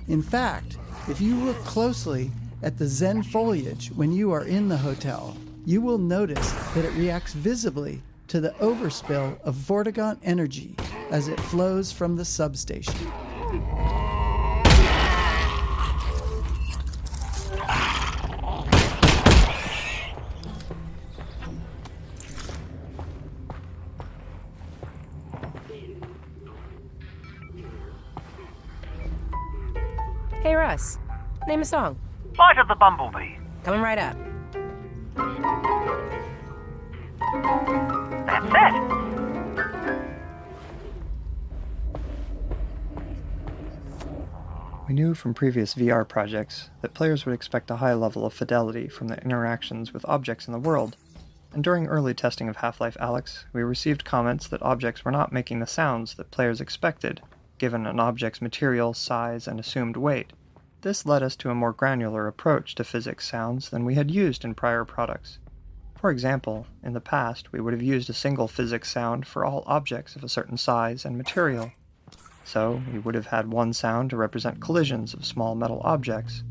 C: In fact, if you look closely at the Zen foliage when you are in the hotel, you will notice that it reacts visibly to the overspill of Vortigaunt energy as it flows from the substation.
E: Hey Russ, name a song.
F: Flight of the Bumblebee.
E: Coming right up.
F: That's it.
G: We knew from previous VR projects that players would expect a high level of fidelity from their interactions with objects in the world, and during early testing of Half-Life Alyx, we received comments that objects were not making the sounds that players expected, given an object's material, size, and assumed weight. This led us to a more granular approach to physics sounds than we had used in prior products. For example, in the past, we would have used a single physics sound for all objects of a certain size and material. So, we would have had one sound to represent collisions of small metal objects,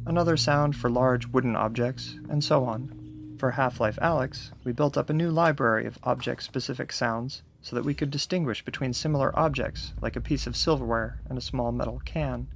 G: another sound for large wooden objects, and so on. For Half-Life Alyx, we built up a new library of object-specific sounds so that we could distinguish between similar objects, like a piece of silverware and a small metal can.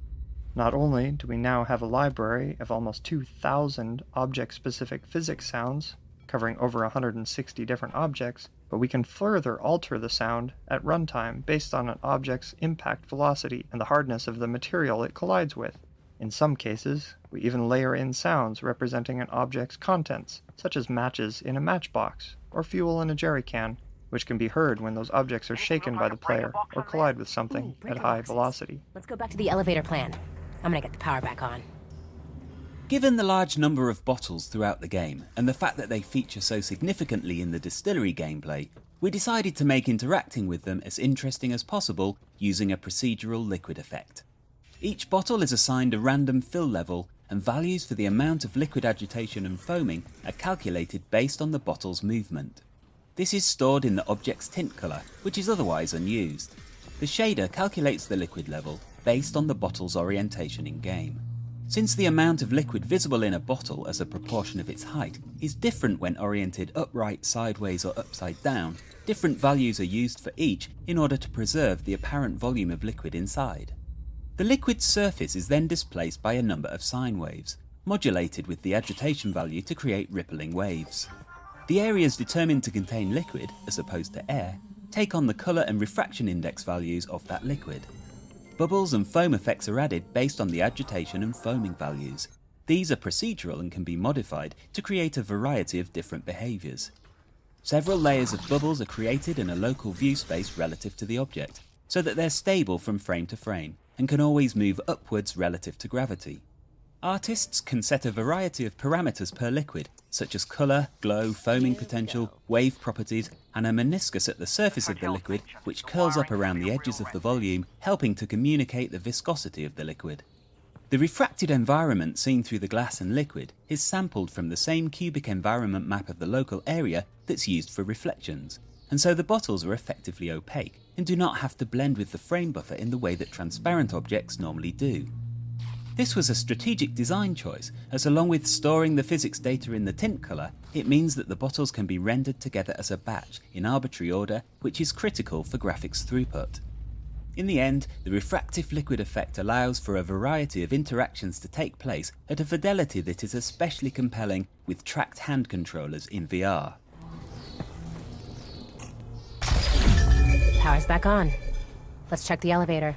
G: Not only do we now have a library of almost 2,000 object-specific physics sounds, covering over 160 different objects, but we can further alter the sound at runtime based on an object's impact velocity and the hardness of the material it collides with. In some cases, we even layer in sounds representing an object's contents, such as matches in a matchbox or fuel in a jerry can, which can be heard when those objects are shaken by the player or collide with something at high velocity.
E: Let's go back to the elevator plan. I'm gonna get the power back on.
H: Given the large number of bottles throughout the game, and the fact that they feature so significantly in the distillery gameplay, we decided to make interacting with them as interesting as possible using a procedural liquid effect. Each bottle is assigned a random fill level, and values for the amount of liquid agitation and foaming are calculated based on the bottle's movement. This is stored in the object's tint colour, which is otherwise unused. The shader calculates the liquid level based on the bottle's orientation in game. Since the amount of liquid visible in a bottle as a proportion of its height is different when oriented upright, sideways or upside down, different values are used for each in order to preserve the apparent volume of liquid inside. The liquid's surface is then displaced by a number of sine waves, modulated with the agitation value to create rippling waves. The areas determined to contain liquid, as opposed to air, take on the colour and refraction index values of that liquid. Bubbles and foam effects are added based on the agitation and foaming values. These are procedural and can be modified to create a variety of different behaviours. Several layers of bubbles are created in a local view space relative to the object, so that they're stable from frame to frame, and can always move upwards relative to gravity. Artists can set a variety of parameters per liquid, such as colour, glow, foaming potential, wave properties, and a meniscus at the surface of the liquid which curls up around the edges of the volume, helping to communicate the viscosity of the liquid. The refracted environment seen through the glass and liquid is sampled from the same cubic environment map of the local area that's used for reflections, and so the bottles are effectively opaque and do not have to blend with the frame buffer in the way that transparent objects normally do. This was a strategic design choice, as along with storing the physics data in the tint colour, it means that the bottles can be rendered together as a batch in arbitrary order, which is critical for graphics throughput. In the end, the refractive liquid effect allows for a variety of interactions to take place at a fidelity that is especially compelling with tracked hand controllers in VR.
E: Power's back on. Let's check the elevator.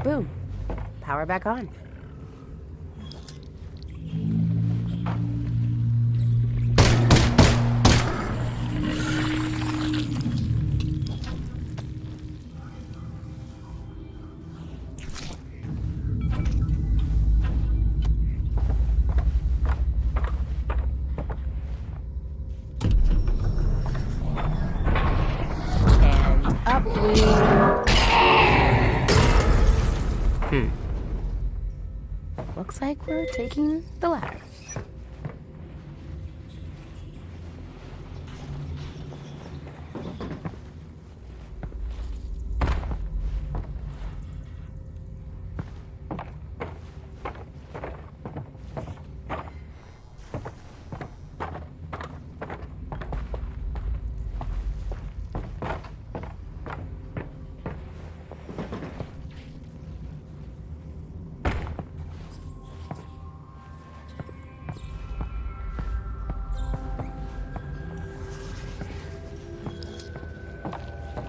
E: Boom. Power back on. And up we... Looks like we're taking the ladder.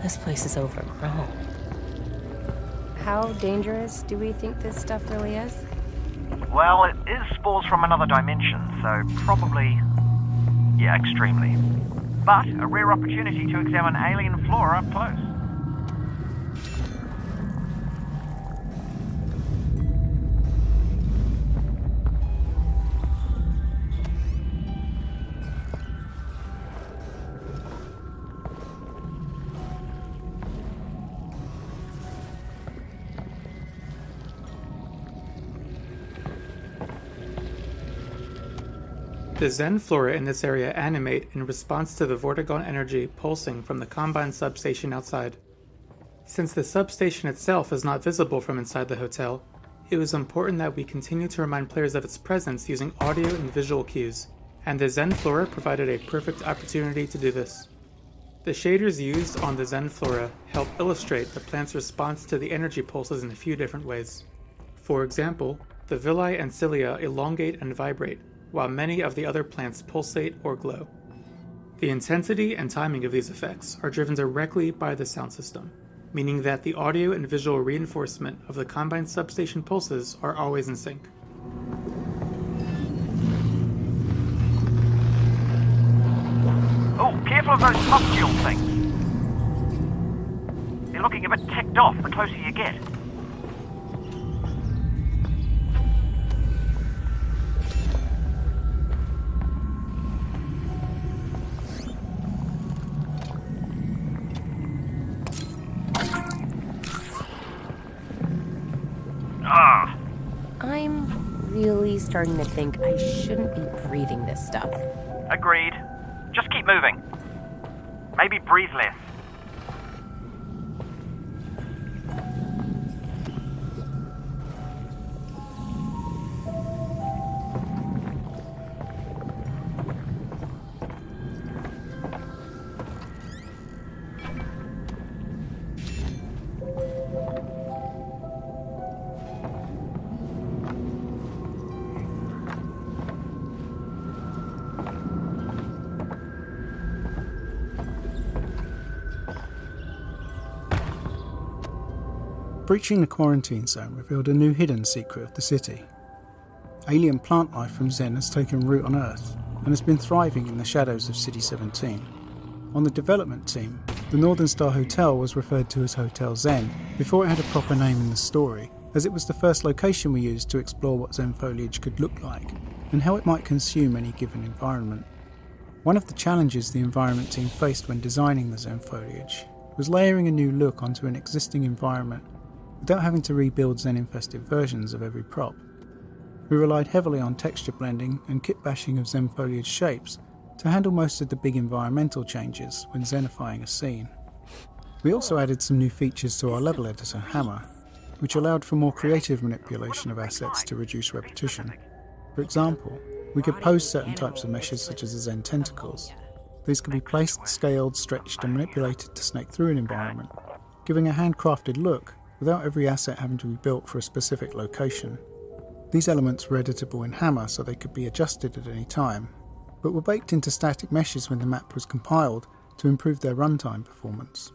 E: This place is overgrown. How dangerous do we think this stuff really is?
F: Well, it is spores from another dimension, so probably... yeah, extremely. But a rare opportunity to examine alien flora up close.
M: The Zen flora in this area animate in response to the Vortigaunt energy pulsing from the Combine substation outside. Since the substation itself is not visible from inside the hotel, it was important that we continue to remind players of its presence using audio and visual cues, and the Zen Flora provided a perfect opportunity to do this. The shaders used on the Zen Flora help illustrate the plant's response to the energy pulses in a few different ways. For example, the villi and cilia elongate and vibrate, while many of the other plants pulsate or glow. The intensity and timing of these effects are driven directly by the sound system, meaning that the audio and visual reinforcement of the Combine substation pulses are always in sync.
F: Oh, careful of those pustule things. They're looking a bit ticked off the closer you get.
E: I'm really starting to think I shouldn't be breathing this stuff.
F: Agreed. Just keep moving. Maybe breathe less.
I: Breaching the quarantine zone revealed a new hidden secret of the city. Alien plant life from Zen has taken root on Earth and has been thriving in the shadows of City 17. On the development team, the Northern Star Hotel was referred to as Hotel Zen before it had a proper name in the story, as it was the first location we used to explore what Zen foliage could look like and how it might consume any given environment. One of the challenges the environment team faced when designing the Zen foliage was layering a new look onto an existing environment without having to rebuild Zen-infested versions of every prop. We relied heavily on texture blending and kit bashing of Zen foliage shapes to handle most of the big environmental changes when Zenifying a scene. We also added some new features to our level editor, Hammer, which allowed for more creative manipulation of assets to reduce repetition. For example, we could pose certain types of meshes such as the Zen tentacles. These could be placed, scaled, stretched and manipulated to snake through an environment, giving a handcrafted look without every asset having to be built for a specific location. These elements were editable in Hammer so they could be adjusted at any time, but were baked into static meshes when the map was compiled to improve their runtime performance.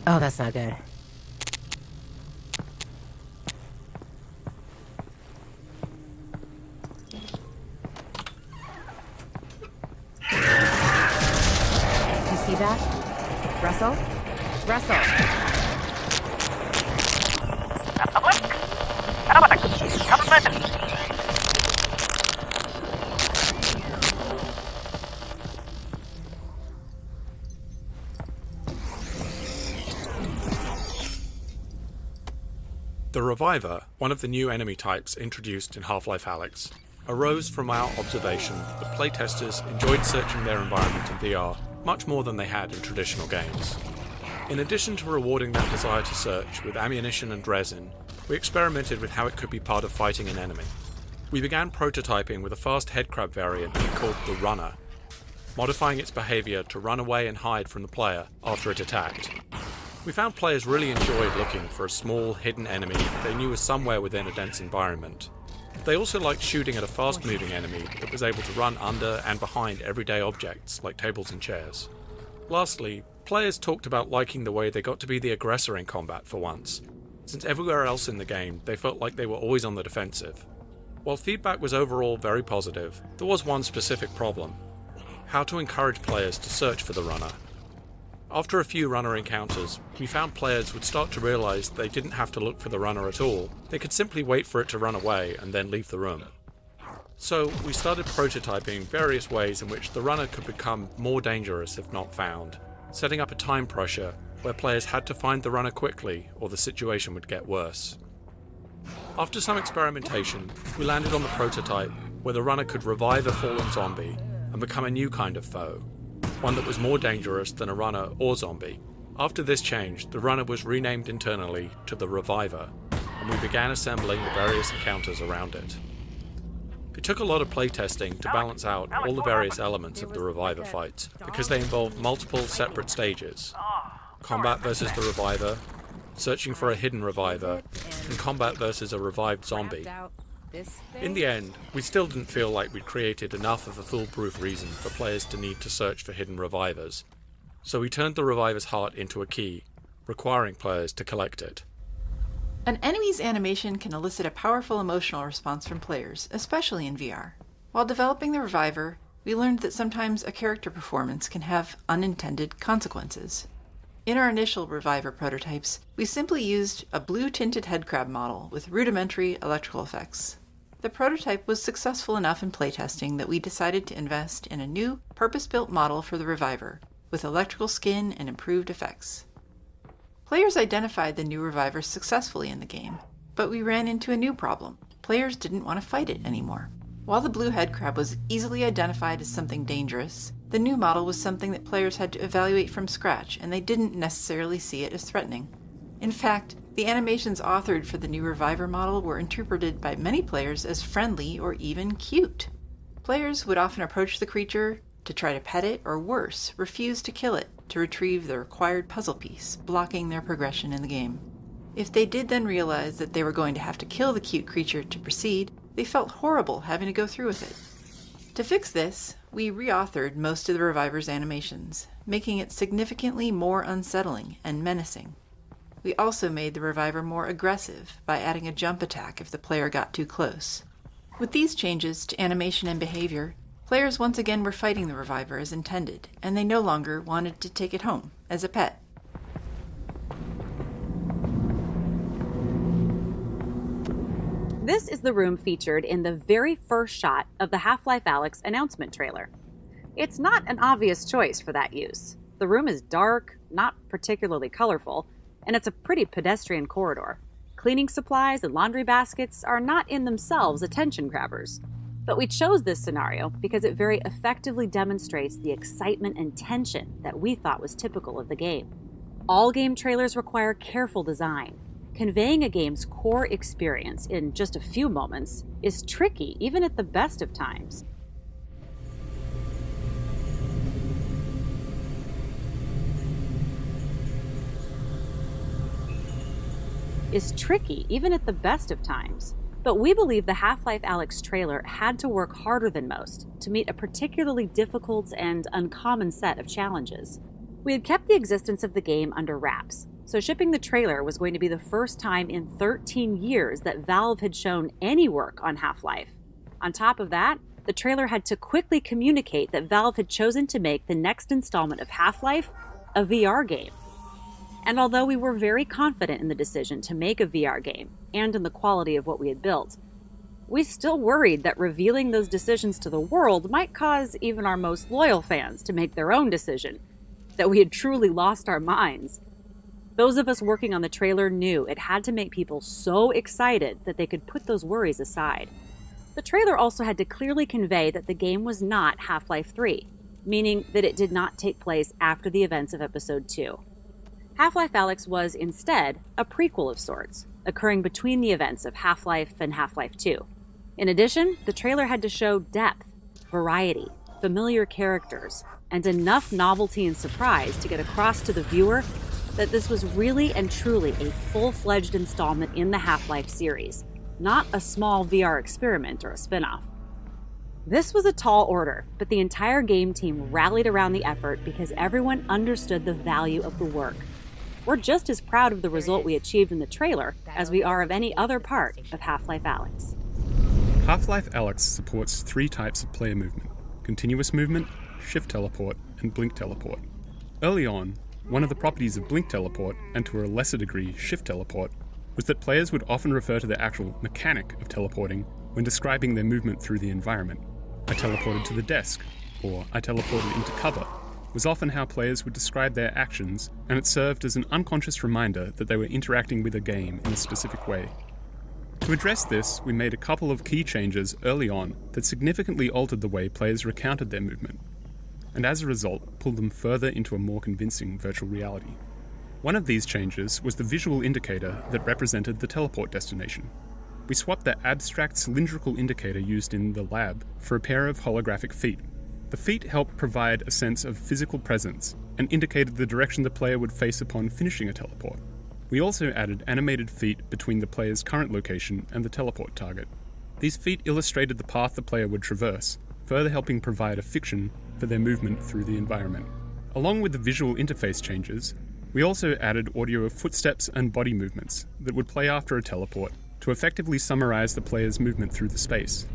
E: Oh, that's not good. See that? Russell? Russell!
F: Alyx! Come in!
P: The Reviver, one of the new enemy types introduced in Half-Life Alyx, arose from our observation that playtesters enjoyed searching their environment in VR much more than they had in traditional games. In addition to rewarding that desire to search with ammunition and resin, we experimented with how it could be part of fighting an enemy. We began prototyping with a fast headcrab variant we called the Runner, modifying its behaviour to run away and hide from the player after it attacked. We found players really enjoyed looking for a small, hidden enemy they knew was somewhere within a dense environment. They also liked shooting at a fast-moving enemy that was able to run under and behind everyday objects like tables and chairs. Lastly, players talked about liking the way they got to be the aggressor in combat for once, since everywhere else in the game they felt like they were always on the defensive. While feedback was overall very positive, there was one specific problem: how to encourage players to search for the Runner. After a few Runner encounters, we found players would start to realise they didn't have to look for the Runner at all. They could simply wait for it to run away and then leave the room. So we started prototyping various ways in which the Runner could become more dangerous if not found, setting up a time pressure where players had to find the Runner quickly or the situation would get worse. After some experimentation, we landed on the prototype where the Runner could revive a fallen zombie and become a new kind of foe, one that was more dangerous than a Runner or zombie. After this change, the Runner was renamed internally to the Reviver, and we began assembling the various encounters around it. It took a lot of playtesting to balance out all the various elements of the Reviver fights, because they involved multiple separate stages: combat versus the Reviver, searching for a hidden Reviver, and combat versus a revived zombie. In the end, we still didn't feel like we'd created enough of a foolproof reason for players to need to search for hidden revivers, so we turned the Reviver's heart into a key, requiring players to collect it.
B: An enemy's animation can elicit a powerful emotional response from players, especially in VR. While developing the Reviver, we learned that sometimes a character performance can have unintended consequences. In our initial Reviver prototypes, we simply used a blue-tinted headcrab model with rudimentary electrical effects. The prototype was successful enough in playtesting that we decided to invest in a new, purpose-built model for the Reviver, with electrical skin and improved effects. Players identified the new Reviver successfully in the game, but we ran into a new problem. Players didn't want to fight it anymore. While the blue headcrab was easily identified as something dangerous, the new model was something that players had to evaluate from scratch, and they didn't necessarily see it as threatening. In fact, the animations authored for the new Reviver model were interpreted by many players as friendly or even cute. Players would often approach the creature to try to pet it, or worse, refuse to kill it to retrieve the required puzzle piece, blocking their progression in the game. If they did then realize that they were going to have to kill the cute creature to proceed, they felt horrible having to go through with it. To fix this, we reauthored most of the Reviver's animations, making it significantly more unsettling and menacing. We also made the Reviver more aggressive by adding a jump attack if the player got too close. With these changes to animation and behavior, players once again were fighting the Reviver as intended, and they no longer wanted to take it home as a pet.
S: This is the room featured in the very first shot of the Half-Life Alyx announcement trailer. It's not an obvious choice for that use. The room is dark, not particularly colorful, and it's a pretty pedestrian corridor. Cleaning supplies and laundry baskets are not in themselves attention grabbers. But we chose this scenario because it very effectively demonstrates the excitement and tension that we thought was typical of the game. All game trailers require careful design. Conveying a game's core experience in just a few moments is tricky, even at the best of times. But we believe the Half-Life Alyx trailer had to work harder than most to meet a particularly difficult and uncommon set of challenges. We had kept the existence of the game under wraps, so shipping the trailer was going to be the first time in 13 years that Valve had shown any work on Half-Life. On top of that, the trailer had to quickly communicate that Valve had chosen to make the next installment of Half-Life a VR game. And although we were very confident in the decision to make a VR game and in the quality of what we had built, we still worried that revealing those decisions to the world might cause even our most loyal fans to make their own decision, that we had truly lost our minds. Those of us working on the trailer knew it had to make people so excited that they could put those worries aside. The trailer also had to clearly convey that the game was not Half-Life 3, meaning that it did not take place after the events of Episode 2. Half-Life Alyx was, instead, a prequel of sorts, occurring between the events of Half-Life and Half-Life 2. In addition, the trailer had to show depth, variety, familiar characters, and enough novelty and surprise to get across to the viewer that this was really and truly a full-fledged installment in the Half-Life series, not a small VR experiment or a spin-off. This was a tall order, but the entire game team rallied around the effort because everyone understood the value of the work. We're just as proud of the result we achieved in the trailer as we are of any other part of Half-Life Alyx.
J: Half-Life Alyx supports 3 types of player movement: continuous movement, shift teleport, and blink teleport. Early on, one of the properties of blink teleport, and to a lesser degree shift teleport, was that players would often refer to the actual mechanic of teleporting when describing their movement through the environment. I teleported to the desk, or I teleported into cover, was often how players would describe their actions, and it served as an unconscious reminder that they were interacting with a game in a specific way. To address this, we made a couple of key changes early on that significantly altered the way players recounted their movement, and as a result, pulled them further into a more convincing virtual reality. One of these changes was the visual indicator that represented the teleport destination. We swapped the abstract cylindrical indicator used in the lab for a pair of holographic feet. The feet helped provide a sense of physical presence and indicated the direction the player would face upon finishing a teleport. We also added animated feet between the player's current location and the teleport target. These feet illustrated the path the player would traverse, further helping provide a fiction for their movement through the environment. Along with the visual interface changes, we also added audio of footsteps and body movements that would play after a teleport to effectively summarize the player's movement through the space.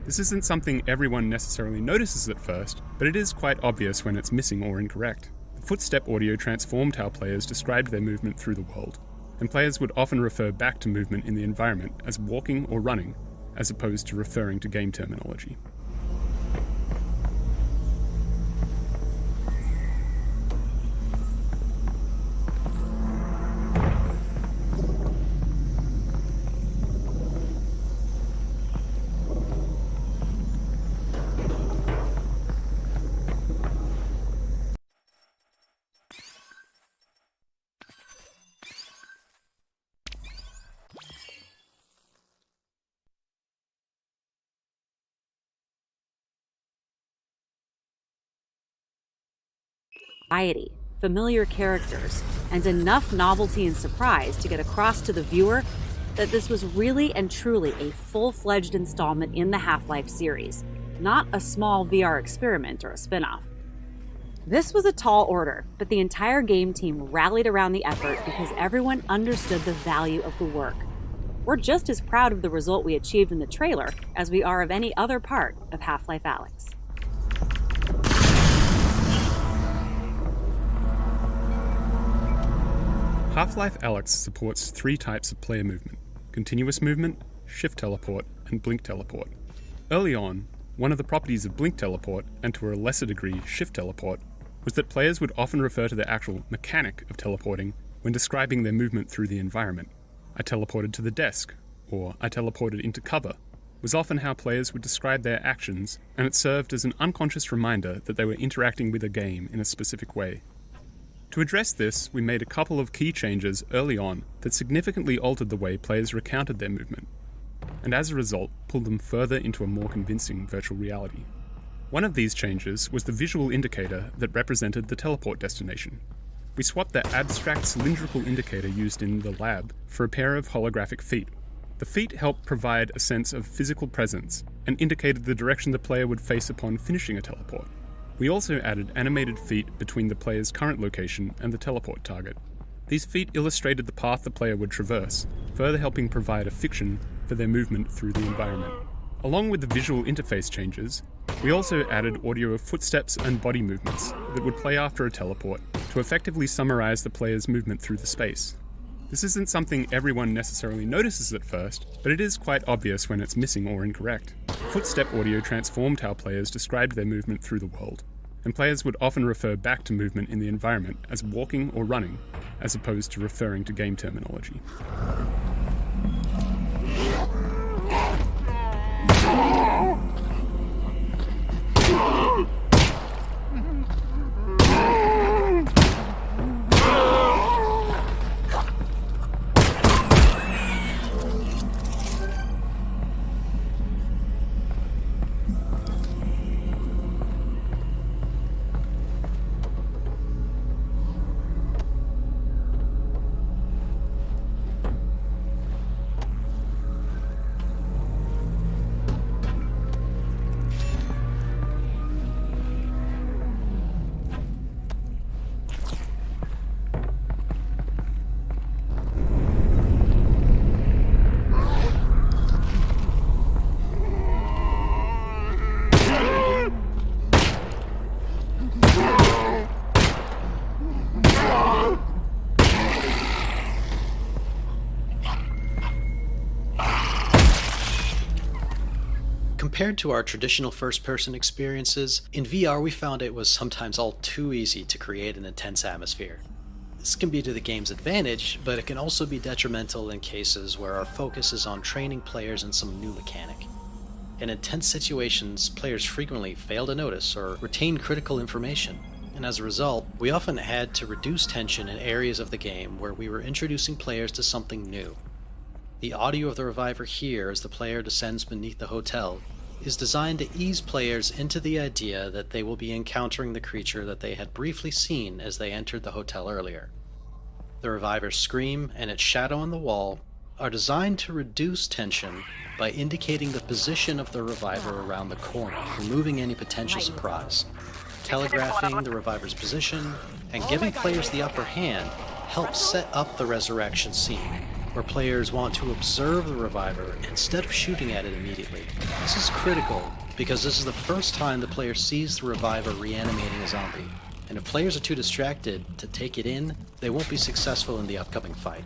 J: This isn't something everyone necessarily notices at first, but it is quite obvious when it's missing or incorrect. The footstep audio transformed how players described their movement through the world, and players would often refer back to movement in the environment as walking or running, as opposed to referring to game terminology.
S: Variety, familiar characters, and enough novelty and surprise to get across to the viewer that this was really and truly a full-fledged installment in the Half-Life series, not a small VR experiment or a spin-off. This was a tall order, but the entire game team rallied around the effort because everyone understood the value of the work. We're just as proud of the result we achieved in the trailer as we are of any other part of Half-Life Alyx.
J: Half-Life Alyx supports 3 types of player movement: continuous movement, shift teleport, and blink teleport. Early on, one of the properties of blink teleport, and to a lesser degree shift teleport, was that players would often refer to the actual mechanic of teleporting when describing their movement through the environment. I teleported to the desk, or I teleported into cover, was often how players would describe their actions, and it served as an unconscious reminder that they were interacting with a game in a specific way. To address this, we made a couple of key changes early on that significantly altered the way players recounted their movement, and as a result, pulled them further into a more convincing virtual reality. One of these changes was the visual indicator that represented the teleport destination. We swapped the abstract cylindrical indicator used in the lab for a pair of holographic feet. The feet helped provide a sense of physical presence and indicated the direction the player would face upon finishing a teleport. We also added animated feet between the player's current location and the teleport target. These feet illustrated the path the player would traverse, further helping provide a fiction for their movement through the environment. Along with the visual interface changes, we also added audio of footsteps and body movements that would play after a teleport to effectively summarize the player's movement through the space. This isn't something everyone necessarily notices at first, but it is quite obvious when it's missing or incorrect. Footstep audio transformed how players described their movement through the world, and players would often refer back to movement in the environment as walking or running, as opposed to referring to game terminology.
K: Compared to our traditional first-person experiences, in VR we found it was sometimes all too easy to create an intense atmosphere. This can be to the game's advantage, but it can also be detrimental in cases where our focus is on training players in some new mechanic. In intense situations, players frequently fail to notice or retain critical information, and as a result, we often had to reduce tension in areas of the game where we were introducing players to something new. The audio of the reviver here as the player descends beneath the hotel is designed to ease players into the idea that they will be encountering the creature that they had briefly seen as they entered the hotel earlier. The reviver's scream and its shadow on the wall are designed to reduce tension by indicating the position of the reviver around the corner, removing any potential surprise. Telegraphing the reviver's position and giving players the upper hand helps set up the resurrection scene, where players want to observe the reviver instead of shooting at it immediately. This is critical because this is the first time the player sees the reviver reanimating a zombie, and if players are too distracted to take it in, they won't be successful in the upcoming fight.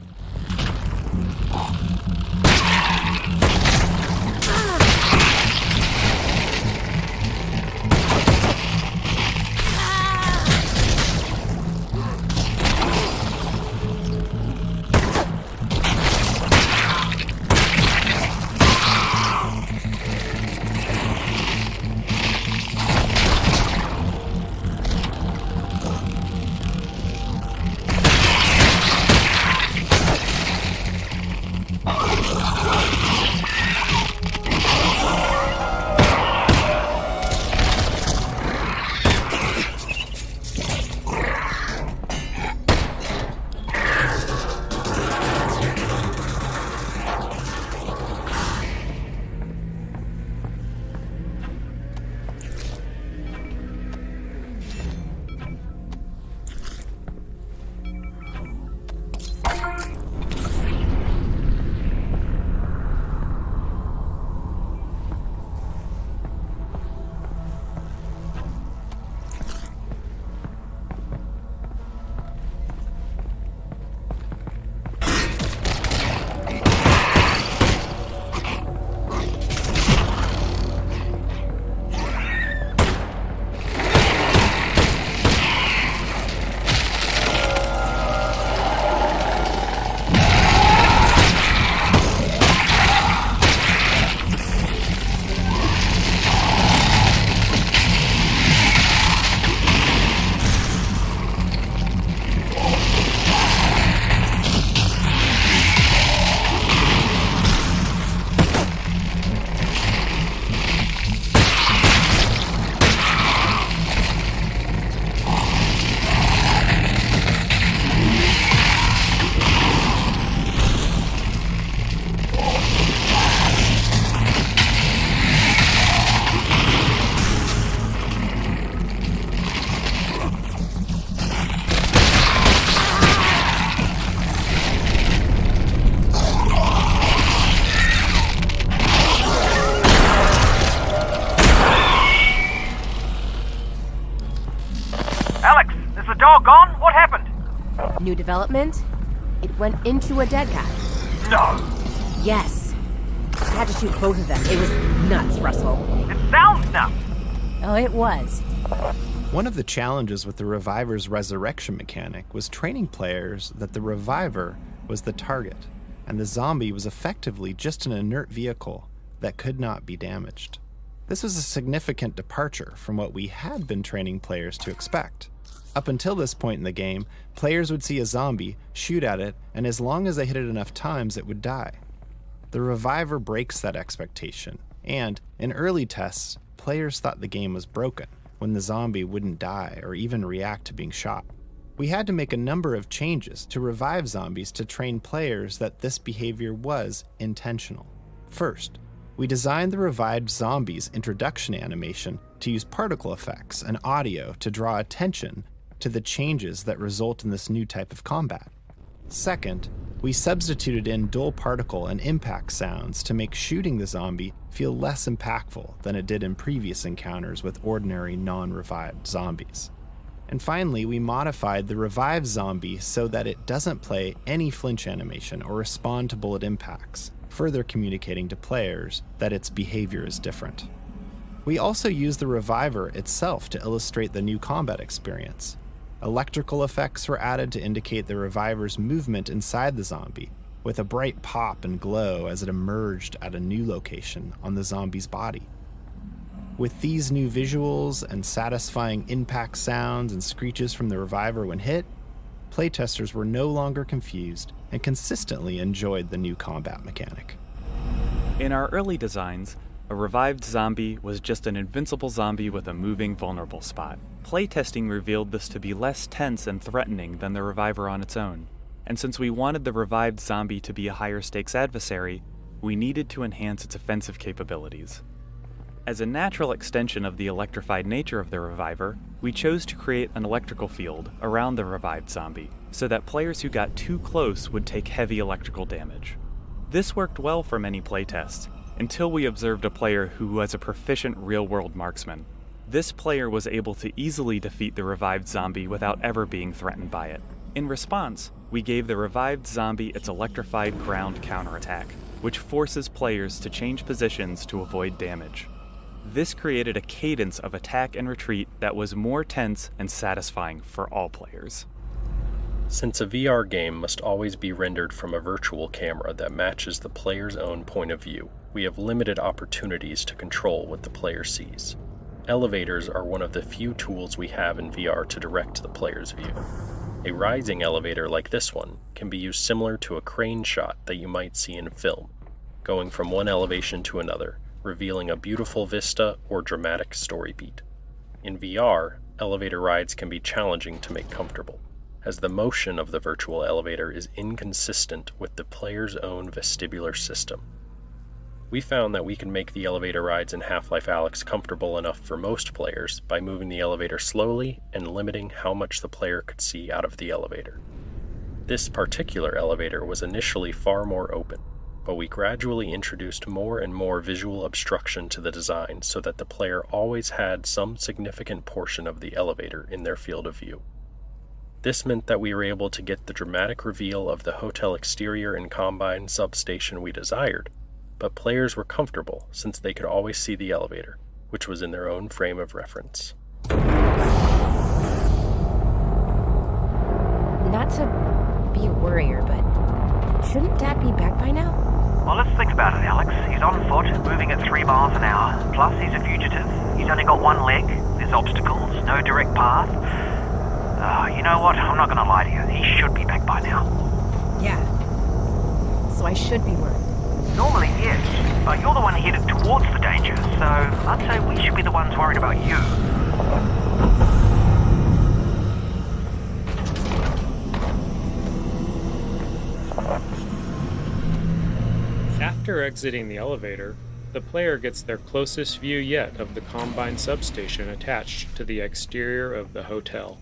F: What happened?
E: New development? It went into a dead guy.
F: No!
E: Yes. I had to shoot both of them. It was nuts, Russell.
F: It sounds nuts!
E: Oh, it was.
L: One of the challenges with the Reviver's resurrection mechanic was training players that the Reviver was the target, and the zombie was effectively just an inert vehicle that could not be damaged. This was a significant departure from what we had been training players to expect. Up until this point in the game, players would see a zombie, shoot at it, and as long as they hit it enough times, it would die. The Reviver breaks that expectation, and in early tests, players thought the game was broken when the zombie wouldn't die or even react to being shot. We had to make a number of changes to revive zombies to train players that this behavior was intentional. First, we designed the revived zombies' introduction animation to use particle effects and audio to draw attention to the changes that result in this new type of combat. Second, we substituted in dull particle and impact sounds to make shooting the zombie feel less impactful than it did in previous encounters with ordinary non-revived zombies. And finally, we modified the revived zombie so that it doesn't play any flinch animation or respond to bullet impacts, further communicating to players that its behavior is different. We also used the Reviver itself to illustrate the new combat experience. Electrical effects were added to indicate the Reviver's movement inside the zombie, with a bright pop and glow as it emerged at a new location on the zombie's body. With these new visuals and satisfying impact sounds and screeches from the Reviver when hit, playtesters were no longer confused and consistently enjoyed the new combat mechanic.
O: In our early designs, a revived zombie was just an invincible zombie with a moving vulnerable spot. Playtesting revealed this to be less tense and threatening than the Reviver on its own, and since we wanted the revived zombie to be a higher stakes adversary, we needed to enhance its offensive capabilities. As a natural extension of the electrified nature of the Reviver, we chose to create an electrical field around the revived zombie, so that players who got too close would take heavy electrical damage. This worked well for many playtests, until we observed a player who was a proficient real-world marksman. This player was able to easily defeat the revived zombie without ever being threatened by it. In response, we gave the revived zombie its electrified ground counterattack, which forces players to change positions to avoid damage. This created a cadence of attack and retreat that was more tense and satisfying for all players.
T: Since a VR game must always be rendered from a virtual camera that matches the player's own point of view, we have limited opportunities to control what the player sees. Elevators are one of the few tools we have in VR to direct the player's view. A rising elevator like this one can be used similar to a crane shot that you might see in film, going from one elevation to another, revealing a beautiful vista or dramatic story beat. In VR, elevator rides can be challenging to make comfortable, as the motion of the virtual elevator is inconsistent with the player's own vestibular system. We found that we can make the elevator rides in Half-Life Alyx comfortable enough for most players by moving the elevator slowly and limiting how much the player could see out of the elevator. This particular elevator was initially far more open, but we gradually introduced more and more visual obstruction to the design so that the player always had some significant portion of the elevator in their field of view. This meant that we were able to get the dramatic reveal of the hotel exterior and Combine substation we desired, but players were comfortable since they could always see the elevator, which was in their own frame of reference.
E: Not to be a worrier, but shouldn't Dad be back by now?
F: Well, let's think about it, Alyx. He's on foot, moving at 3 miles an hour. Plus, he's a fugitive. He's only got one leg. There's obstacles, no direct path. You know what? I'm not going to lie to you. He should be back by now.
E: Yeah. So I should be worried.
F: Normally, yes. But you're the one headed towards the danger, so I'd say we should be the ones worried about you.
J: After exiting the elevator, the player gets their closest view yet of the Combine substation attached to the exterior of the hotel.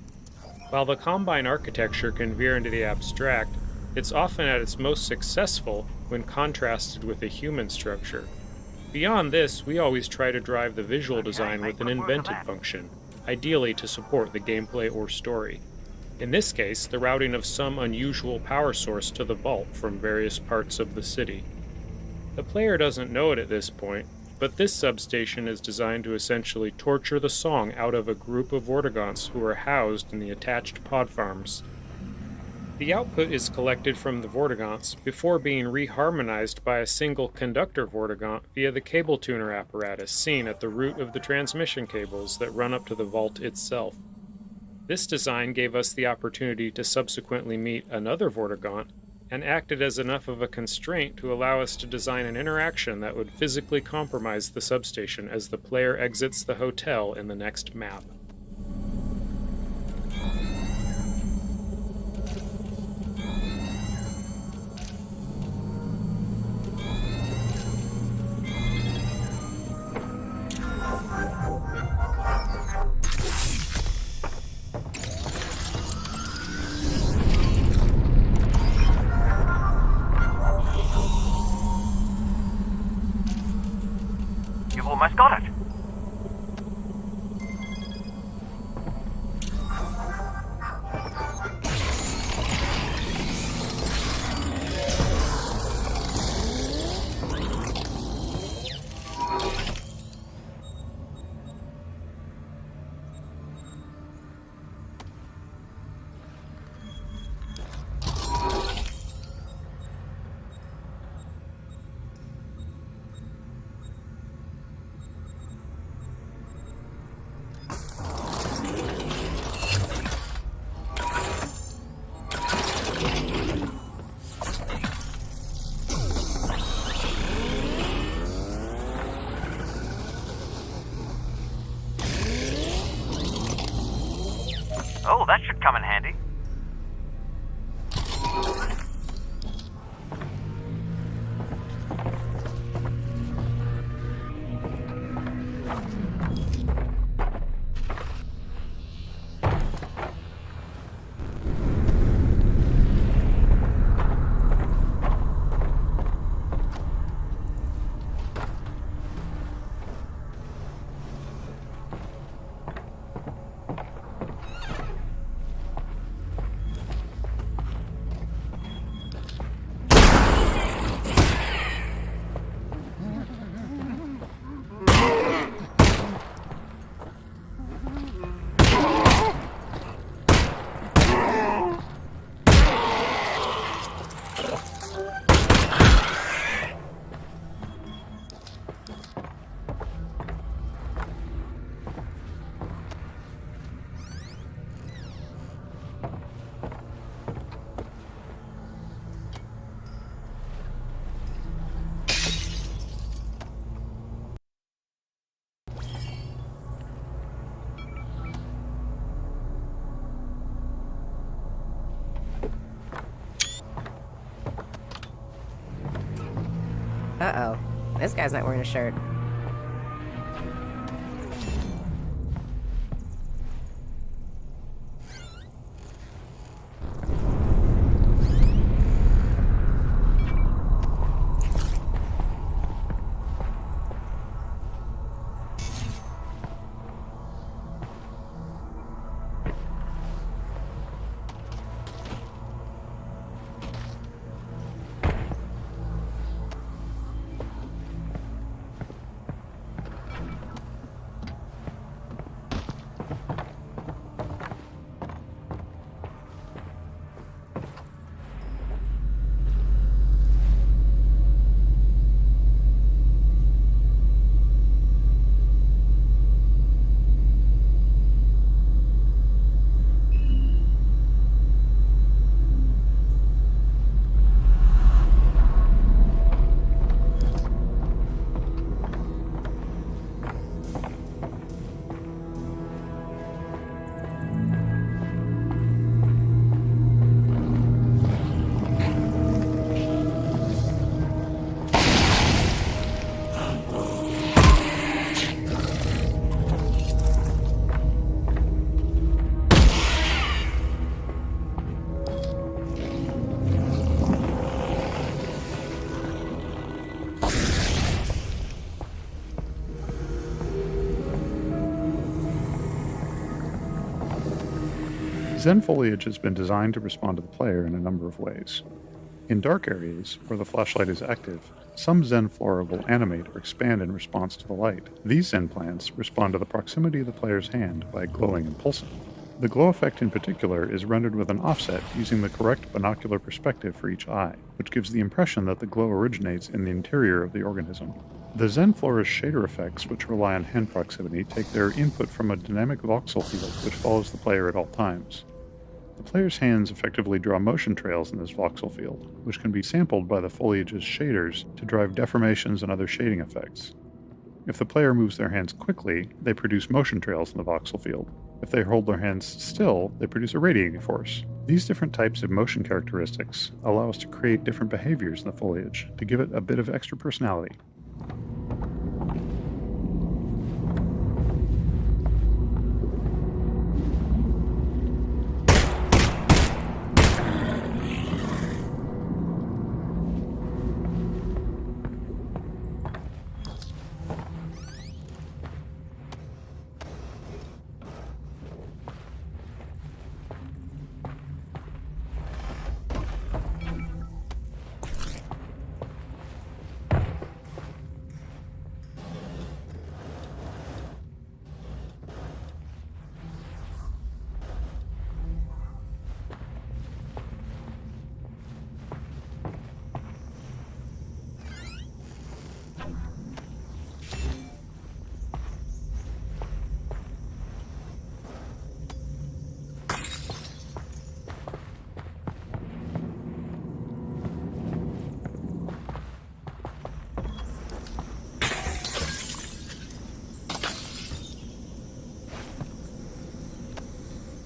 J: While the Combine architecture can veer into the abstract, it's often at its most successful when contrasted with a human structure. Beyond this, we always try to drive the visual design with an invented function, ideally to support the gameplay or story.
D: In this case, the routing of some unusual power source to the vault from various parts of the city. The player doesn't know it at this point, but this substation is designed to essentially torture the song out of a group of Vortigaunts who are housed in the attached pod farms. The output is collected from the Vortigaunts before being reharmonized by a single conductor Vortigaunt via the cable tuner apparatus seen at the root of the transmission cables that run up to the vault itself. This design gave us the opportunity to subsequently meet another Vortigaunt, and acted as enough of a constraint to allow us to design an interaction that would physically compromise the substation as the player exits the hotel in the next map.
F: You've almost got it. Oh, that should come in handy.
E: Uh-oh. This guy's not wearing a shirt.
N: Zen foliage has been designed to respond to the player in a number of ways. In dark areas, where the flashlight is active, some Zen flora will animate or expand in response to the light. These Zen plants respond to the proximity of the player's hand by glowing and pulsing. The glow effect in particular is rendered with an offset using the correct binocular perspective for each eye, which gives the impression that the glow originates in the interior of the organism. The Zen flora's shader effects, which rely on hand proximity, take their input from a dynamic voxel field which follows the player at all times. The player's hands effectively draw motion trails in this voxel field, which can be sampled by the foliage's shaders to drive deformations and other shading effects. If the player moves their hands quickly, they produce motion trails in the voxel field. If they hold their hands still, they produce a radiating force. These different types of motion characteristics allow us to create different behaviors in the foliage to give it a bit of extra personality.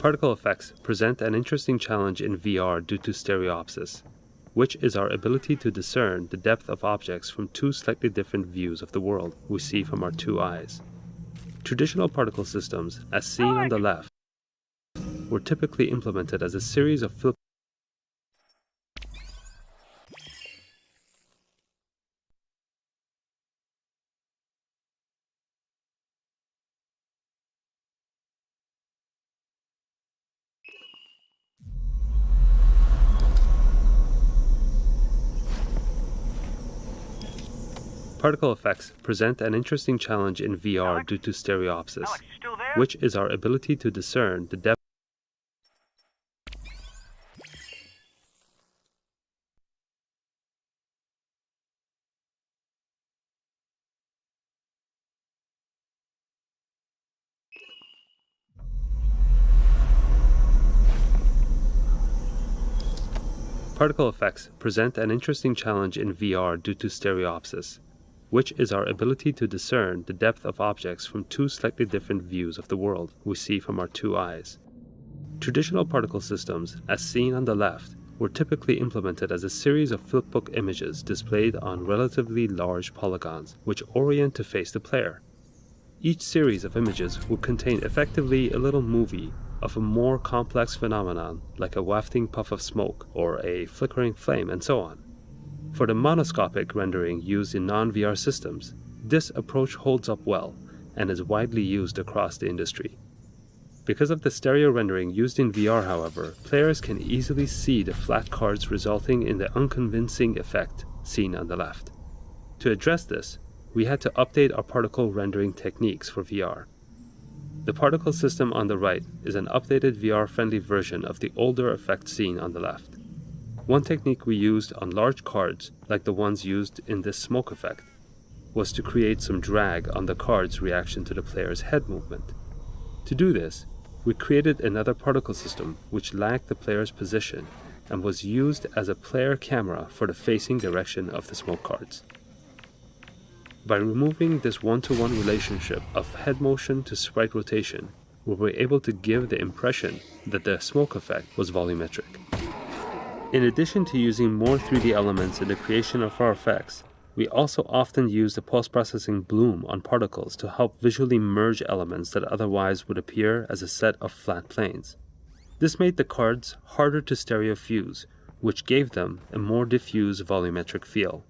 U: Particle effects present an interesting challenge in VR due to stereopsis, which is our ability to discern the depth of objects from two slightly different views of the world we see from our two eyes. Traditional particle systems, as seen on the left, were typically implemented as a series of flip Particle effects present an interesting challenge in VR due to stereopsis, which is our ability to discern the depth. Particle effects present an interesting challenge in VR due to stereopsis, which is our ability to discern the depth of objects from two slightly different views of the world we see from our two eyes. Traditional particle systems, as seen on the left, were typically implemented as a series of flipbook images displayed on relatively large polygons, which orient to face the player. Each series of images would contain effectively a little movie of a more complex phenomenon like a wafting puff of smoke or a flickering flame and so on. For the monoscopic rendering used in non-VR systems, this approach holds up well and is widely used across the industry. Because of the stereo rendering used in VR, however, players can easily see the flat cards resulting in the unconvincing effect seen on the left. To address this, we had to update our particle rendering techniques for VR. The particle system on the right is an updated VR-friendly version of the older effect seen on the left. One technique we used on large cards, like the ones used in this smoke effect, was to create some drag on the card's reaction to the player's head movement. To do this, we created another particle system which lagged the player's position and was used as a player camera for the facing direction of the smoke cards. By removing this one-to-one relationship of head motion to sprite rotation, we were able to give the impression that the smoke effect was volumetric. In addition to using more 3D elements in the creation of our effects, we also often use the post-processing bloom on particles to help visually merge elements that otherwise would appear as a set of flat planes. This made the cards harder to stereo fuse, which gave them a more diffuse volumetric feel.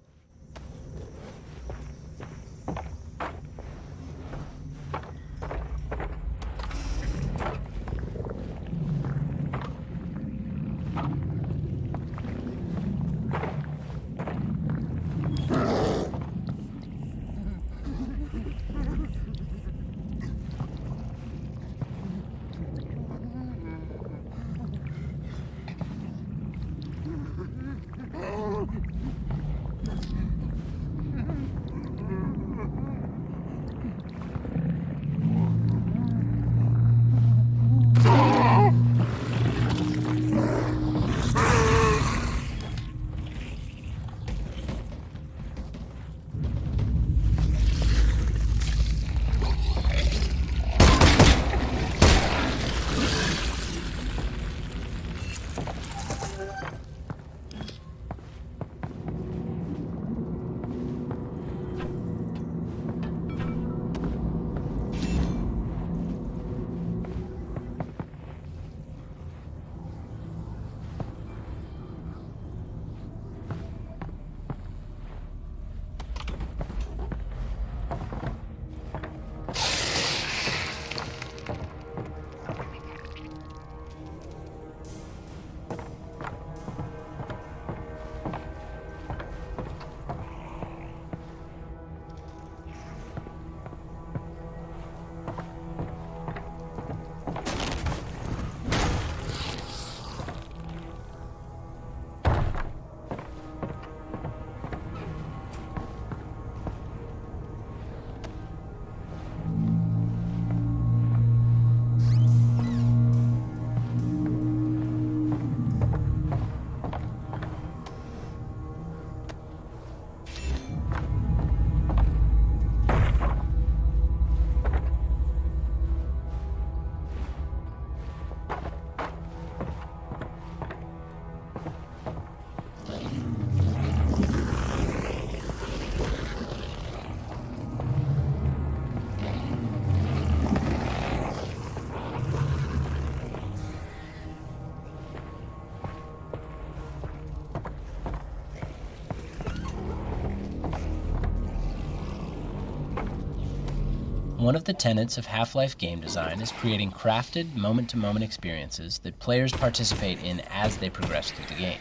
A: One of the tenets of Half-Life game design is creating crafted, moment-to-moment experiences that players participate in as they progress through the game.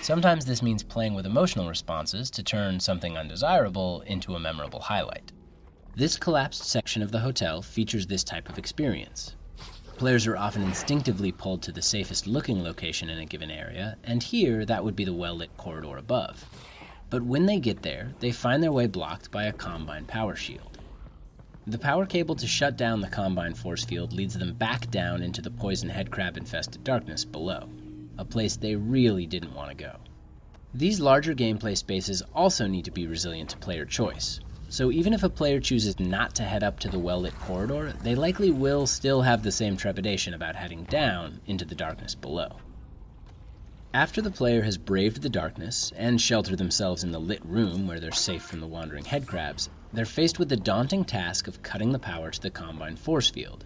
A: Sometimes this means playing with emotional responses to turn something undesirable into a memorable highlight. This collapsed section of the hotel features this type of experience. Players are often instinctively pulled to the safest looking location in a given area, and here that would be the well-lit corridor above. But when they get there, they find their way blocked by a Combine power shield. The power cable to shut down the Combine force field leads them back down into the poison headcrab-infested darkness below, a place they really didn't want to go. These larger gameplay spaces also need to be resilient to player choice, so even if a player chooses not to head up to the well-lit corridor, they likely will still have the same trepidation about heading down into the darkness below. After the player has braved the darkness and sheltered themselves in the lit room where they're safe from the wandering headcrabs, they're faced with the daunting task of cutting the power to the Combine force field,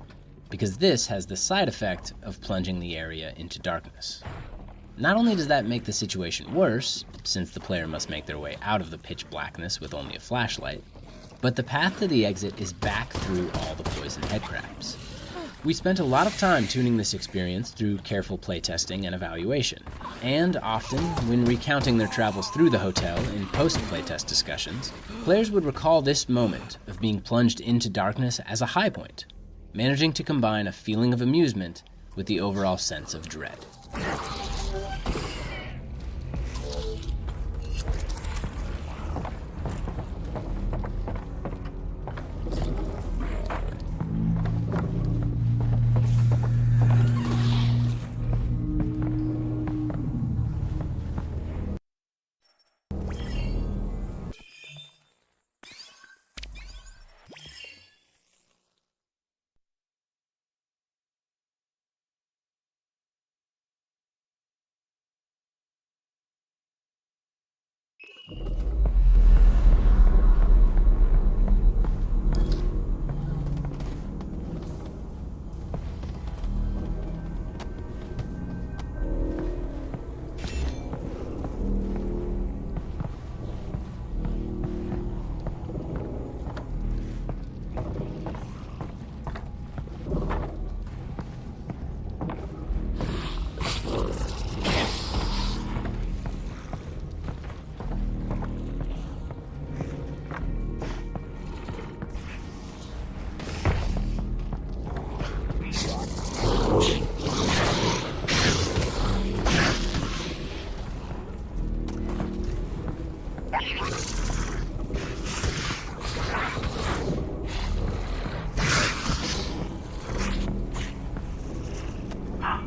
A: because this has the side effect of plunging the area into darkness. Not only does that make the situation worse, since the player must make their way out of the pitch blackness with only a flashlight, but the path to the exit is back through all the poison headcrabs. We spent a lot of time tuning this experience through careful playtesting and evaluation, and often, when recounting their travels through the hotel in post-playtest discussions, players would recall this moment of being plunged into darkness as a high point, managing to combine a feeling of amusement with the overall sense of dread.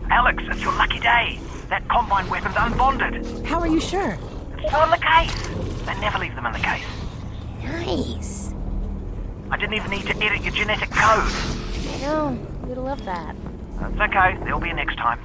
F: Alyx, it's your lucky day. That Combine weapon's unbonded.
E: How are you sure?
F: It's still in the case. They never leave them in the case.
E: Nice.
F: I didn't even need to edit your genetic code.
E: I know. You'd love that.
F: It's okay. There'll be a next time.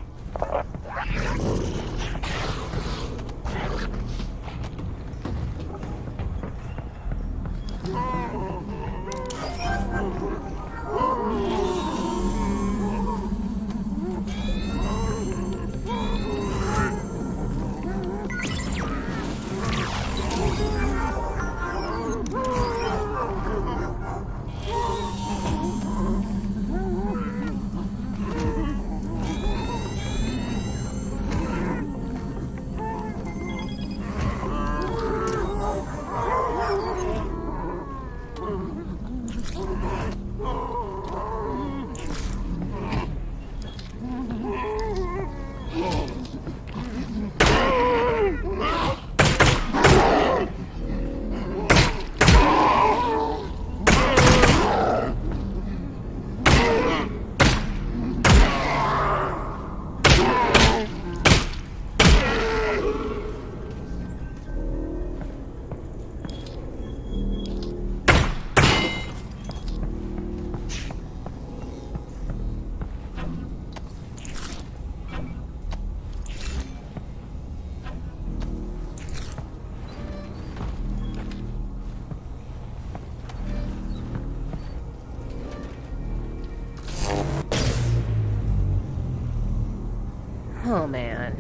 E: Oh, man.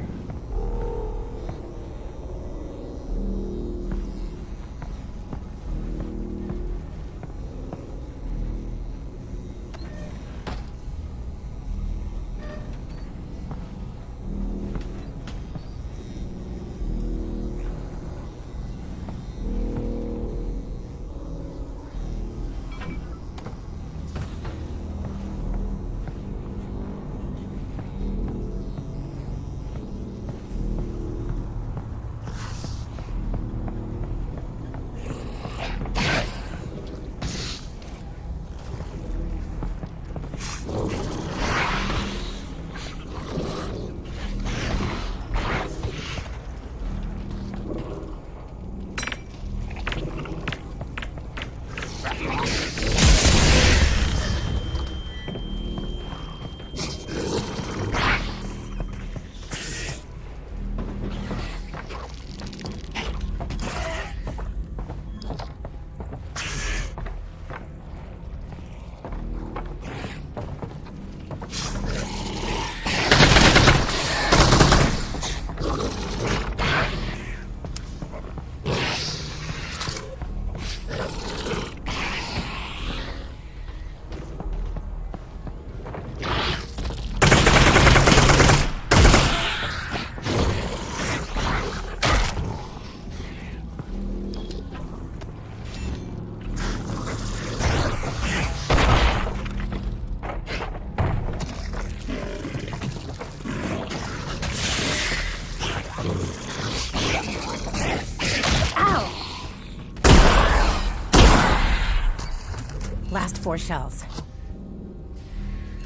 E: Last 4 shells.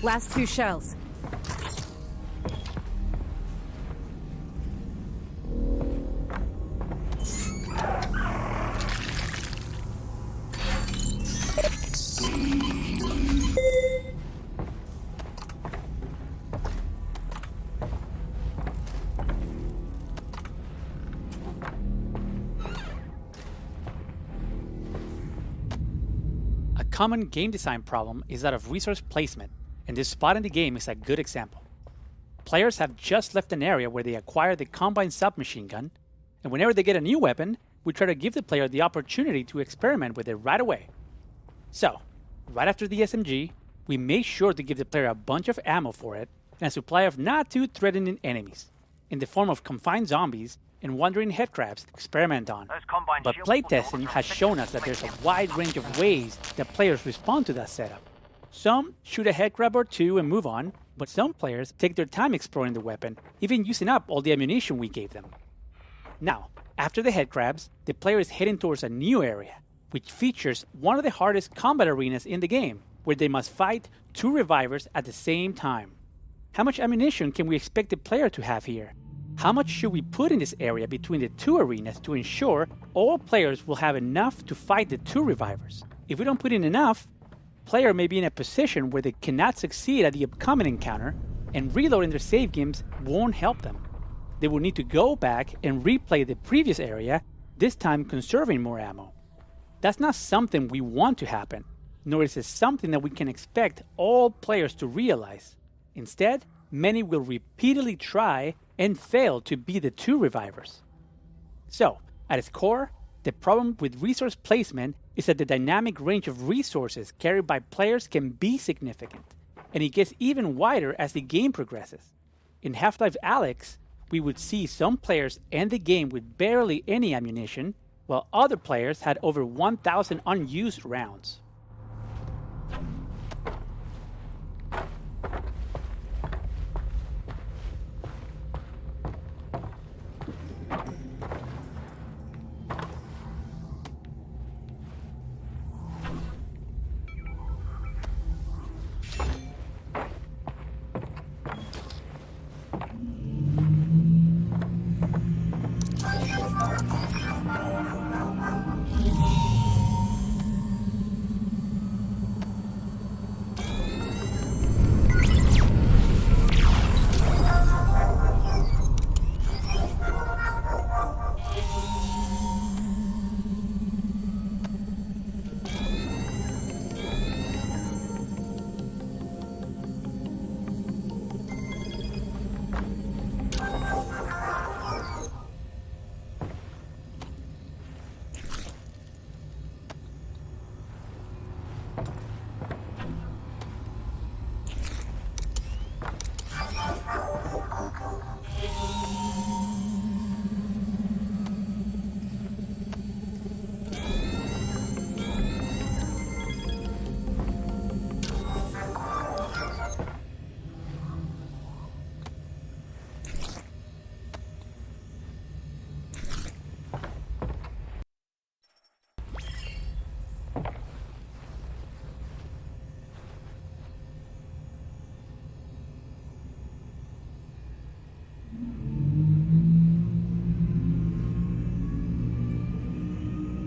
E: Last 2 shells.
Q: A common game design problem is that of resource placement, and this spot in the game is a good example. Players have just left an area where they acquired the Combine submachine gun, and whenever they get a new weapon, we try to give the player the opportunity to experiment with it right away. So, right after the SMG, we make sure to give the player a bunch of ammo for it, and a supply of not too threatening enemies, in the form of confined zombies and wandering headcrabs to experiment on. But playtesting has shown us that there's a wide range of ways that players respond to that setup. Some shoot a headcrab or two and move on, but some players take their time exploring the weapon, even using up all the ammunition we gave them. Now, After the headcrabs, the player is heading towards a new area, which features one of the hardest combat arenas in the game, where they must fight 2 revivers at the same time. How much ammunition can we expect the player to have here? How much should we put in this area between the 2 arenas to ensure all players will have enough to fight the 2 revivers? If we don't put in enough, player may be in a position where they cannot succeed at the upcoming encounter, and reloading their save games won't help them. They will need to go back and replay the previous area, this time conserving more ammo. That's not something we want to happen, nor is it something that we can expect all players to realize. Instead, many will repeatedly try and fail to be the 2 revivers. So, at its core, the problem with resource placement is that the dynamic range of resources carried by players can be significant, and it gets even wider as the game progresses. In Half-Life Alyx, we would see some players end the game with barely any ammunition, while other players had over 1,000 unused rounds.